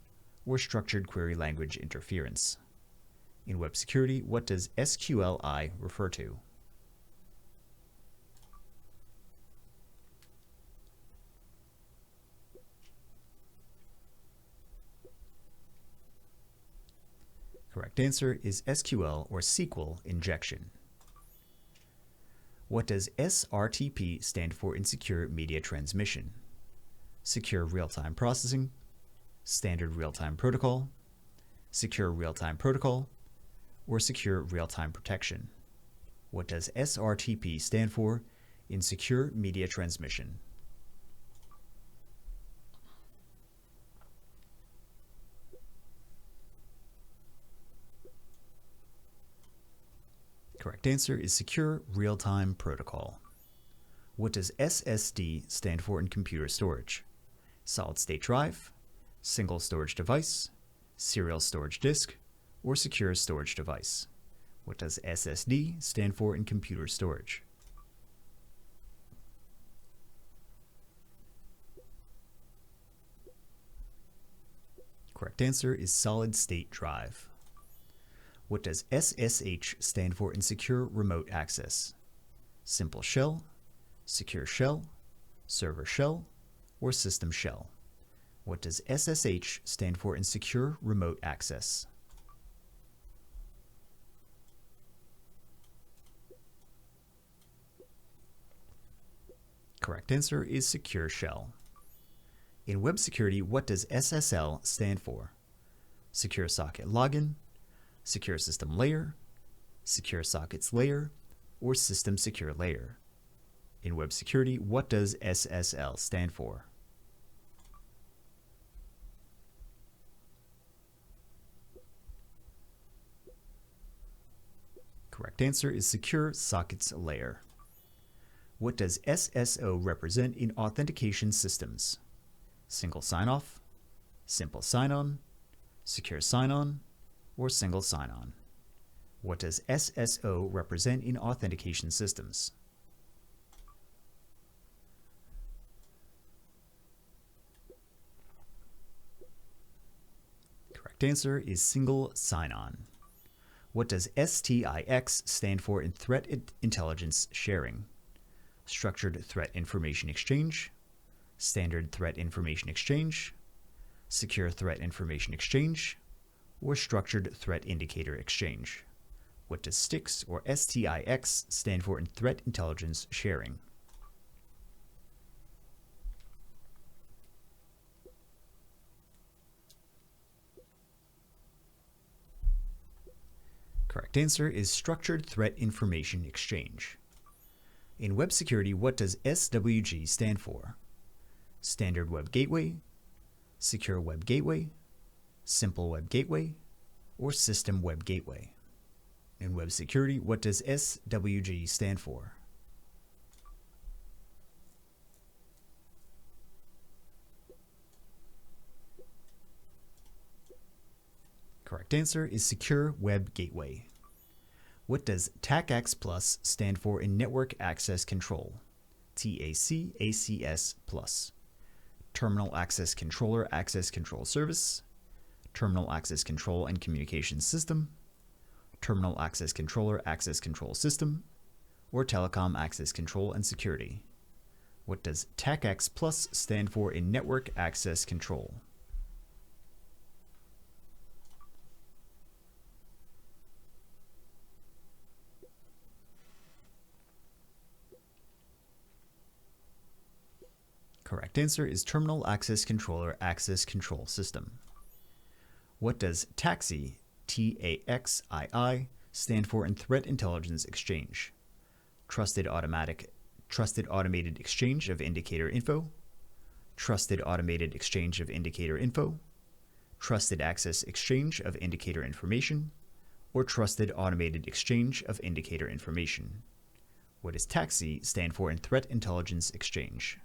or structured query language interference? In web security, what does SQLI refer to? Correct answer is SQL or SQL injection. What does SRTP stand for in secure media transmission? Secure real-time processing, standard real-time protocol, secure real-time protocol, or secure real-time protection? What does SRTP stand for in secure media transmission? Correct answer is secure real-time protocol. What does SSD stand for in computer storage? Solid-state drive, single storage device, serial storage disk, or secure storage device? What does SSD stand for in computer storage? Correct answer is solid-state drive. What does SSH stand for in secure remote access? Simple shell, secure shell, server shell, or system shell? What does SSH stand for in secure remote access? Correct answer is secure shell. In web security, what does SSL stand for? Secure socket login, secure system layer, secure sockets layer, or system secure layer? In web security, what does SSL stand for? Correct answer is secure sockets layer. What does SSO represent in authentication systems? Single sign-off, simple sign-on, secure sign-on, or single sign-on? What does SSO represent in authentication systems? Correct answer is single sign-on. What does STIX stand for in threat intelligence sharing? Structured threat information exchange, standard threat information exchange, secure threat information exchange, or structured threat indicator exchange? What does STIX or STIX stand for in threat intelligence sharing? Correct answer is structured threat information exchange. In web security, what does SWG stand for? Standard Web Gateway, Secure Web Gateway, Simple Web Gateway, or System Web Gateway? In web security, what does SWG stand for? Correct answer is Secure Web Gateway. What does TACACS Plus stand for in Network Access Control? TACACS Plus. Terminal Access Controller Access Control Service, Terminal Access Control and Communication System, Terminal Access Controller Access Control System, or Telecom Access Control and Security? What does TACACS Plus stand for in Network Access Control? Correct answer is Terminal Access Controller Access Control System. What does TAXII, TAXII, stand for in Threat Intelligence Exchange? Trusted Automated Exchange of Indicator Info, trusted automated exchange of indicator info, trusted access exchange of indicator information, or trusted automated exchange of indicator information. What does TAXI stand for in Threat Intelligence Exchange?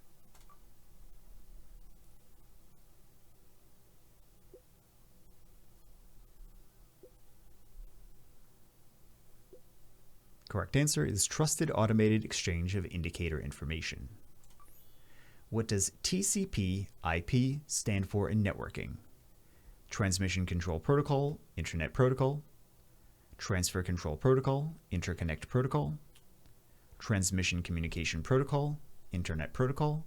Correct answer is Trusted Automated Exchange of Indicator Information. What does TCP/IP stand for in networking? Transmission Control Protocol, Internet Protocol, Transfer Control Protocol, Interconnect Protocol, Transmission Communication Protocol, Internet Protocol,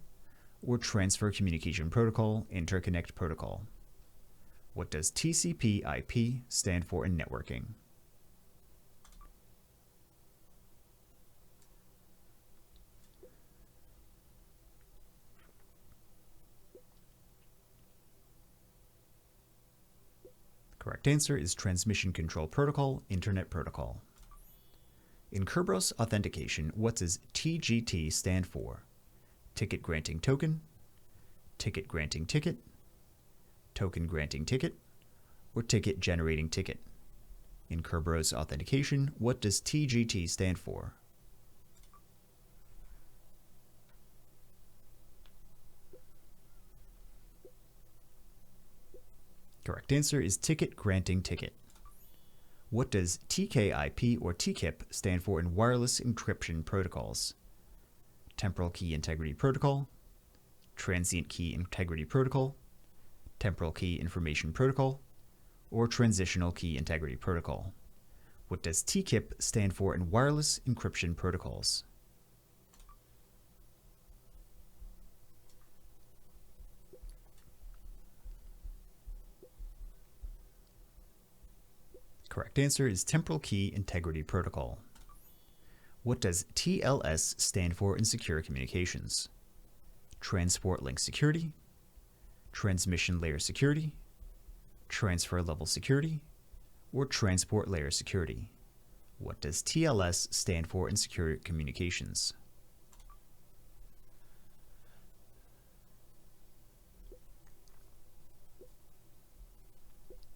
or Transfer Communication Protocol, Interconnect Protocol. What does TCP/IP stand for in networking? Correct answer is Transmission Control Protocol, Internet Protocol. In Kerberos authentication, what does TGT stand for? Ticket Granting Token, Ticket Granting Ticket, Token Granting Ticket, or Ticket Generating Ticket? In Kerberos authentication, what does TGT stand for? Correct answer is Ticket Granting Ticket. What does TKIP or TKIP stand for in wireless encryption protocols? Temporal Key Integrity Protocol, Transient Key Integrity Protocol, Temporal Key Information Protocol, or Transitional Key Integrity Protocol? What does TKIP stand for in wireless encryption protocols? Correct answer is Temporal Key Integrity Protocol. What does TLS stand for in secure communications? Transport Link Security, Transmission Layer Security, Transfer Level Security, or Transport Layer Security? What does TLS stand for in secure communications?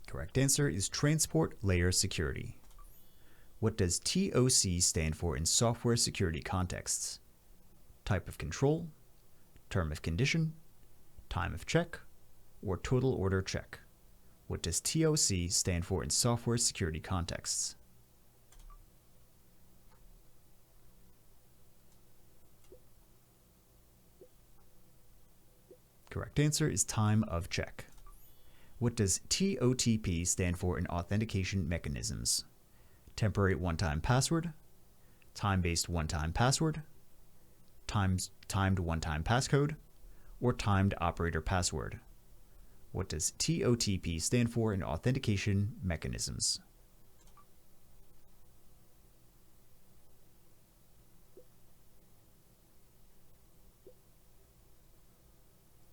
Correct answer is Transport Layer Security. What does TOC stand for in software security contexts? Type of control, term of condition, time of check, or total order check? What does TOC stand for in software security contexts? Correct answer is time of check. What does TOTP stand for in authentication mechanisms? Temporary one-time password, time-based one-time password, timed one-time passcode, or timed operator password? What does TOTP stand for in authentication mechanisms?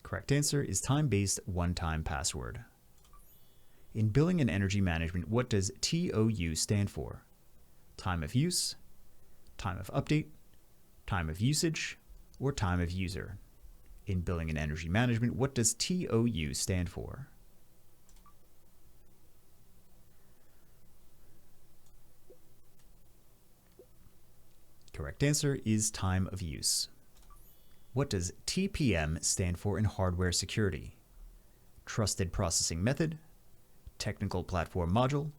Correct answer is time-based one-time password. In billing and energy management, what does TOU stand for? Time of use, time of update, time of usage, or time of user? In billing and energy management, what does TOU stand for? Correct answer is time of use. What does TPM stand for in hardware security? Trusted Processing Method, Technical Platform Module,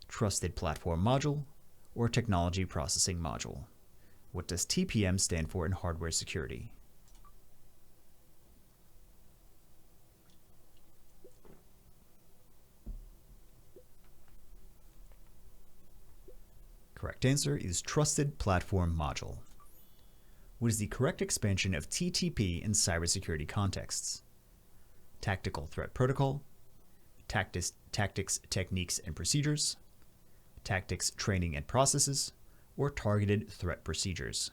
Trusted Platform Module, or Technology Processing Module? What does TPM stand for in hardware security? Correct answer is Trusted Platform Module. What is the correct expansion of TTP in cybersecurity contexts? Tactical Threat Protocol, Tactics, Techniques and Procedures, Tactics, Training and Processes, or Targeted Threat Procedures?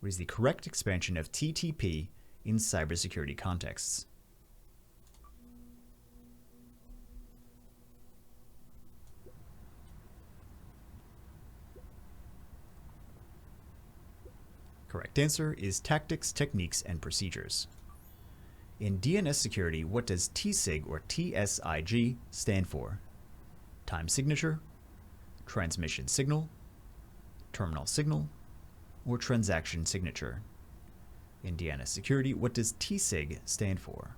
What is the correct expansion of TTP in cybersecurity contexts? Correct answer is Tactics, Techniques and Procedures. In DNS security, what does TSIG or TSIG stand for? Time signature, transmission signal, terminal signal, or transaction signature? In DNS security, what does TSIG stand for?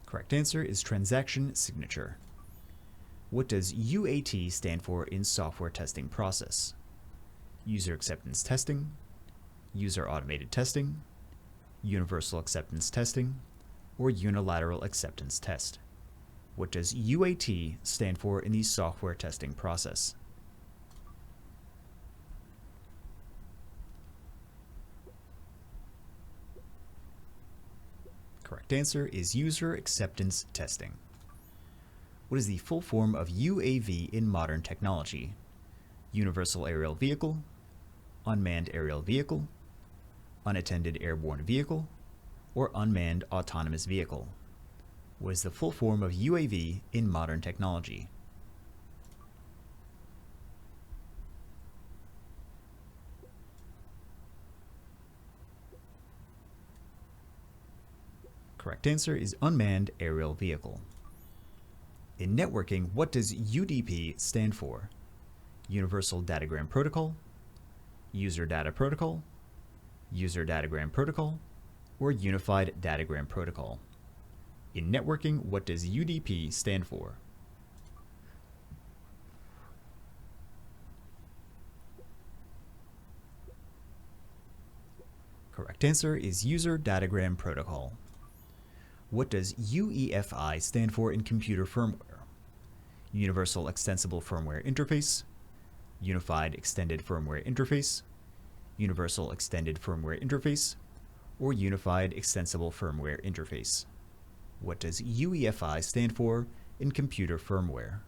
Correct answer is transaction signature. What does UAT stand for in software testing process? User acceptance testing, user automated testing, universal acceptance testing, or unilateral acceptance test? What does UAT stand for in the software testing process? Correct answer is user acceptance testing. What is the full form of UAV in modern technology? Universal aerial vehicle, unmanned aerial vehicle, unattended airborne vehicle, or unmanned autonomous vehicle? What is the full form of UAV in modern technology? Correct answer is unmanned aerial vehicle. In networking, what does UDP stand for? Universal Datagram Protocol, User Data Protocol, User Datagram Protocol, or Unified Datagram Protocol? In networking, what does UDP stand for? Correct answer is User Datagram Protocol. What does UEFI stand for in computer firmware? Universal Extensible Firmware Interface, Unified Extended Firmware Interface, Universal Extended Firmware Interface, or Unified Extensible Firmware Interface? What does UEFI stand for in computer firmware?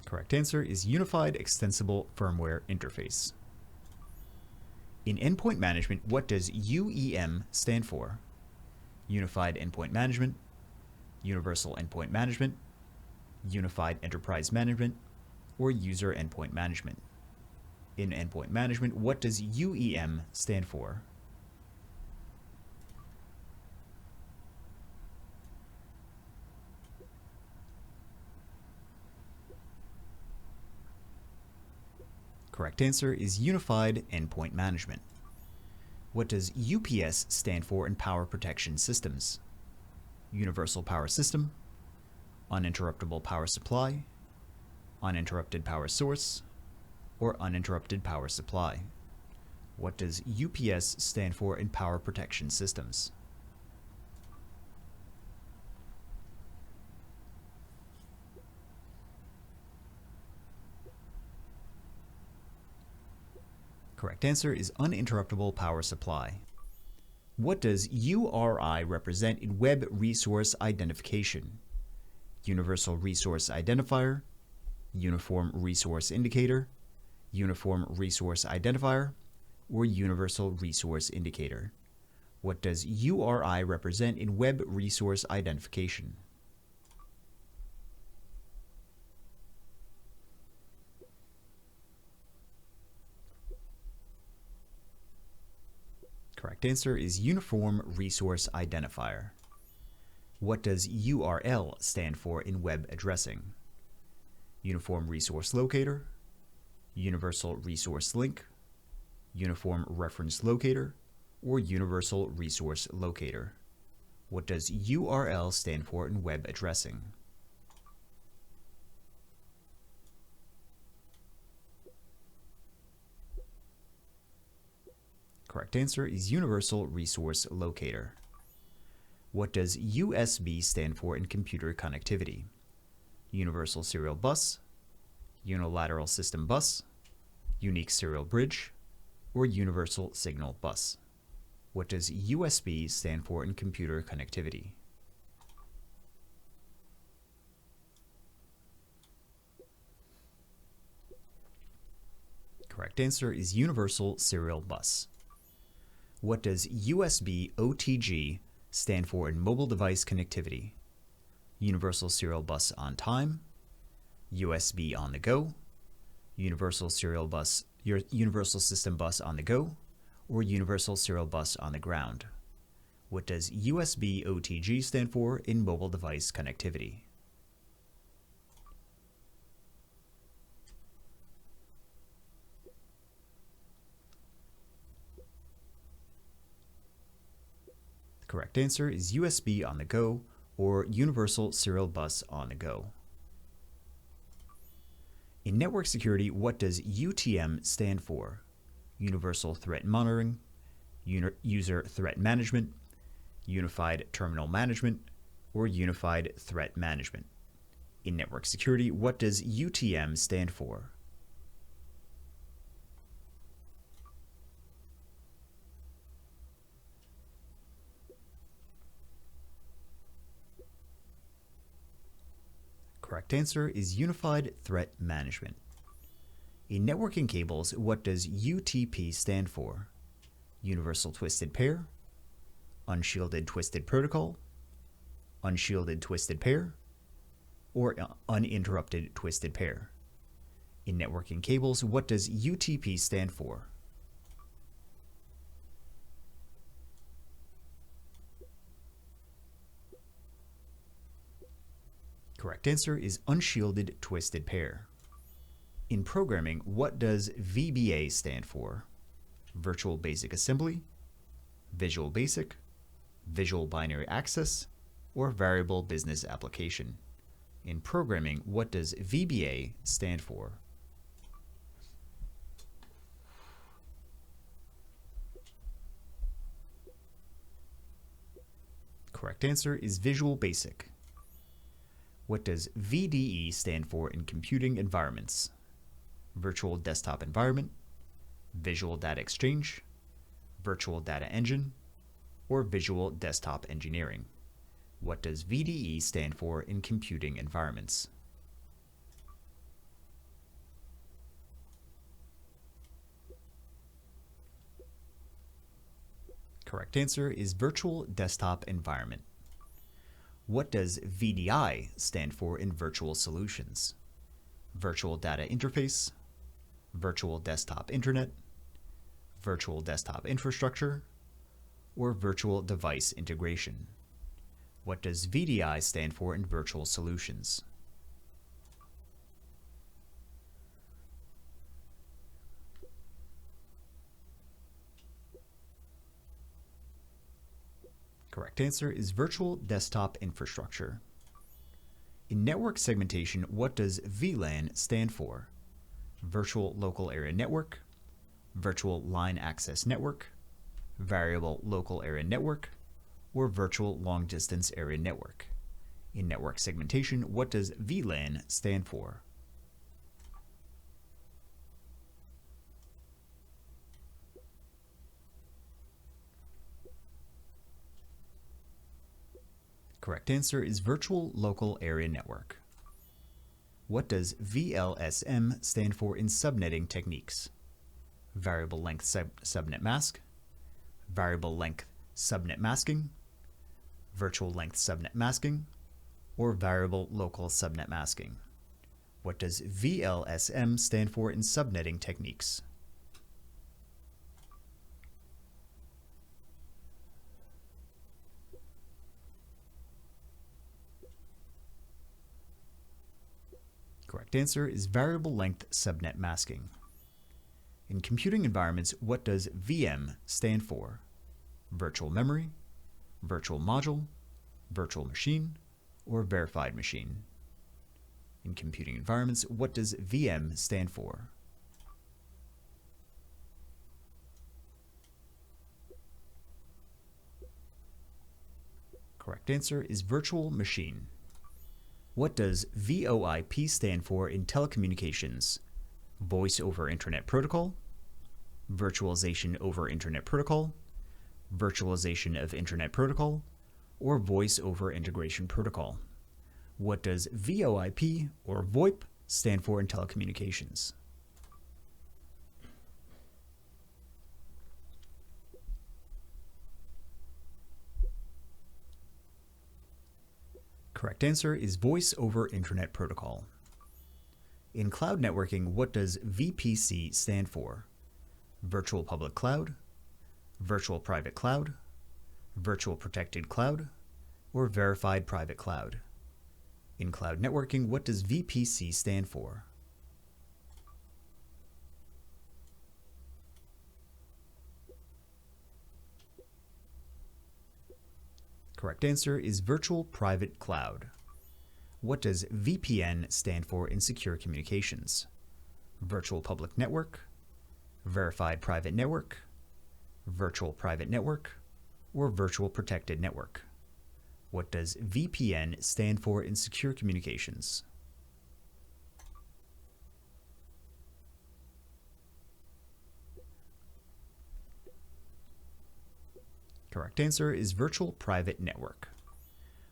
Correct answer is Unified Extensible Firmware Interface. In endpoint management, what does UEM stand for? Unified Endpoint Management, Universal Endpoint Management, Unified Enterprise Management, or User Endpoint Management? In endpoint management, what does UEM stand for? Correct answer is Unified Endpoint Management. What does UPS stand for in power protection systems? Universal Power System, Uninterruptible Power Supply, Uninterrupted Power Source, or Uninterrupted Power Supply? What does UPS stand for in power protection systems? Correct answer is Uninterruptible Power Supply. What does URI represent in Web Resource Identification? Universal Resource Identifier, Uniform Resource Indicator, Uniform Resource Identifier, or Universal Resource Indicator? What does URI represent in Web Resource Identification? Correct answer is Uniform Resource Identifier. What does URL stand for in web addressing? Uniform Resource Locator, Universal Resource Link, Uniform Reference Locator, or Universal Resource Locator? What does URL stand for in web addressing? Correct answer is Universal Resource Locator. What does USB stand for in computer connectivity? Universal Serial Bus, Unilateral System Bus, Unique Serial Bridge, or Universal Signal Bus? What does USB stand for in computer connectivity? Correct answer is Universal Serial Bus. What does USB OTG stand for in mobile device connectivity? Universal Serial Bus on Time, USB on the go, Universal Serial Bus, your Universal System Bus on the go, or Universal Serial Bus on the ground? What does USB OTG stand for in mobile device connectivity? The correct answer is USB on the go or Universal Serial Bus on the go. In network security, what does UTM stand for? Universal Threat Monitoring, User Threat Management, Unified Terminal Management, or Unified Threat Management? In network security, what does UTM stand for? Correct answer is Unified Threat Management. In networking cables, what does UTP stand for? Universal Twisted Pair, Unshielded Twisted Protocol, Unshielded Twisted Pair, or Uninterrupted Twisted Pair? In networking cables, what does UTP stand for? Correct answer is Unshielded Twisted Pair. In programming, what does VBA stand for? Virtual Basic Assembly, Visual Basic, Visual Binary Access, or Variable Business Application? In programming, what does VBA stand for? Correct answer is Visual Basic. What does VDE stand for in computing environments? Virtual Desktop Environment, Visual Data Exchange, Virtual Data Engine, or Visual Desktop Engineering? What does VDE stand for in computing environments? Correct answer is Virtual Desktop Environment. What does VDI stand for in virtual solutions? Virtual Data Interface, Virtual Desktop Internet, Virtual Desktop Infrastructure, or Virtual Device Integration? What does VDI stand for in virtual solutions? Correct answer is Virtual Desktop Infrastructure. In network segmentation, what does VLAN stand for? Virtual Local Area Network, Virtual Line Access Network, Variable Local Area Network, or Virtual Long Distance Area Network? In network segmentation, what does VLAN stand for? Correct answer is Virtual Local Area Network. What does VLSM stand for in subnetting techniques? Variable Length Subnet Mask, Variable Length Subnet Masking, Virtual Length Subnet Masking, or Variable Local Subnet Masking? What does VLSM stand for in subnetting techniques? Correct answer is Variable Length Subnet Masking. In computing environments, what does VM stand for? Virtual Memory, Virtual Module, Virtual Machine, or Verified Machine? In computing environments, what does VM stand for? Correct answer is Virtual Machine. What does VoIP stand for in telecommunications? Voice over Internet Protocol, Virtualization over Internet Protocol, Virtualization of Internet Protocol, or Voice over Integration Protocol? What does VoIP or VoIP stand for in telecommunications? Correct answer is Voice over Internet Protocol. In cloud networking, what does VPC stand for? Virtual Public Cloud, Virtual Private Cloud, Virtual Protected Cloud, or Verified Private Cloud? In cloud networking, what does VPC stand for? Correct answer is Virtual Private Cloud. What does VPN stand for in secure communications? Virtual Public Network, Verified Private Network, Virtual Private Network, or Virtual Protected Network? What does VPN stand for in secure communications? Correct answer is Virtual Private Network.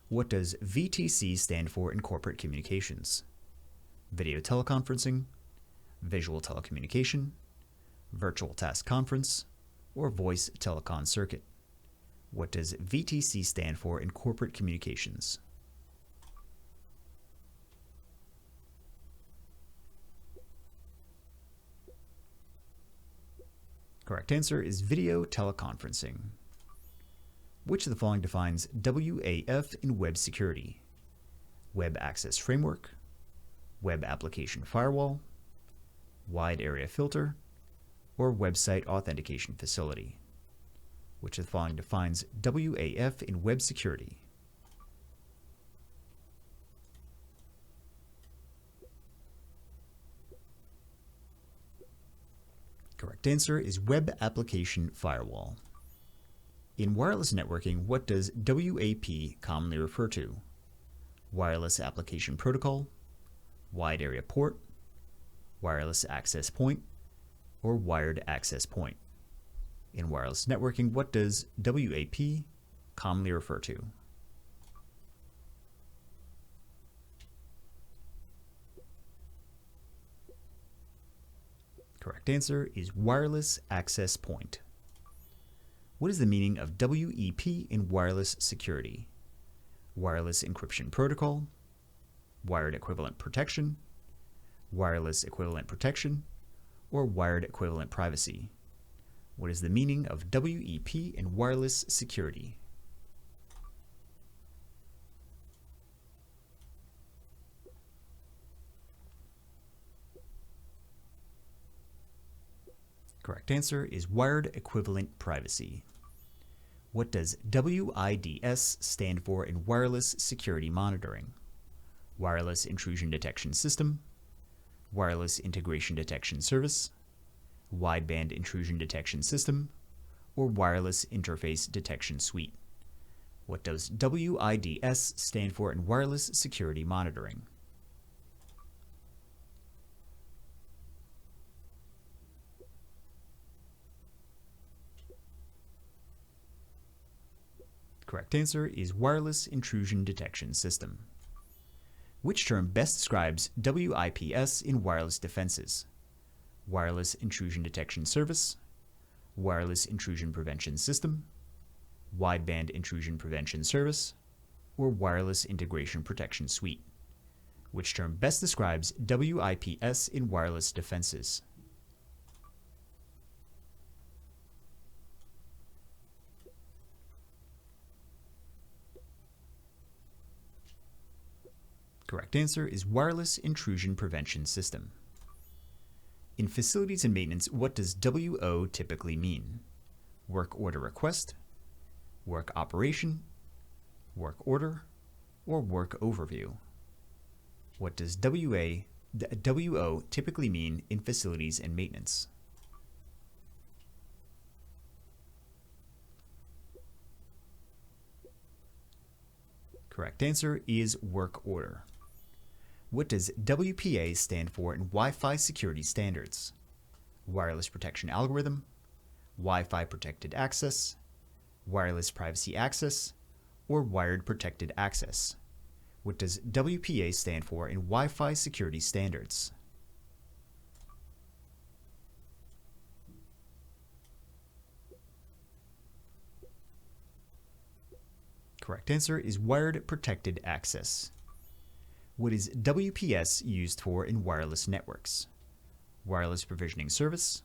What does VTC stand for in corporate communications? Video teleconferencing, visual telecommunication, virtual task conference, or voice telecon circuit? What does VTC stand for in corporate communications? Correct answer is video teleconferencing. Which of the following defines WAF in web security? Web Access Framework, Web Application Firewall, Wide Area Filter, or Website Authentication Facility? Which of the following defines WAF in web security? Correct answer is Web Application Firewall. In wireless networking, what does WAP commonly refer to? Wireless Application Protocol, Wide Area Port, Wireless Access Point, or Wired Access Point? In wireless networking, what does WAP commonly refer to? Correct answer is Wireless Access Point. What is the meaning of WEP in wireless security? Wireless Encryption Protocol, Wired Equivalent Protection, Wireless Equivalent Protection, or Wired Equivalent Privacy? What is the meaning of WEP in wireless security? Correct answer is Wired Equivalent Privacy. What does WIDS stand for in wireless security monitoring? Wireless Intrusion Detection System, Wireless Integration Detection Service, Wideband Intrusion Detection System, or Wireless Interface Detection Suite? What does WIDS stand for in wireless security monitoring? Correct answer is Wireless Intrusion Detection System. Which term best describes WIPS in wireless defenses? Wireless Intrusion Detection Service, Wireless Intrusion Prevention System, Wideband Intrusion Prevention Service, or Wireless Integration Protection Suite? Which term best describes WIPS in wireless defenses? Correct answer is Wireless Intrusion Prevention System. In facilities and maintenance, what does WO typically mean? Work order request, work operation, work order, or work overview? What does WO typically mean in facilities and maintenance? Correct answer is work order. What does WPA stand for in Wi-Fi security standards? Wireless Protection Algorithm, Wi-Fi Protected Access, Wireless Privacy Access, or Wired Protected Access? What does WPA stand for in Wi-Fi security standards? Correct answer is wired protected access. What is WPS used for in wireless networks? Wireless provisioning service,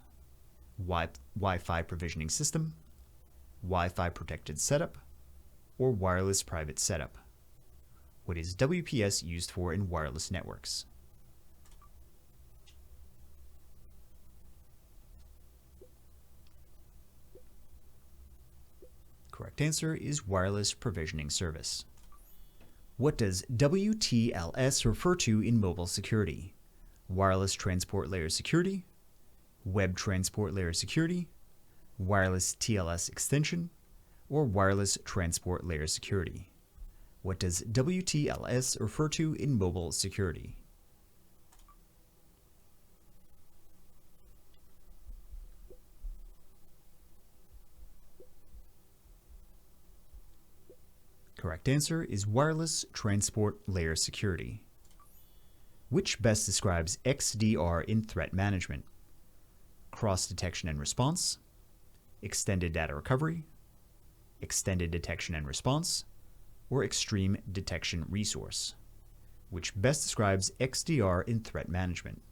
Wi-Fi provisioning system, Wi-Fi protected setup, or wireless private setup? What is WPS used for in wireless networks? Correct answer is wireless provisioning service. What does WTLS refer to in mobile security? Wireless transport layer security, web transport layer security, wireless TLS extension, or wireless transport layer security? What does WTLS refer to in mobile security? Correct answer is wireless transport layer security. Which best describes XDR in threat management? Cross detection and response, extended data recovery, extended detection and response, or extreme detection resource? Which best describes XDR in threat management?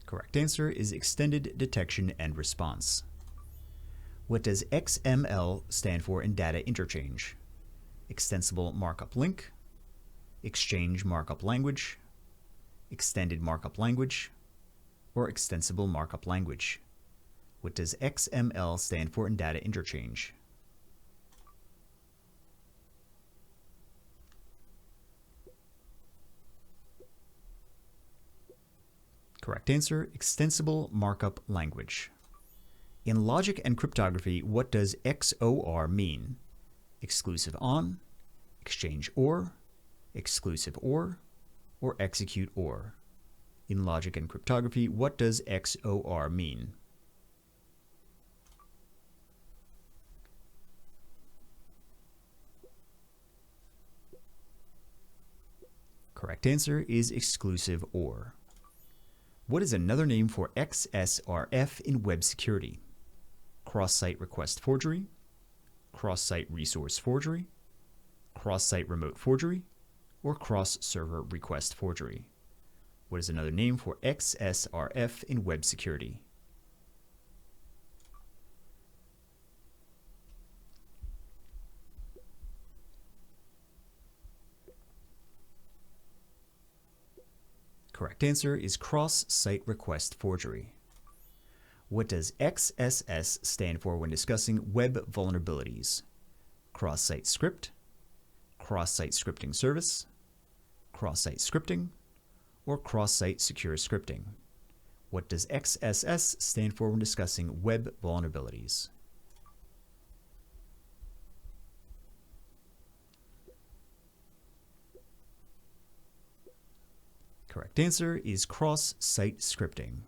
Correct answer is extended detection and response. What does XML stand for in data interchange? Extensible markup link, exchange markup language, extended markup language, or extensible markup language? What does XML stand for in data interchange? Correct answer, extensible markup language. In logic and cryptography, what does XOR mean? Exclusive on, exchange or execute OR? In logic and cryptography, what does XOR mean? Correct answer is exclusive OR. What is another name for XSRF in web security? Cross-site request forgery, cross-site resource forgery, cross-site remote forgery, or cross-server request forgery? What is another name for XSRF in web security? Correct answer is cross-site request forgery. What does XSS stand for when discussing web vulnerabilities? Cross-site script, cross-site scripting service, cross-site scripting, or cross-site secure scripting? What does XSS stand for when discussing web vulnerabilities? Correct answer is cross-site scripting.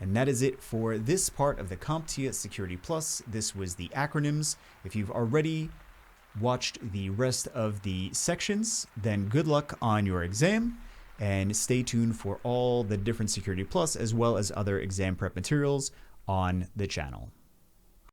And that is it for this part of the CompTIA Security Plus. This was the acronyms. If you've already watched the rest of the sections, then good luck on your exam, and stay tuned for all the different Security Plus as well as other exam prep materials on the channel.